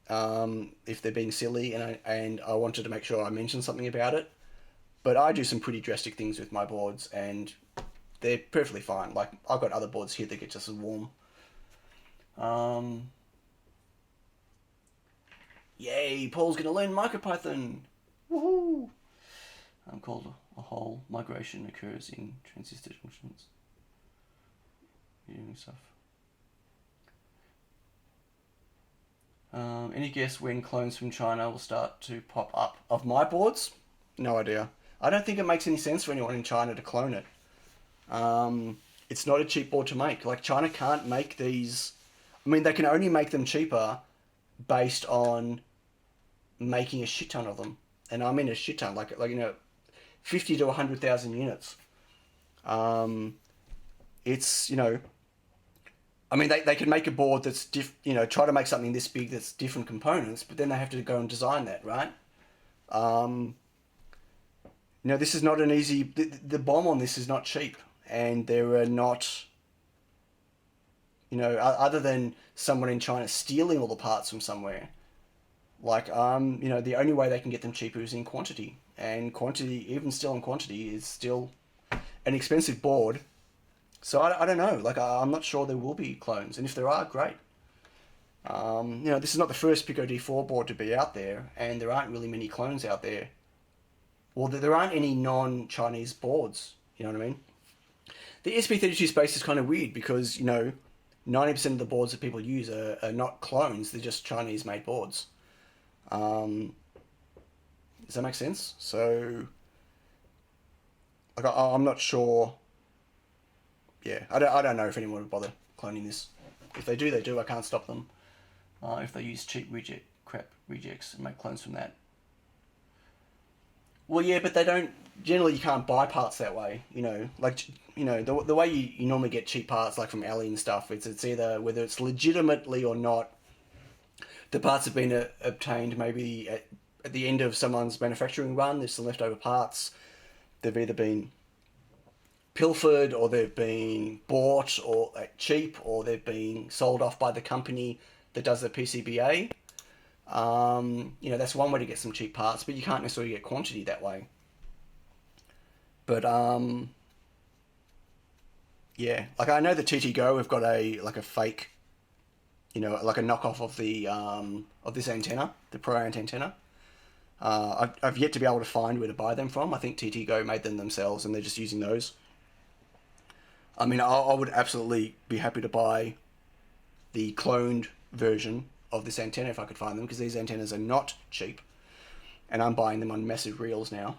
if they're being silly, and I wanted to make sure I mentioned something about it. But I do some pretty drastic things with my boards, and they're perfectly fine. Like, I've got other boards here that get just as warm. Yay, Paul's going to learn MicroPython. Woohoo! Called a whole migration occurs in transistor junctions. Doing stuff. Any guess when clones from China will start to pop up of my boards? No idea. I don't think it makes any sense for anyone in China to clone it. It's not a cheap board to make. Like, China can't make these. I mean, they can only make them cheaper based on making a shit ton of them. And I mean a shit ton, like 50 to 100,000 units. It's, I mean, they can make a board that's, try to make something this big that's different components, but then they have to go and design that, right? This is not an easy. The BOM on this is not cheap, and there are not. Other than someone in China stealing all the parts from somewhere, like the only way they can get them cheaper is in quantity, and quantity, even still in quantity, is still an expensive board. So I don't know. Like, I'm not sure there will be clones, and if there are, great. This is not the first Pico D4 board to be out there, and there aren't really many clones out there. Well, there aren't any non-Chinese boards. You know what I mean? The ESP32 space is kind of weird because 90% of the boards that people use are not clones; they're just Chinese-made boards. Does that make sense? So, like, I'm not sure. Yeah, I don't know if anyone would bother cloning this. If they do, they do. I can't stop them. If they use cheap crap rejects and make clones from that. Well, yeah, but they don't. Generally, you can't buy parts that way. The way you normally get cheap parts, like from Ali and stuff, it's either whether it's legitimately or not. The parts have been obtained maybe at the end of someone's manufacturing run. There's some leftover parts. They've either been pilfered, or they've been bought or at cheap, or they've been sold off by the company that does the PCBA. That's one way to get some cheap parts, but you can't necessarily get quantity that way. But yeah, like, I know the TT Go have got a fake, like a knockoff of the of this antenna, the ProAnt antenna. I've yet to be able to find where to buy them from. I think TT Go made them themselves, and they're just using those. I mean, I would absolutely be happy to buy the cloned version of this antenna if I could find them, because these antennas are not cheap, and I'm buying them on massive reels now.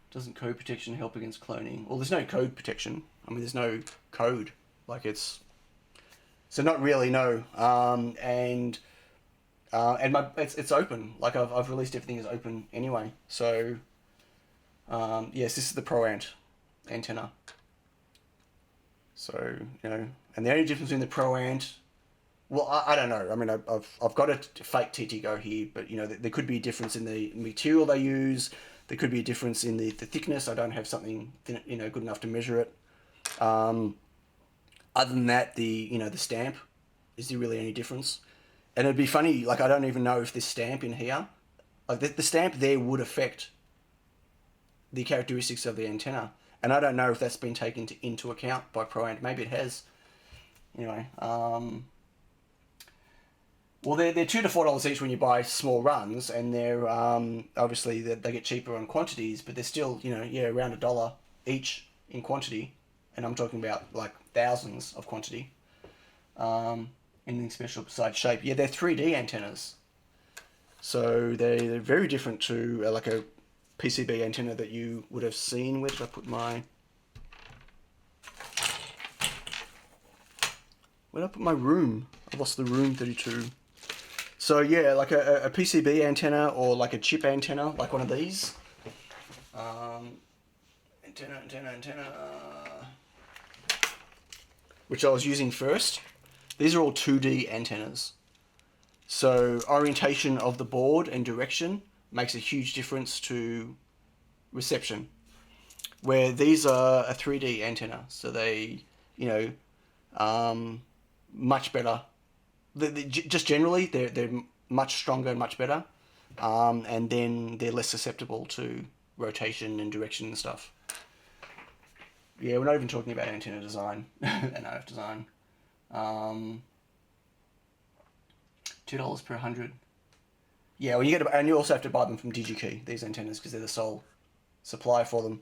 Doesn't code protection help against cloning? Well, there's no code protection. I mean, there's no code. Like so not really, no. And it's open. Like I've released everything as open anyway. So yes, this is the Pro Ant antenna. So and the only difference between the Pro Ant, well, I don't know. I mean, I've got a fake TT Go here, but there could be a difference in the material they use. There could be a difference in the thickness. I don't have something good enough to measure it. Other than that, the stamp is the really only difference. And it'd be funny, like I don't even know if this stamp in here, like the stamp there would affect the characteristics of the antenna. And I don't know if that's been taken into account by ProAnt. Maybe it has. Anyway, well, they're $2 to $4 each when you buy small runs, and they're obviously they get cheaper on quantities, but they're still around $1 each in quantity, and I'm talking about like thousands of quantity. Anything special besides shape? Yeah, they're 3D antennas, so they're very different to like a PCB antenna that you would have seen. Where did I put my? Where did I put my room? I lost the room 32. So yeah, like a PCB antenna or like a chip antenna, like one of these. Antenna. Which I was using first. These are all 2D antennas. So orientation of the board and direction makes a huge difference to reception. Where these are a 3D antenna, so they, much better. Just generally, they're much stronger and much better, and then they're less susceptible to rotation and direction and stuff. Yeah, we're not even talking about antenna design and RF design. $2 per 100. Yeah, well, and you also have to buy them from DigiKey, these antennas, because they're the sole supply for them.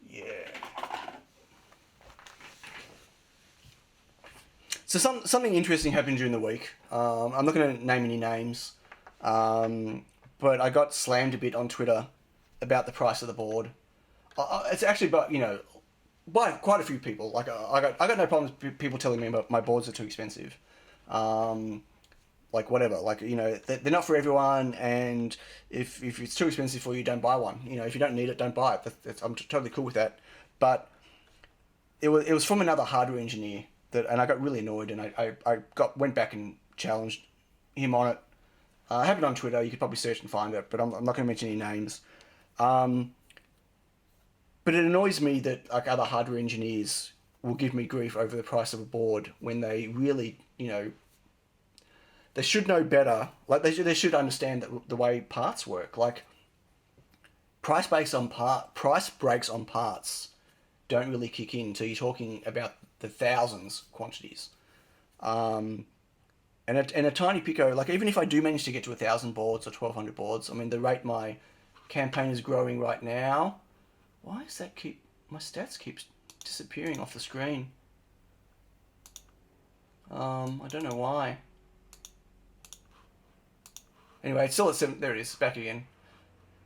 Yeah. So something interesting happened during the week. I'm not going to name any names, but I got slammed a bit on Twitter about the price of the board. It's actually, by quite a few people. Like I got no problems with people telling me my boards are too expensive. Like whatever. Like they're not for everyone, and if it's too expensive for you, don't buy one. If you don't need it, don't buy it. I'm totally cool with that. But it was from another hardware engineer and I got really annoyed, and I went back and challenged him on it. I have it on Twitter. You could probably search and find it, but I'm not going to mention any names. But it annoys me that like other hardware engineers will give me grief over the price of a board when they really, they should know better. Like they should understand the way parts work. Like price breaks on parts don't really kick in until you're talking about the thousands quantities. And a tiny Pico, like even if I do manage to get to 1,000 boards or 1,200 boards, I mean the rate my campaign is growing right now. Why is that my stats keeps disappearing off the screen? I don't know why. Anyway, it's still at 7. There it is, back again.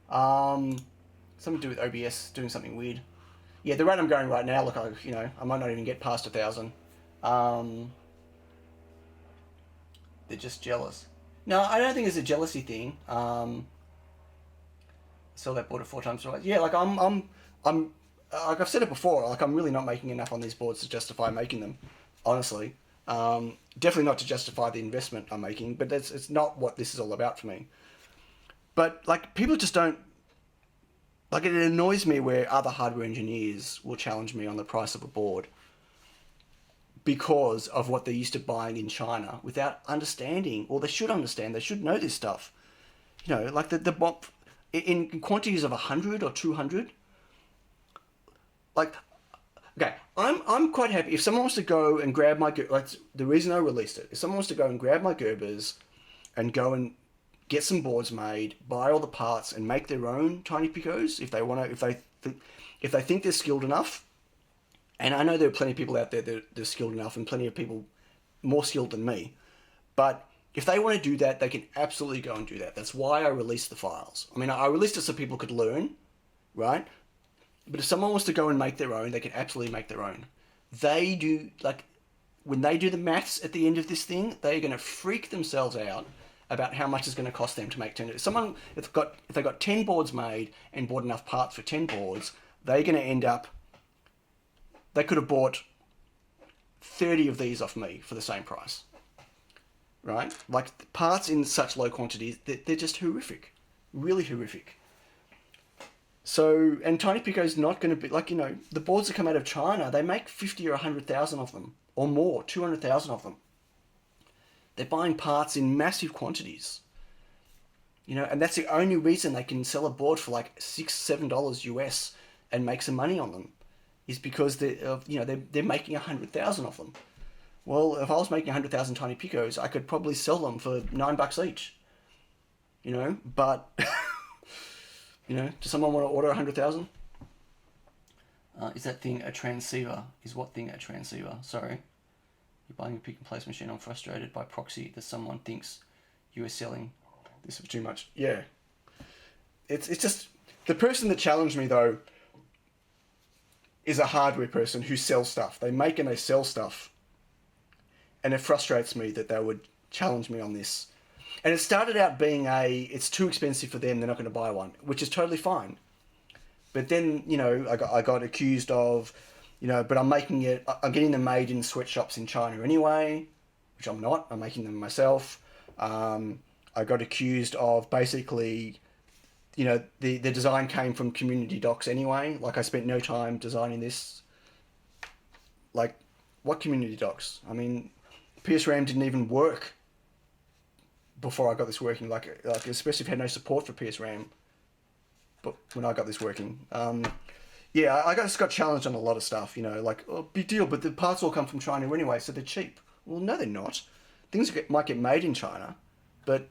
Something to do with OBS doing something weird. Yeah, the rate I'm going right now, look, I might not even get past 1,000. They're just jealous. No, I don't think it's a jealousy thing. Sell that board at 4 times price. Yeah, like I'm like I've said it before. Like I'm really not making enough on these boards to justify making them. Honestly, definitely not to justify the investment I'm making. But it's not what this is all about for me. But like people just don't. Like it annoys me where other hardware engineers will challenge me on the price of a board because of what they're used to buying in China without understanding, or they should understand. They should know this stuff. Like the in quantities of 100 or 200. Like, okay, I'm quite happy if someone wants to go and grab my the reason I released it. If someone wants to go and grab my Gerbers and go and get some boards made, buy all the parts, and make their own tiny Picos, if they think they're skilled enough. And I know there are plenty of people out there that are skilled enough, and plenty of people more skilled than me. But if they want to do that, they can absolutely go and do that. That's why I released the files. I mean, I released it so people could learn, right? But if someone wants to go and make their own, they can absolutely make their own. They do, like, when they do the maths at the end of this thing, they're going to freak themselves out about how much it's going to cost them to make 10. If they got 10 boards made and bought enough parts for 10 boards, they're going to end up. They could have bought 30 of these off me for the same price, right? Like, parts in such low quantities, they're just horrific, really horrific. So, and Tiny Pico's not going to be, like, the boards that come out of China, they make 50 or 100,000 of them, or more, 200,000 of them. They're buying parts in massive quantities. And that's the only reason they can sell a board for like $6-7 US and make some money on them, is because they're making 100,000 of them. Well, if I was making 100,000 Tiny Picos, I could probably sell them for $9 each. But does someone want to order 100,000? Is that thing a transceiver? Is what thing a transceiver? Sorry. You're buying a pick and place machine. I'm frustrated by proxy that someone thinks you are selling this for too much. Yeah. It's just, the person that challenged me, though, is a hardware person who sells stuff. They make and they sell stuff. And it frustrates me that they would challenge me on this. And it started out being it's too expensive for them, they're not going to buy one, which is totally fine. But then, I got accused of, but I'm getting them made in sweatshops in China anyway, which I'm not. I'm making them myself. I got accused of basically, the design came from community docs anyway. Like, I spent no time designing this. Like, what community docs? I mean, PSRAM didn't even work before I got this working. Like especially if it had no support for PSRAM. But when I got this working, yeah, I just got challenged on a lot of stuff. Big deal. But the parts all come from China anyway, so they're cheap. Well, no, they're not. Things might get made in China, but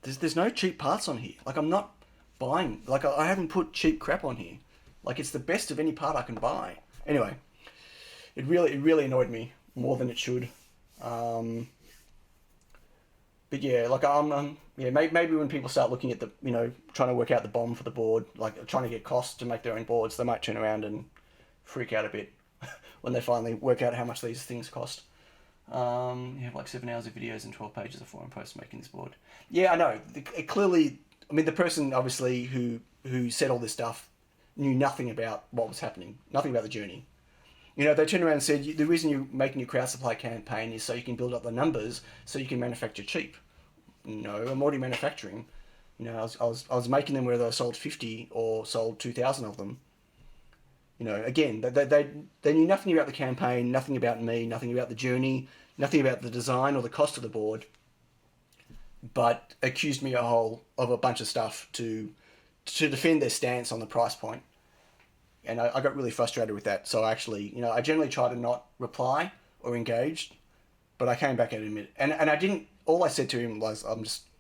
there's no cheap parts on here. Like, I'm not buying. Like, I haven't put cheap crap on here. Like, it's the best of any part I can buy. Anyway, it really annoyed me more than it should. But yeah, like maybe when people start looking at the, trying to work out the BOM for the board, like trying to get costs to make their own boards, they might turn around and freak out a bit when they finally work out how much these things cost. You have like 7 hours of videos and 12 pages of forum posts making this board. Yeah, I know. It clearly, the person obviously who said all this stuff knew nothing about what was happening, nothing about the journey. They turned around and said, the reason you're making your crowd supply campaign is so you can build up the numbers so you can manufacture cheap. No, I'm already manufacturing. I was making them whether I sold 50 or sold 2,000 of them. Again, they knew nothing about the campaign, nothing about me, nothing about the journey, nothing about the design or the cost of the board, but accused me of a bunch of stuff to defend their stance on the price point. And I got really frustrated with that. So actually, I generally try to not reply or engage, but I came back at him and I didn't. All I said to him was,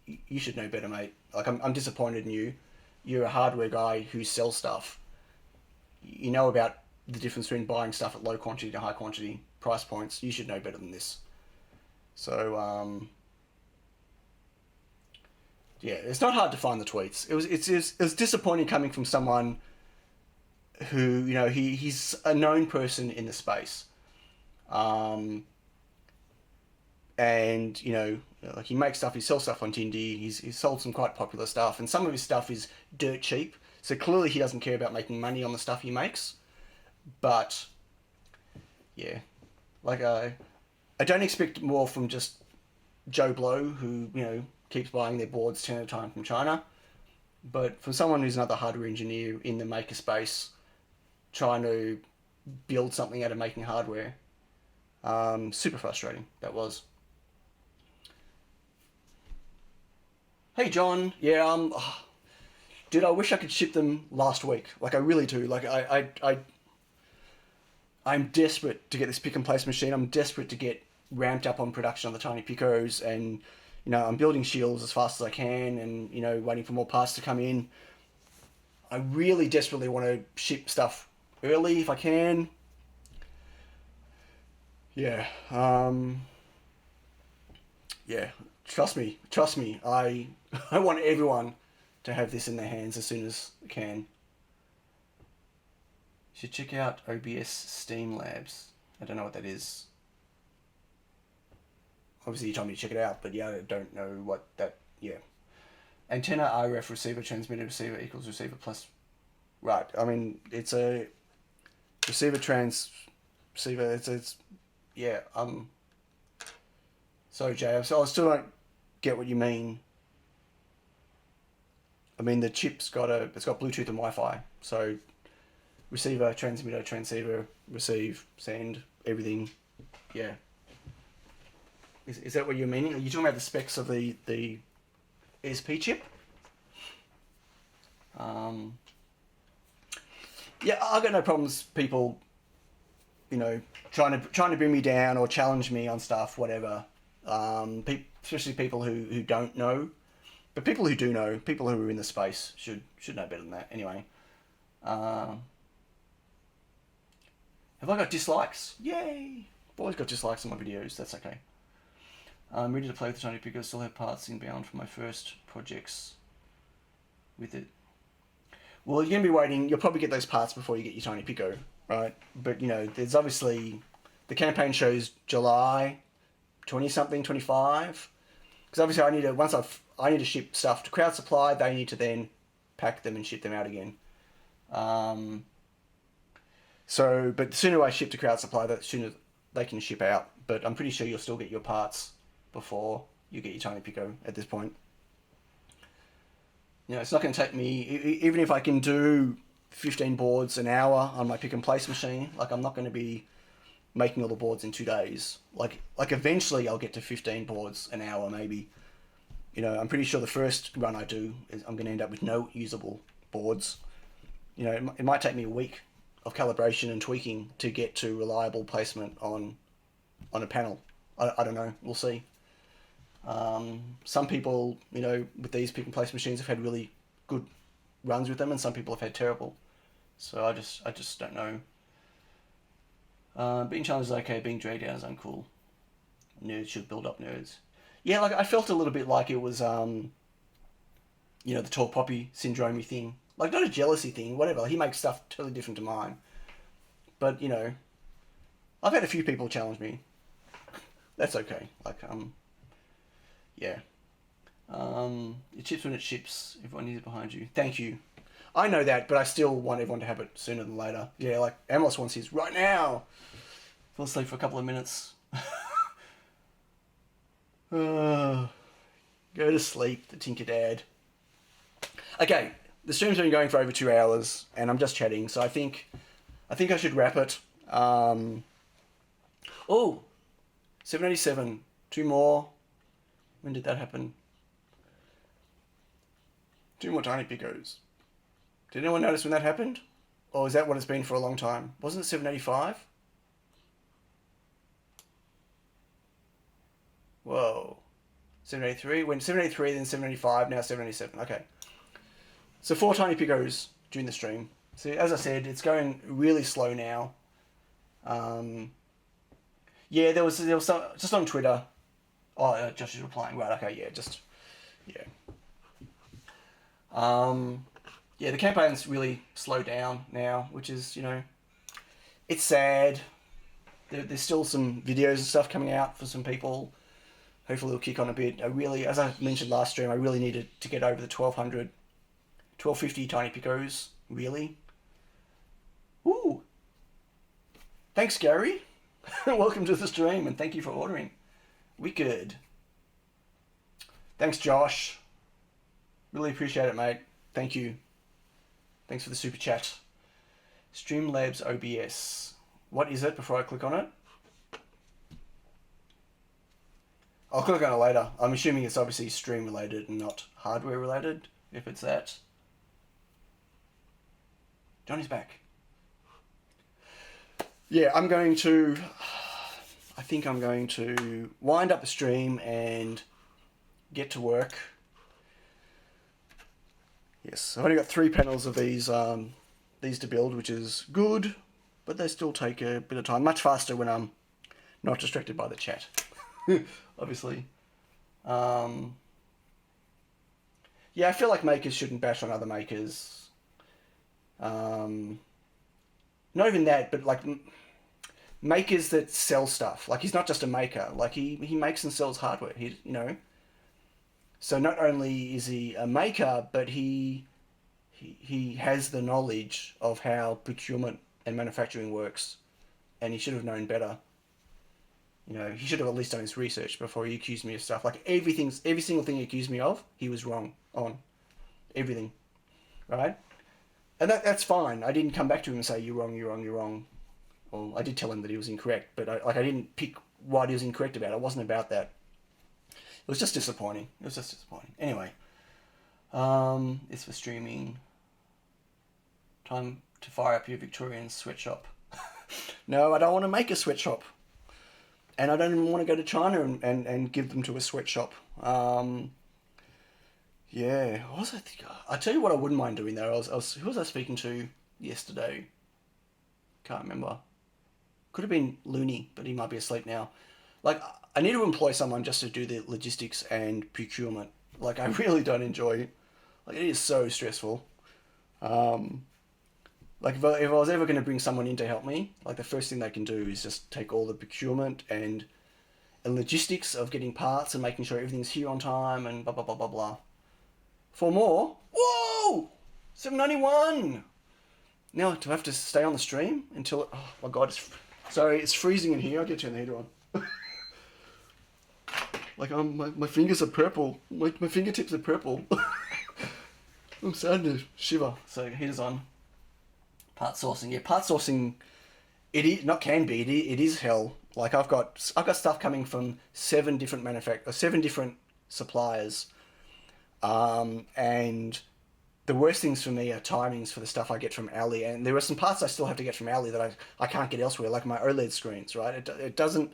you should know better, mate. Like, I'm disappointed in you. You're a hardware guy who sells stuff. You know about the difference between buying stuff at low quantity to high quantity price points. You should know better than this. So, yeah, it's not hard to find the tweets. It was disappointing coming from someone who, he's a known person in the space. And, like, he makes stuff, he sells stuff on Tindy, he's sold some quite popular stuff, and some of his stuff is dirt cheap, so clearly he doesn't care about making money on the stuff he makes. But, yeah, like, I don't expect more from just Joe Blow, who, keeps buying their boards 10 at a time from China, but from someone who's another hardware engineer in the maker space, trying to build something out of making hardware. Super frustrating, that was. Hey John, yeah, dude, I wish I could ship them last week. Like, I really do. Like, I'm desperate to get this pick and place machine. I'm desperate to get ramped up on production on the Tiny Picos, and I'm building shields as fast as I can, and waiting for more parts to come in. I really desperately want to ship stuff early if I can. Yeah. Yeah. Trust me. I want everyone to have this in their hands as soon as they can. should check out OBS Steam Labs. I don't know what that is. Obviously, you told me to check it out, but yeah, I don't know what that. Yeah, antenna RF receiver transmitter receiver equals receiver plus. Right. I mean, it's a receiver transceiver. It's yeah. Sorry, Jay. So I still don't get what you mean. I mean, the chip's it's got Bluetooth and Wi-Fi. So receiver, transmitter, transceiver, receive, send, everything. Yeah. Is that what you're meaning? Are you talking about the specs of the ESP chip? Yeah, I've got no problems. People, trying to bring me down or challenge me on stuff, whatever. Especially people who don't know, but people who do know, people who are in the space should know better than that. Anyway, have I got dislikes? Yay! I've always got dislikes on my videos. That's okay. I'm ready to play with the Tiny Pico. Still have parts inbound for my first projects with it. Well, you're going to be waiting. You'll probably get those parts before you get your Tiny Pico, right? But, there's obviously... The campaign shows July 20-something, 25. Because obviously I need to ship stuff to Crowd Supply. They need to then pack them and ship them out again. But the sooner I ship to Crowd Supply, the sooner they can ship out. But I'm pretty sure you'll still get your parts before you get your Tiny Pico at this point. It's not going to take me, even if I can do 15 boards an hour on my pick and place machine, I'm not going to be making all the boards in 2 days. Like eventually I'll get to 15 boards an hour, maybe. I'm pretty sure the first run I do is I'm going to end up with no usable boards. It might take me a week of calibration and tweaking to get to reliable placement on a panel. I don't know. We'll see. Some people, with these pick and place machines have had really good runs with them, and some people have had terrible. So I just don't know. Being challenged is okay. Being dragged down is uncool. Nerds should build up nerds. Yeah, I felt a little bit like it was, the tall poppy syndrome thing. Not a jealousy thing, whatever. He makes stuff totally different to mine. But, I've had a few people challenge me. That's okay. Yeah. It chips when it ships. Everyone needs it behind you. Thank you. I know that, but I still want everyone to have it sooner than later. Yeah, Amos wants his right now. Fell asleep for a couple of minutes. Go to sleep, the Tinker Dad. Okay, the stream's been going for over 2 hours, and I'm just chatting, so I think I should wrap it. 787. 2 more. When did that happen? 2 more Tiny Picos. Did anyone notice when that happened? Or is that what it's been for a long time? Wasn't it 785? Whoa. 783. When 783, then 785, now 787. Okay. So 4 Tiny Picos during the stream. So as I said, it's going really slow now. Yeah, there was some, just on Twitter. Oh, Josh is replying. Right, okay, yeah, yeah, the campaign's really slowed down now, which is, it's sad. There's still some videos and stuff coming out for some people. Hopefully it'll kick on a bit. As I mentioned last stream, I really needed to get over the 1200, 1250 Tiny Picos, really. Ooh. Thanks, Gary. Welcome to the stream, and thank you for ordering. Wicked. Thanks, Josh. Really appreciate it, mate. Thank you. Thanks for the super chat. Streamlabs OBS. What is it before I click on it? I'll click on it later. I'm assuming it's obviously stream related and not hardware related, if it's that. Johnny's back. Yeah, I think I'm going to wind up the stream and get to work. Yes, I've only got 3 panels of these to build, which is good, but they still take a bit of time. Much faster when I'm not distracted by the chat, obviously. Yeah, I feel like makers shouldn't bash on other makers. not even that, but like makers that sell stuff. Like he's not just a maker. Like he makes and sells hardware. So not only is he a maker, but he has the knowledge of how procurement and manufacturing works, and he should have known better. He should have at least done his research before he accused me of stuff. Like every single thing he accused me of, he was wrong on. Everything. Right? And that's fine. I didn't come back to him and say, you're wrong, you're wrong, you're wrong. Well, I did tell him that he was incorrect, but I didn't pick what he was incorrect about. It wasn't about that. It was just disappointing. Anyway. It's for streaming. Time to fire up your Victorian sweatshop. No, I don't want to make a sweatshop. And I don't even want to go to China and give them to a sweatshop. Yeah, what was I thinking? I tell you what I wouldn't mind doing though. Who was I speaking to yesterday? Can't remember. Could have been Looney, but he might be asleep now. Like, I need to employ someone just to do the logistics and procurement. Like, I really don't enjoy it. Like, it is so stressful. Like, if I was ever going to bring someone in to help me, like, the first thing they can do is just take all the procurement and logistics of getting parts and making sure everything's here on time and blah, blah, blah, blah, blah. For more, whoa! 791! Now, do I have to stay on the stream until... Oh, my God. Sorry, it's freezing in here. I'll get turn the heater on. Like, my fingers are purple. My fingertips are purple. I'm starting to shiver. So, heater's on. Part sourcing. Yeah, part sourcing, it is hell. Like, I've got stuff coming from 7 different suppliers. And the worst things for me are timings for the stuff I get from Ali, and there are some parts I still have to get from Ali that I can't get elsewhere, like my OLED screens, right? It doesn't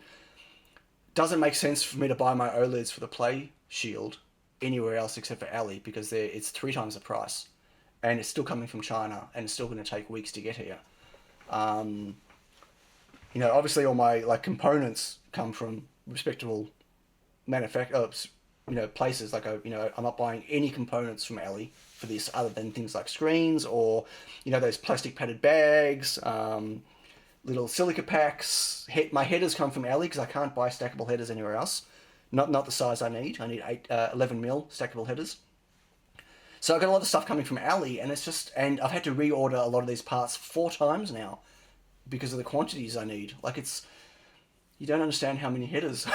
make sense for me to buy my OLEDs for the Play Shield anywhere else except for Ali, because it's 3 times the price, and it's still coming from China, and it's still going to take weeks to get here. Obviously all my components come from respectable places. Like I'm not buying any components from Ali for this other than things like screens or those plastic padded bags, little silica packs. My headers come from Ali because I can't buy stackable headers anywhere else. Not the size I need. I need 11mm stackable headers. So I've got a lot of stuff coming from Ali, and and I've had to reorder a lot of these parts 4 times now because of the quantities I need. You don't understand how many headers I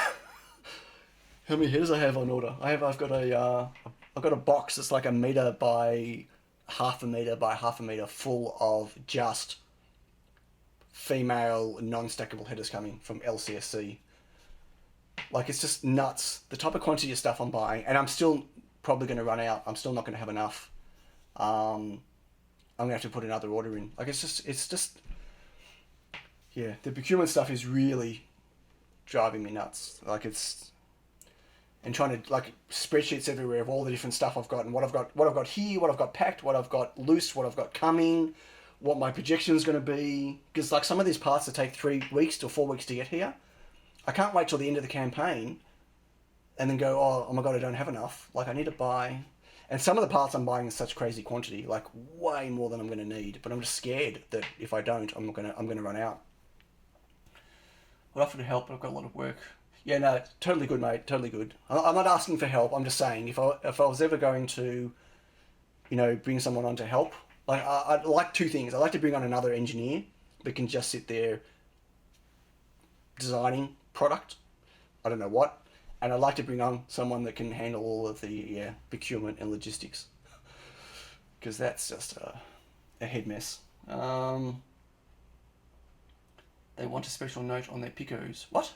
have on order. I've got a box that's like 1 meter by 1/2 meter by 1/2 meter full of just female non-stackable headers coming from LCSC. Like, it's just nuts. The type of quantity of stuff I'm buying, and I'm still probably going to run out. I'm still not going to have enough. I'm going to have to put another order in. Like, it's just, yeah, the procurement stuff is really driving me nuts. And trying to spreadsheets everywhere of all the different stuff I've got and what I've got here, what I've got packed, what I've got loose, what I've got coming, what my projection is going to be. Because some of these parts that take 3 weeks to 4 weeks to get here, I can't wait till the end of the campaign and then go, oh my God, I don't have enough. I need to buy. And some of the parts I'm buying in such crazy quantity, way more than I'm going to need. But I'm just scared that if I don't, I'm going to run out. I'd offer to help, but I've got a lot of work. Yeah, no, totally good, mate. Totally good. I'm not asking for help. I'm just saying, if I was ever going to, bring someone on to help, I'd like 2 things. I'd like to bring on another engineer that can just sit there designing product. I don't know what. And I'd like to bring on someone that can handle all of the procurement and logistics, because that's just a head mess. They want a special note on their picos. What?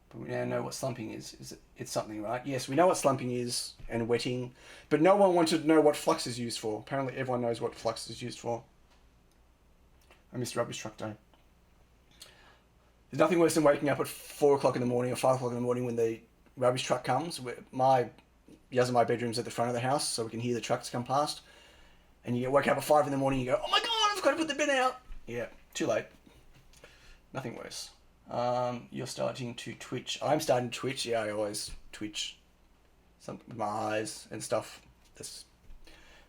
But we now know what slumping is. It's something, right? Yes, we know what slumping is and wetting, but no one wanted to know what flux is used for. Apparently everyone knows what flux is used for. I missed rubbish truck day. There's nothing worse than waking up at 4 o'clock in the morning or 5 o'clock in the morning when the rubbish truck comes. Yours and my bedroom's at the front of the house, so we can hear the trucks come past. And you wake up at 5 in the morning and you go, oh my God, I've got to put the bin out. Yeah, too late. Nothing worse. You're starting to twitch. I'm starting to twitch. Yeah, I always twitch. Something with my eyes and stuff.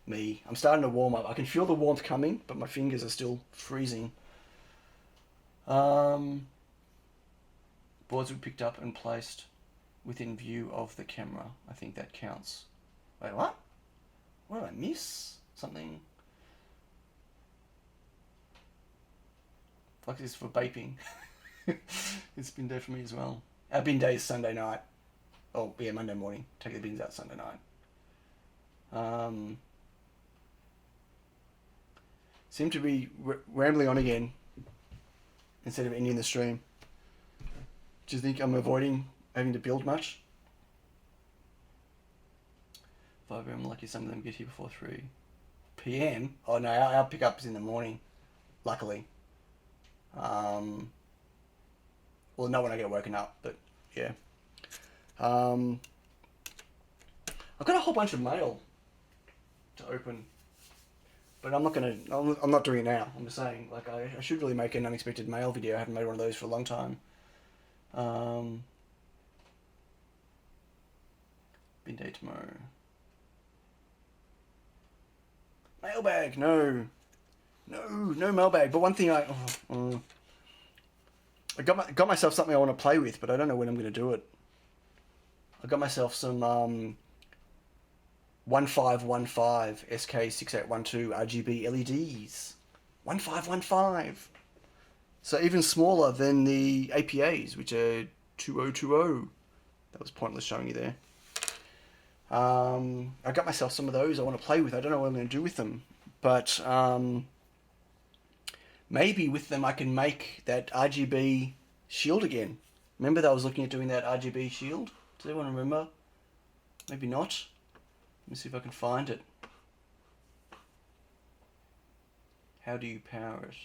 me. I'm starting to warm up. I can feel the warmth coming, but my fingers are still freezing. Boards were picked up and placed within view of the camera. I think that counts. Wait, what? What did I miss? Something. Like this for vaping. It's bin day for me as well. Our bin day is Sunday night. Oh, yeah, Monday morning. Take the bins out Sunday night. Seem to be rambling on again instead of ending the stream. Do you think I'm avoiding having to build much? 5 a.m. Lucky some of them get here before 3 p.m. Oh no, our pickup is in the morning. Luckily. Well, not when I get woken up, but yeah. I've got a whole bunch of mail to open, but I'm not doing it now. I'm just saying, like, I should really make an unexpected mail video. I haven't made one of those for a long time. Bin day tomorrow. Mailbag, no mailbag. But one thing I got myself something I want to play with, but I don't know when I'm going to do it. I got myself some 1515 SK6812 RGB LEDs. 1515. So even smaller than the APAs, which are 2020. That was pointless showing you there. I got myself some of those I want to play with. I don't know what I'm going to do with them, but maybe with them I can make that RGB shield again. Remember that I was looking at doing that RGB shield? Does anyone remember? Maybe not. Let me see if I can find it. How do you power it?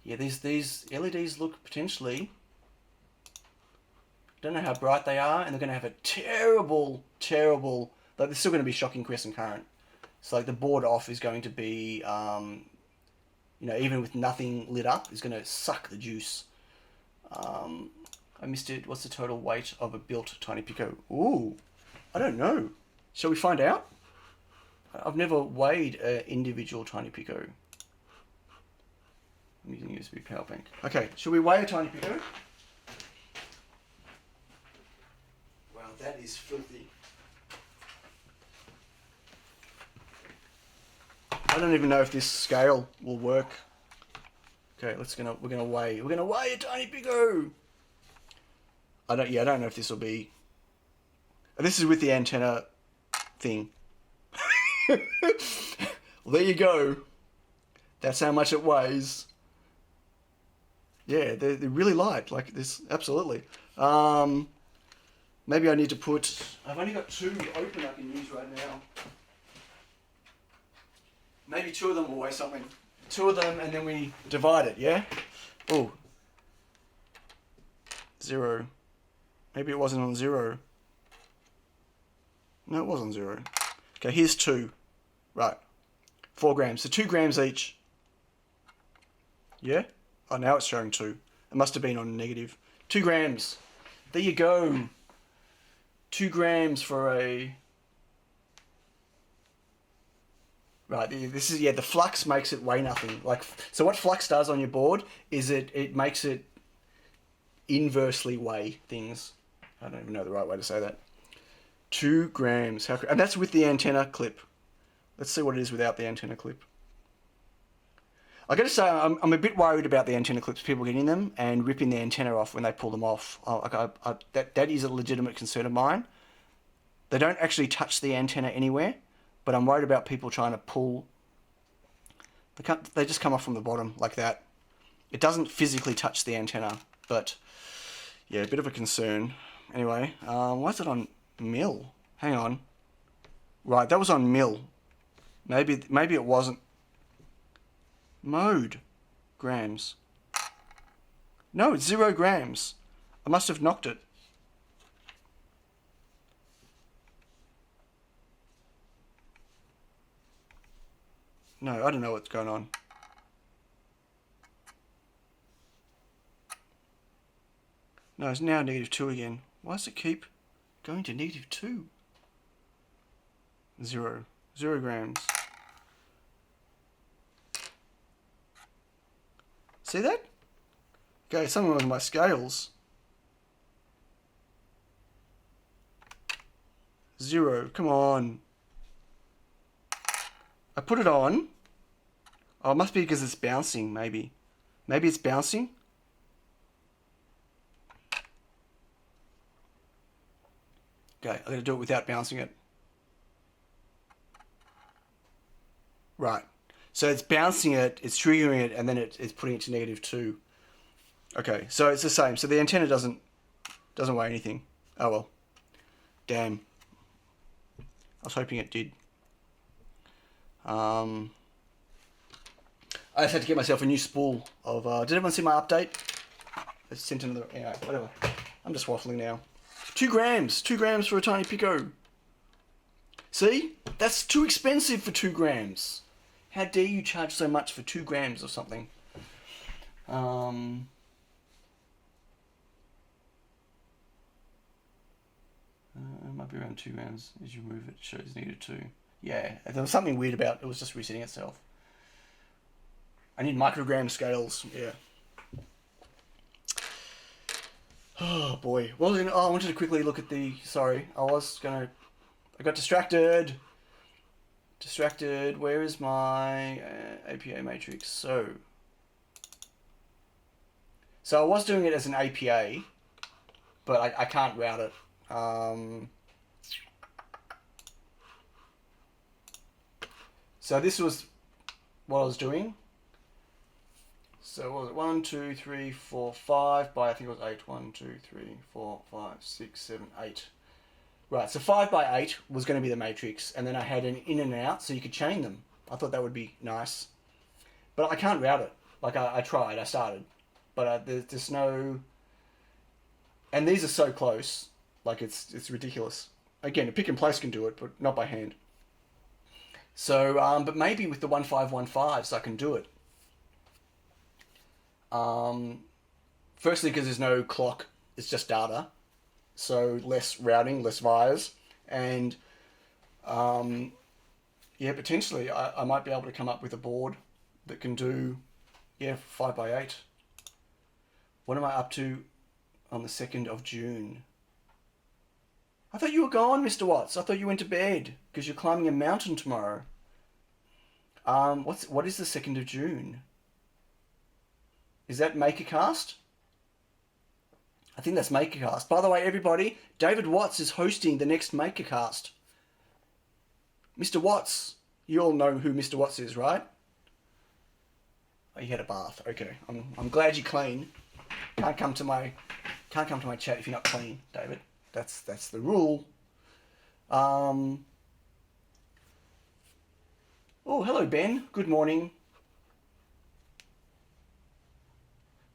Yeah, these LEDs look potentially... Don't know how bright they are, and they're going to have a terrible... Like, they're still going to be shocking crescent current. So, like, the board off is going to be, even with nothing lit up, is going to suck the juice. I missed it. What's the total weight of a built Tiny Pico? Ooh, I don't know. Shall we find out? I've never weighed an individual Tiny Pico. I'm using a USB power bank. Okay, shall we weigh a Tiny Pico? Wow, that is filthy. I don't even know if this scale will work. Okay, we're gonna weigh a Tiny Pico. I don't know if this will be. This is with the antenna thing. Well, there you go. That's how much it weighs. Yeah, they're really light, like this. Absolutely. Maybe I need to put. I've only got 2 open I can use right now. Maybe 2 of them will weigh something. 2 of them, and then we divide it. Yeah. Oh. 0. Maybe it wasn't on 0. No, it was on 0. Okay, here's 2. Right. 4 grams. So 2 grams each. Yeah? Oh, now it's showing 2. It must have been on negative. 2 grams. There you go. 2 grams for a... Right, this is, the flux makes it weigh nothing. Like, so what flux does on your board is it makes it inversely weigh things. I don't even know the right way to say that. 2 grams. And that's with the antenna clip. Let's see what it is without the antenna clip. I got to say, I'm a bit worried about the antenna clips, people getting them and ripping the antenna off when they pull them off. That is a legitimate concern of mine. They don't actually touch the antenna anywhere, but I'm worried about people trying to pull. They just come off from the bottom like that. It doesn't physically touch the antenna, but yeah, a bit of a concern. Anyway, why is it on mil? Hang on. Right, that was on mil. Maybe it wasn't. Mode. Grams. No, it's 0 grams. I must have knocked it. No, I don't know what's going on. No, it's now -2 again. Why does it keep going to -2? 0. 0 grams. See that? Okay, something with my scales. 0. Come on. I put it on. Oh, it must be because it's bouncing, maybe. Maybe it's bouncing. Okay, I'm going to do it without bouncing it. Right. So it's bouncing it, it's triggering it, and then it's putting it to -2. Okay, so it's the same. So the antenna doesn't weigh anything. Oh well. Damn. I was hoping it did. I just had to get myself a new spool of... did everyone see my update? I sent another... Anyway, whatever. I'm just waffling now. 2 grams. 2 grams for a tiny Pico. See? That's too expensive for 2 grams. How dare you charge so much for 2 grams of something? It might be around 2 grams. As you move it, shows needed 2. Yeah, there was something weird about it. It was just resetting itself. I need microgram scales. Yeah. Oh boy. Well, I wanted to quickly look at the... Sorry, I got distracted. Where is my APA matrix? So I was doing it as an APA, but I can't route it. So this was what I was doing. So what was it? 1, 2, 3, 4, 5 by, I think it was 8. 1, 2, 3, 4, 5, 6, 7, 8. Right, so 5 by 8 was going to be the matrix, and then I had an in and out, so you could chain them. I thought that would be nice. But I can't route it. Like, I tried, I started. But there's no... And these are so close. Like, it's ridiculous. Again, a pick and place can do it, but not by hand. So, but maybe with the 1515s I can do it. Firstly, because there's no clock, it's just data. So less routing, less wires, and yeah, potentially I might be able to come up with a board that can do 5 by 8. What am I up to on the 2nd of June? I thought you were gone, Mr. Watts. I thought you went to bed because you're climbing a mountain tomorrow. What is the 2nd of June? Is that MakerCast? I think that's MakerCast. By the way, everybody, David Watts is hosting the next MakerCast. Mr. Watts, you all know who Mr. Watts is, right? Oh, you had a bath. Okay, I'm glad you're clean. Can't come to my chat if you're not clean, David. That's the rule. Oh, hello, Ben. Good morning.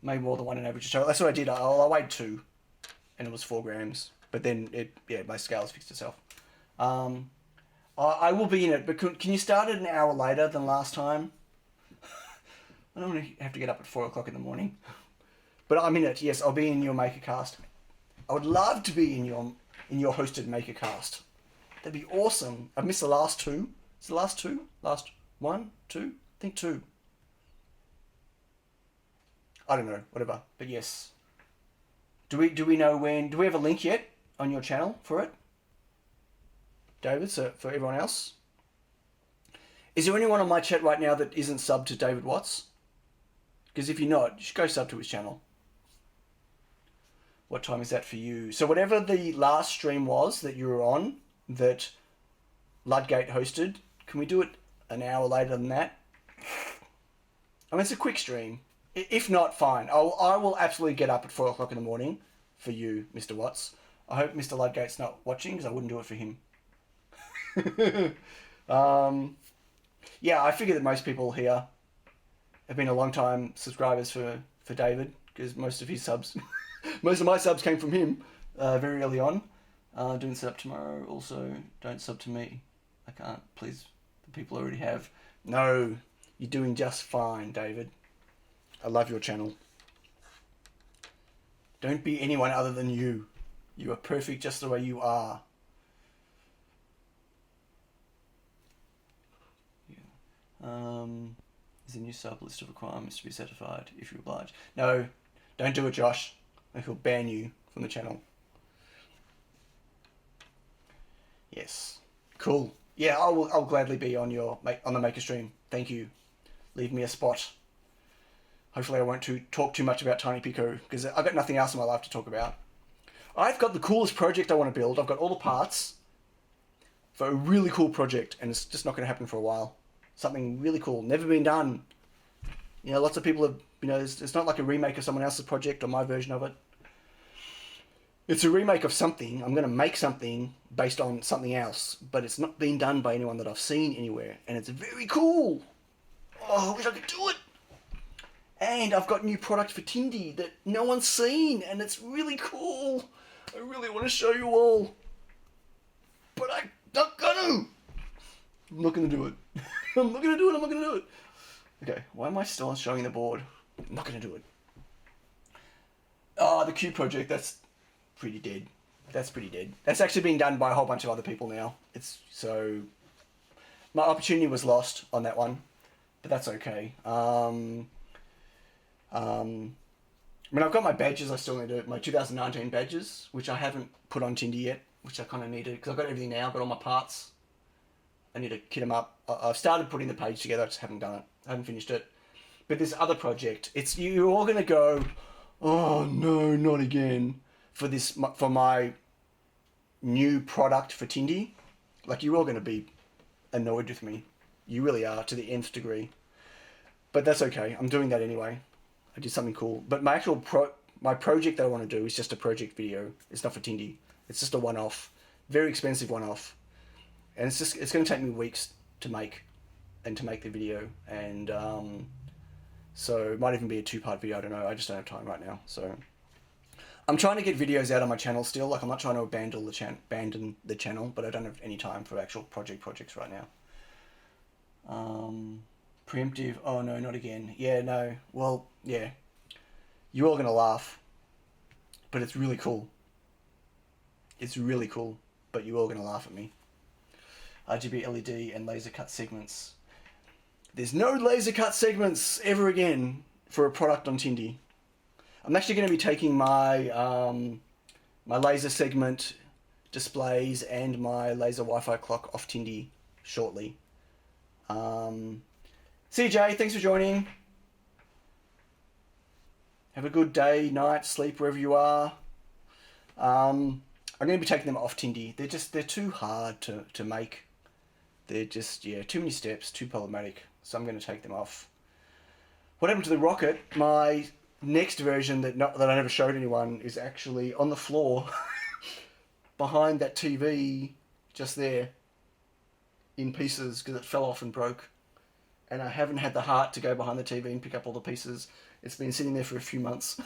Made more than 1 in average. So that's what I did. I weighed 2, and it was 4 grams. But then my scales fixed itself. I will be in it, but can you start it an hour later than last time? I don't want to have to get up at 4 o'clock in the morning. But I'm in it. Yes, I'll be in your MakerCast. I would love to be in your hosted MakerCast. That'd be awesome. I've missed the last 2. Is the last 2? Last 1, 2? I think 2. I don't know, whatever. But yes. Do we know when? Do we have a link yet on your channel for it, David? So for everyone else, is there anyone on my chat right now that isn't subbed to David Watts? Because if you're not, you should go sub to his channel. What time is that for you? So whatever the last stream was that you were on, that Ludgate hosted, can we do it an hour later than that? I mean, it's a quick stream. If not, fine. I will absolutely get up at 4 o'clock in the morning for you, Mr. Watts. I hope Mr. Ludgate's not watching, because I wouldn't do it for him. Yeah, I figure that most people here have been a long time subscribers for David, because most of his subs, most of my subs came from him very early on. Doing setup tomorrow. Also, don't sub to me. I can't. Please, the people already have. No, you're doing just fine, David. I love your channel. Don't be anyone other than you. You are perfect just the way you are. Is a new sub list of requirements to be certified if you oblige. No, don't do it, Josh. I will ban you from the channel. Yes. Cool. Yeah, I'll gladly be on the Maker stream. Thank you. Leave me a spot. Hopefully I won't talk too much about Tiny Pico, because I've got nothing else in my life to talk about. I've got the coolest project I want to build. I've got all the parts for a really cool project, and it's just not going to happen for a while. Something really cool, never been done. You know, lots of people have, you know, it's not like a remake of someone else's project or my version of it. It's a remake of something. I'm going to make something based on something else, but it's not been done by anyone that I've seen anywhere, and it's very cool. Oh, I wish I could do it. And I've got new product for Tindy that no one's seen, and it's really cool. I really want to show you all, but I'm not gonna. I'm not gonna do it. I'm not gonna do it. Okay, why am I still showing the board? I'm not gonna do it. Oh, the Cube project, that's pretty dead. That's actually being done by a whole bunch of other people now. My opportunity was lost on that one, but that's okay. I mean, I've got my badges. I still need to my 2019 badges, which I haven't put on Tindy yet, which I kind of need to, because I've got everything now. I've got all my parts. I need to kit them up. I've started putting the page together. I just haven't done it. I haven't finished it. But this other project, you're all gonna go, oh no, not again, for my new product for Tindy. Like, you're all gonna be annoyed with me. You really are, to the nth degree. But that's okay. I'm doing that anyway. I did something cool. But my actual my project that I want to do is just a project video. It's not for Tindy. It's just a one-off, very expensive one-off, and it's going to take me weeks to make the video, and so it might even be a 2-part video. I don't know. I just don't have time right now. So I'm trying to get videos out on my channel still. Like, I'm not trying to abandon the channel, but I don't have any time for actual projects right now. Preemptive. Oh no, not again. Yeah, no. Well, yeah. You're all going to laugh. But it's really cool. It's really cool. But you're all going to laugh at me. RGB LED and laser cut segments. There's no laser cut segments ever again for a product on Tindy. I'm actually going to be taking my my laser segment displays and my laser Wi-Fi clock off Tindy shortly. CJ, thanks for joining. Have a good day, night, sleep, wherever you are. I'm going to be taking them off Tindy. They're too hard to make. They're just, too many steps, too problematic. So I'm going to take them off. What happened to the rocket? My next version that I never showed anyone is actually on the floor behind that TV just there in pieces because it fell off and broke. And I haven't had the heart to go behind the TV and pick up all the pieces. It's been sitting there for a few months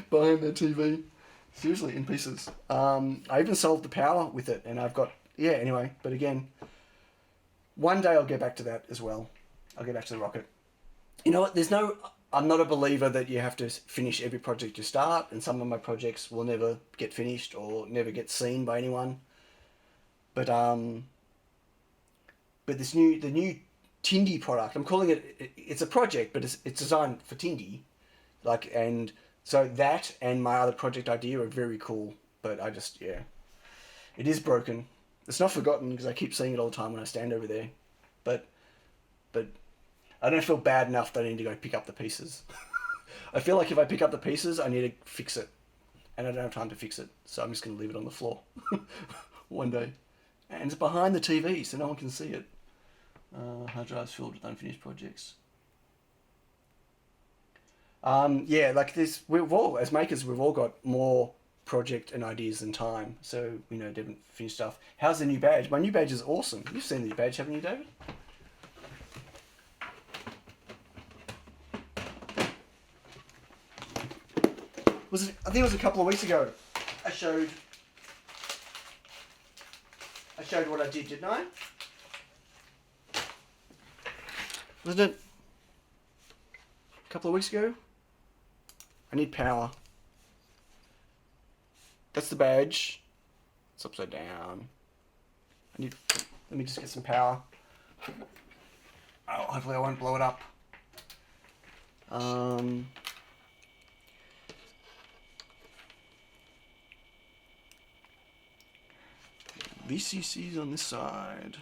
behind the TV. Seriously, in pieces. I even solved the power with it, and I've got... Yeah, anyway. But again, one day I'll get back to that as well. I'll get back to the rocket. You know what? I'm not a believer that you have to finish every project you start, and some of my projects will never get finished or never get seen by anyone. But the new Tindy product, I'm calling it's a project, but it's designed for Tindy, and so that and my other project idea are very cool, but it is broken. It's not forgotten because I keep seeing it all the time when I stand over there, but I don't feel bad enough that I need to go pick up the pieces. I feel like if I pick up the pieces, I need to fix it, and I don't have time to fix it, so I'm just going to leave it on the floor one day, and it's behind the TV so no one can see it. Hard drives filled with unfinished projects. Like this, as makers, we've all got more project and ideas than time, so we didn't finish stuff. How's the new badge? My new badge is awesome. You've seen the new badge, haven't you, David? I think it was a couple of weeks ago. I showed what I did, didn't I? Wasn't it a couple of weeks ago? I need power. That's the badge. It's upside down. Let me just get some power. Oh, hopefully I won't blow it up. VCC's on this side.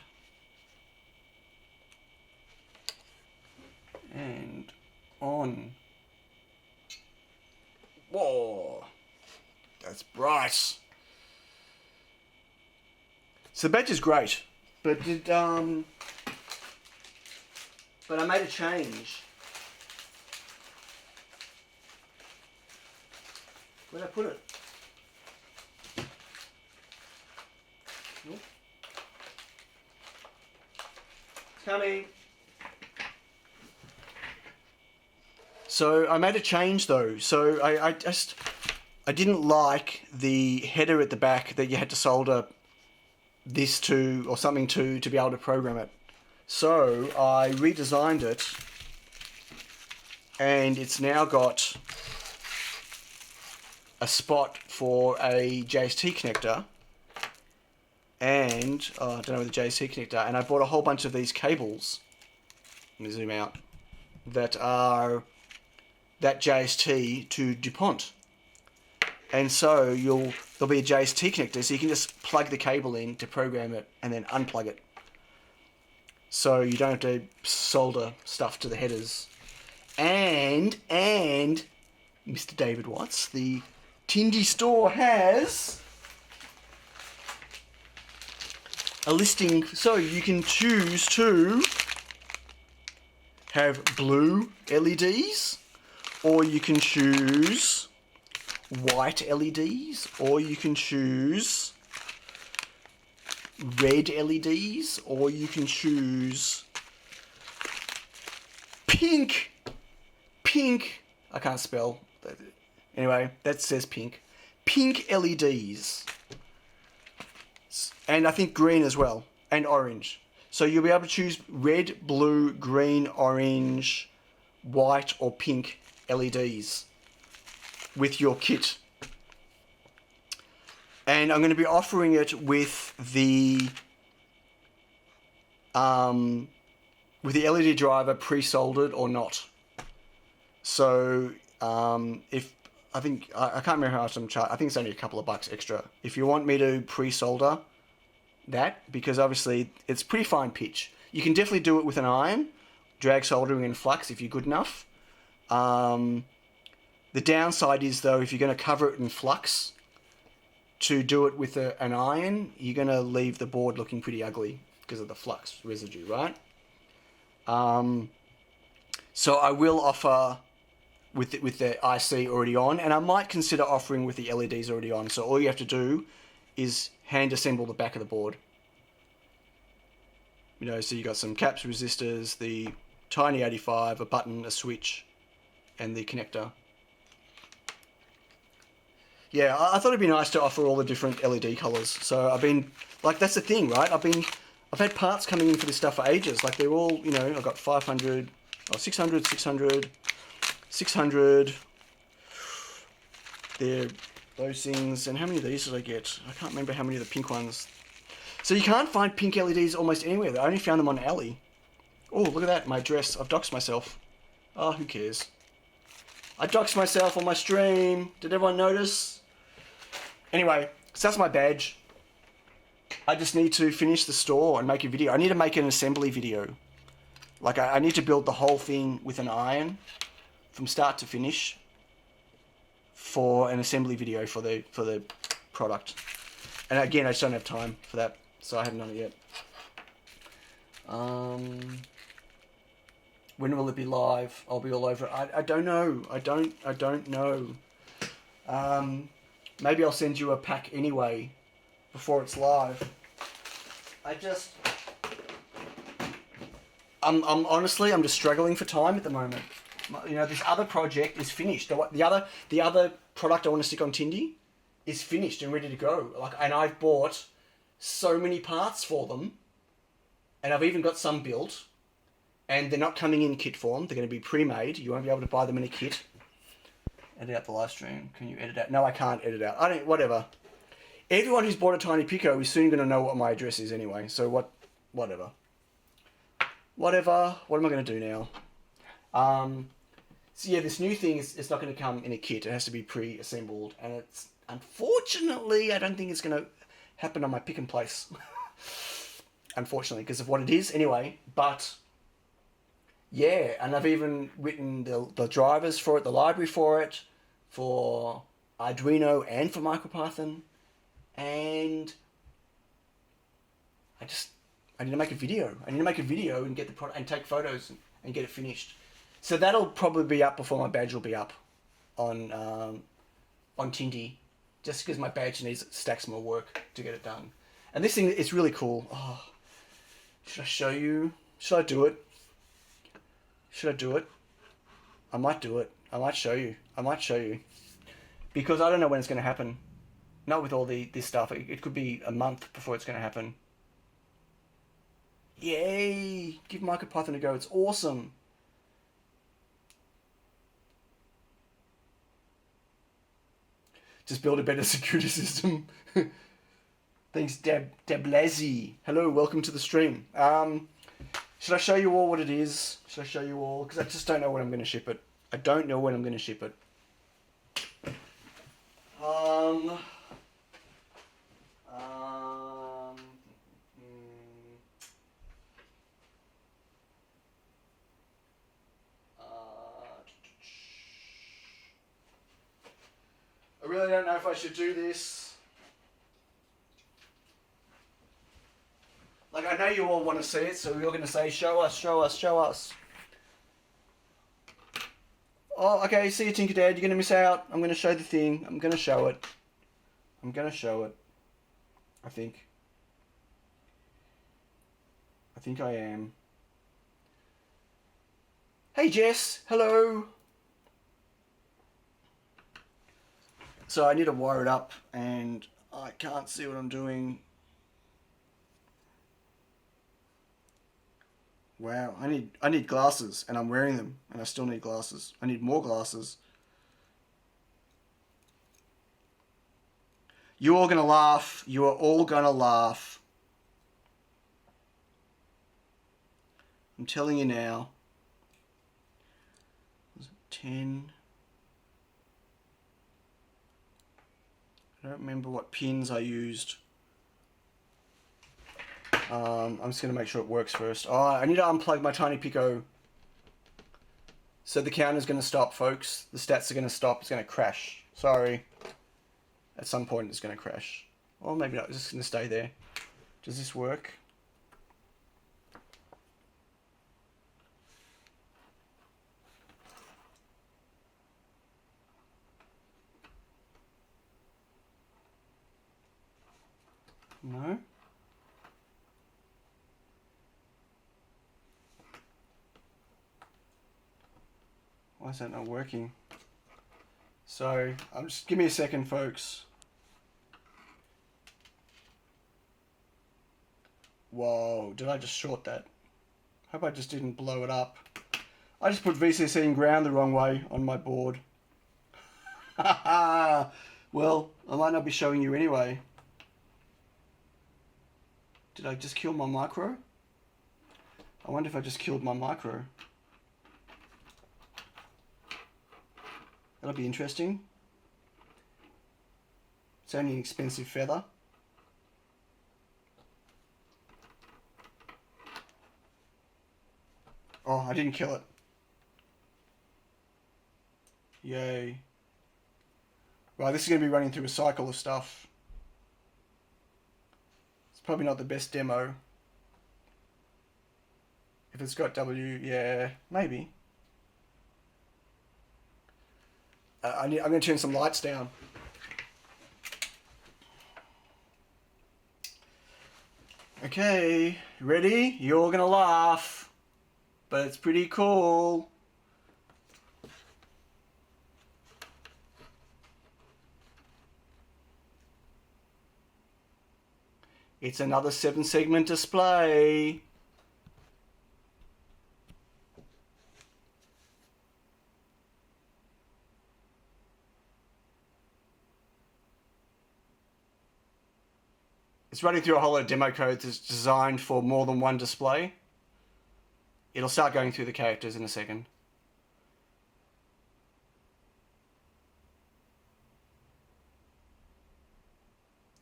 And on. Whoa. That's bright. So the badge is great. But but I made a change. Where'd I put it? Nope. It's coming. So I made a change though. So I didn't like the header at the back that you had to solder this to or something to be able to program it. So I redesigned it, and it's now got a spot for a JST connector, and I don't know, with the JST connector, and I bought a whole bunch of these cables. Let me zoom out. That are that JST to DuPont, and so there'll be a JST connector, so you can just plug the cable in to program it and then unplug it. So you don't have to solder stuff to the headers. And Mr. David Watts, the Tindy store, has a listing, so you can choose to have blue LEDs, or you can choose white LEDs, or you can choose red LEDs, or you can choose pink. I can't spell. Anyway, that says pink. Pink LEDs. And I think green as well, and orange. So you'll be able to choose red, blue, green, orange, white, or pink LEDs with your kit. And I'm going to be offering it with the LED driver pre-soldered or not. So if I can't remember how much I'm charging. I think it's only a couple of bucks extra. If you want me to pre-solder that, because obviously it's pretty fine pitch. You can definitely do it with an iron, drag soldering in flux if you're good enough. The downside is though, if you're going to cover it in flux, to do it with an iron, you're going to leave the board looking pretty ugly because of the flux residue, right? So I will offer with the IC already on, and I might consider offering with the LEDs already on. So all you have to do is hand assemble the back of the board. You know, so you got some caps, resistors, the tiny 85, a button, a switch, and the connector. Yeah, I thought it'd be nice to offer all the different LED colors. So I've been, like, that's the thing, right? I've had parts coming in for this stuff for ages. Like, they're all, you know, I've got 500, 600, 600, 600. They're those things. And how many of these did I get? I can't remember how many of the pink ones. So you can't find pink LEDs almost anywhere. I only found them on Ali. Oh, look at that, my dress. I've doxed myself. Oh, who cares? I doxed myself on my stream. Did everyone notice? Anyway, so that's my badge. I just need to finish the store and make a video. I need to make an assembly video. Like, I need to build the whole thing with an iron from start to finish for an assembly video for the product. And again, I just don't have time for that, so I haven't done it yet. When will it be live? I'll be all over it. I don't know. I don't know. Maybe I'll send you a pack anyway before it's live. I'm honestly, I'm just struggling for time at the moment. You know, this other project is finished. The other product I want to stick on Tindy is finished and ready to go. And I've bought so many parts for them, and I've even got some built, and they're not coming in kit form. They're going to be pre-made. You won't be able to buy them in a kit. Edit out the live stream. Can you edit out? No, I can't edit out. Whatever. Everyone who's bought a Tiny Pico is soon going to know what my address is anyway. So whatever. whatever. What am I going to do now? So yeah, this new thing is, it's not going to come in a kit. It has to be pre-assembled, and it's, unfortunately, I don't think it's going to happen on my pick and place. Unfortunately, because of what it is anyway. But yeah, and I've even written the drivers for it, the library for it, for Arduino and for MicroPython, and I need to make a video. I need to make a video and get the product and take photos and get it finished. So that'll probably be up before my badge will be up on Tindy, just because my badge needs stacks more work to get it done. And this thing is really cool. Oh, should I show you? Should I do it? Should I do it? I might do it. I might show you. I might show you. Because I don't know when it's going to happen. Not with all this stuff. It could be a month before it's going to happen. Yay! Give MicroPython a go. It's awesome. Just build a better security system. Thanks, Deb Lazy. Hello, welcome to the stream. Should I show you all what it is? Should I show you all? Because I just don't know when I'm going to ship it. I don't know when I'm going to ship it. I really don't know if I should do this. Like, I know you all want to see it, so you're going to say, show us, show us, show us. Oh, okay, see you, Tinker Dad. You're going to miss out. I'm going to show the thing. I'm going to show it. I'm going to show it. I think I am. Hey, Jess. Hello. So I need to wire it up, and I can't see what I'm doing. Wow, I need glasses, and I'm wearing them, and I still need glasses. I need more glasses. You're all gonna laugh. You are all gonna laugh. I'm telling you now. 10. I don't remember what pins I used. I'm just going to make sure it works first. Oh, I need to unplug my Tiny Pico. So the counter's going to stop, folks. The stats are going to stop. It's going to crash. Sorry. At some point it's going to crash. Or maybe not. It's just going to stay there. Does this work? No? Why is that not working? So, give me a second, folks. Whoa, did I just short that? Hope I just didn't blow it up. I just put VCC and ground the wrong way on my board. Well, I might not be showing you anyway. Did I just kill my micro? I wonder if I just killed my micro. That'll be interesting. It's only an expensive feather. Oh, I didn't kill it. Yay. Right, this is going to be running through a cycle of stuff. It's probably not the best demo. If it's got W, yeah, maybe. I'm going to turn some lights down. Okay, ready? You're going to laugh. But it's pretty cool. It's another 7-segment display. It's running through a whole lot of demo code that's designed for more than one display. It'll start going through the characters in a second.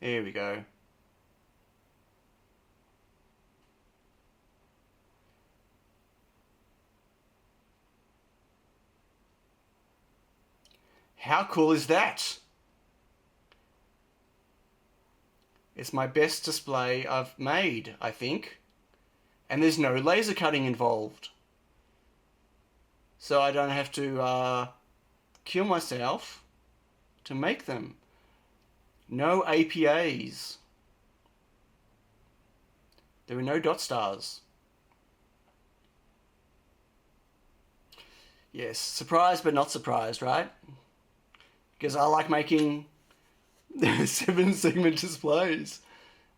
There we go. How cool is that? It's my best display I've made, I think. And there's no laser cutting involved. So I don't have to kill myself to make them. No APAs. There were no dot stars. Yes, surprised but not surprised, right? Because I like making 7-segment displays.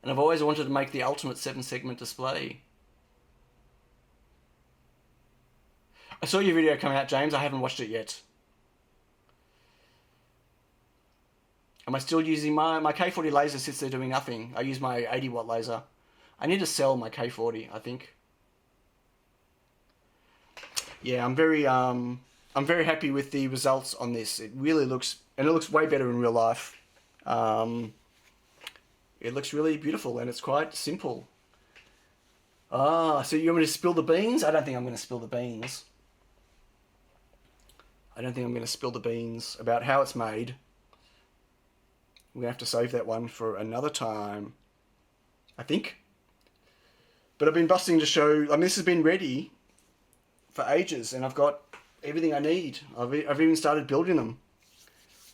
And I've always wanted to make the ultimate 7-segment display. I saw your video come out, James. I haven't watched it yet. Am I still using my K40 laser sits there doing nothing? I use my 80-watt laser. I need to sell my K40, I think. Yeah, I'm very happy with the results on this. It really looks, and it looks way better in real life. It looks really beautiful, and it's quite simple. Ah, so you want me to spill the beans? I don't think I'm going to spill the beans. I don't think I'm going to spill the beans about how it's made. We're going to have to save that one for another time, I think. But I've been busting to show, I mean, this has been ready for ages, and I've got everything I need. I've even started building them.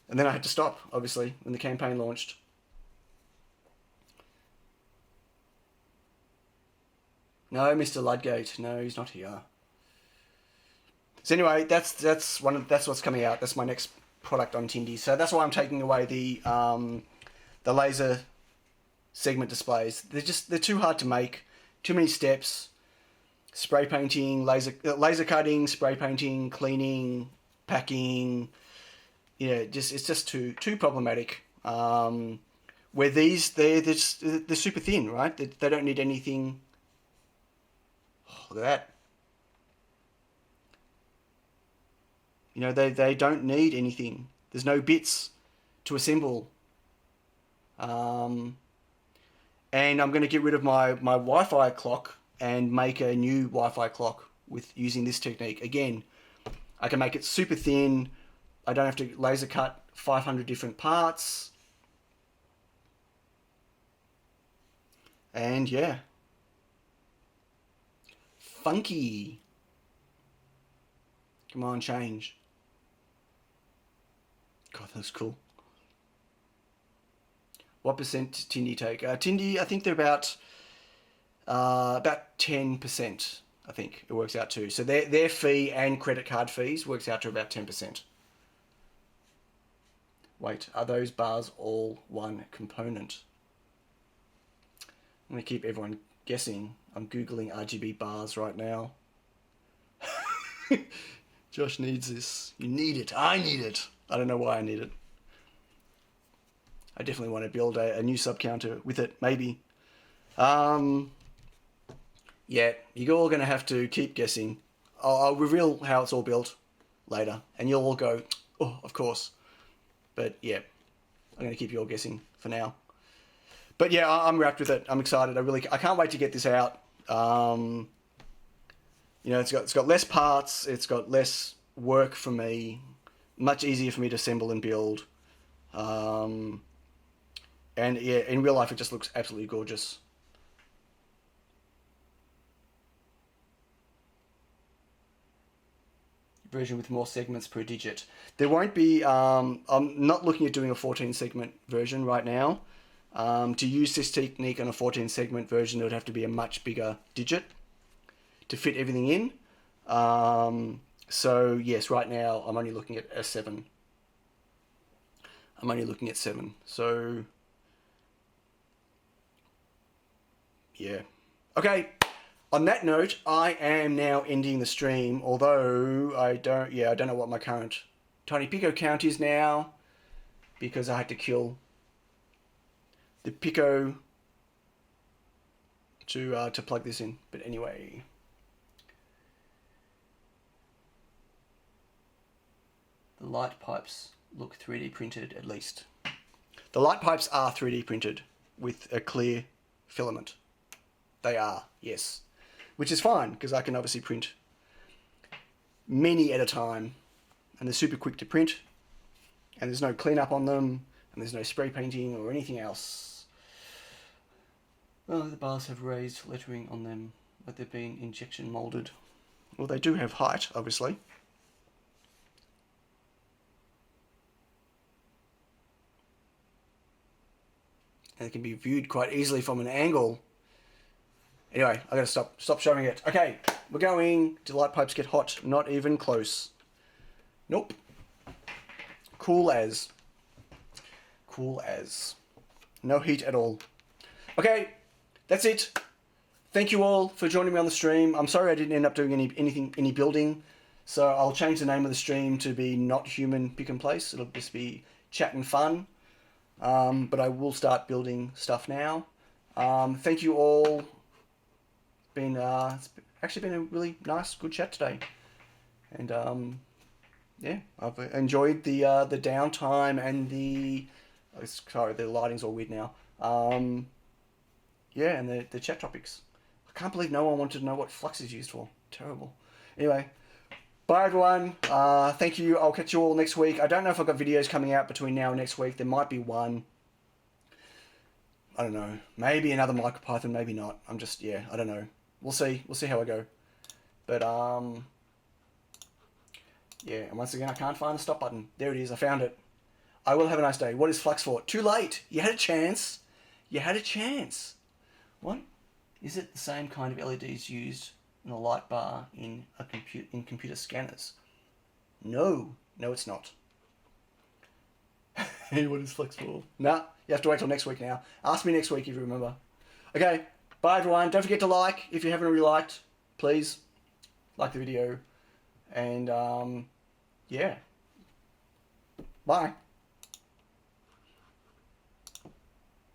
And then I had to stop, obviously, when the campaign launched. No, Mr. Ludgate. No, he's not here. So anyway, that's what's coming out. That's my next product on Tindy. So that's why I'm taking away the laser segment displays. They're too hard to make. Too many steps. Spray painting, laser cutting, spray painting, cleaning, packing. Yeah, it's just too problematic. Where these they're super thin, right? They don't need anything. Oh, look at that. You know, they don't need anything. There's no bits to assemble. And I'm going to get rid of my Wi-Fi clock and make a new Wi-Fi clock with using this technique. Again, I can make it super thin. I don't have to laser cut 500 different parts. And yeah. Funky. Come on, change. God, that's cool. What percent Tindy take? Tindy, I think they're about 10%. I think it works out to. So their fee and credit card fees works out to about 10%. Wait, are those bars all one component? I'm going to keep everyone guessing. I'm Googling RGB bars right now. Josh needs this. You need it. I need it. I don't know why I need it. I definitely want to build a new sub counter with it, maybe. Yeah, you're all going to have to keep guessing. I'll reveal how it's all built later, and you'll all go, oh, of course. But yeah, I'm going to keep you all guessing for now. But yeah, I'm wrapped with it. I'm excited. I can't wait to get this out. You know, it's got less parts. It's got less work for me. Much easier for me to assemble and build. And yeah, in real life, it just looks absolutely gorgeous. Version with more segments per digit. There won't be, I'm not looking at doing a 14 segment version right now. To use this technique on a 14 segment version, it would have to be a much bigger digit to fit everything in. So yes, right now I'm only looking at a 7. I'm only looking at 7. So yeah. Okay. On that note, I am now ending the stream, although I don't know what my current Tiny Pico count is now, because I had to kill the Pico to plug this in. But anyway, The light pipes look 3D printed at least. The light pipes are 3D printed with a clear filament. They are, yes. Which is fine, because I can obviously print many at a time. And they're super quick to print. And there's no cleanup on them. And there's no spray painting or anything else. Well, the bars have raised lettering on them, but they're being injection molded. Well, they do have height, obviously. And it can be viewed quite easily from an angle. Anyway, I gotta stop showing it. Okay, we're going. Do light pipes get hot? Not even close. Nope. Cool as. Cool as. No heat at all. Okay, that's it. Thank you all for joining me on the stream. I'm sorry I didn't end up doing any building. So I'll change the name of the stream to be Not Human Pick and Place. It'll just be chat and fun. But I will start building stuff now. Thank you all. It's actually been a really nice, good chat today. And yeah, I've enjoyed the downtime and the lighting's all weird now. Yeah, and the chat topics. I can't believe no one wanted to know what flux is used for. Terrible. Anyway, bye everyone. Thank you. I'll catch you all next week. I don't know if I've got videos coming out between now and next week. There might be one. I don't know. Maybe another MicroPython, maybe not. Yeah, I don't know. We'll see. We'll see how I go. But, yeah, and once again, I can't find the stop button. There it is. I found it. I will have a nice day. What is flux for? Too late. You had a chance. You had a chance. What? Is it the same kind of LEDs used in a light bar in computer scanners? No. No, it's not. Hey, what is flux for? Nah, you have to wait till next week now. Ask me next week if you remember. Okay, bye everyone. Don't forget to like if you haven't already liked. Please like the video. And yeah. Bye.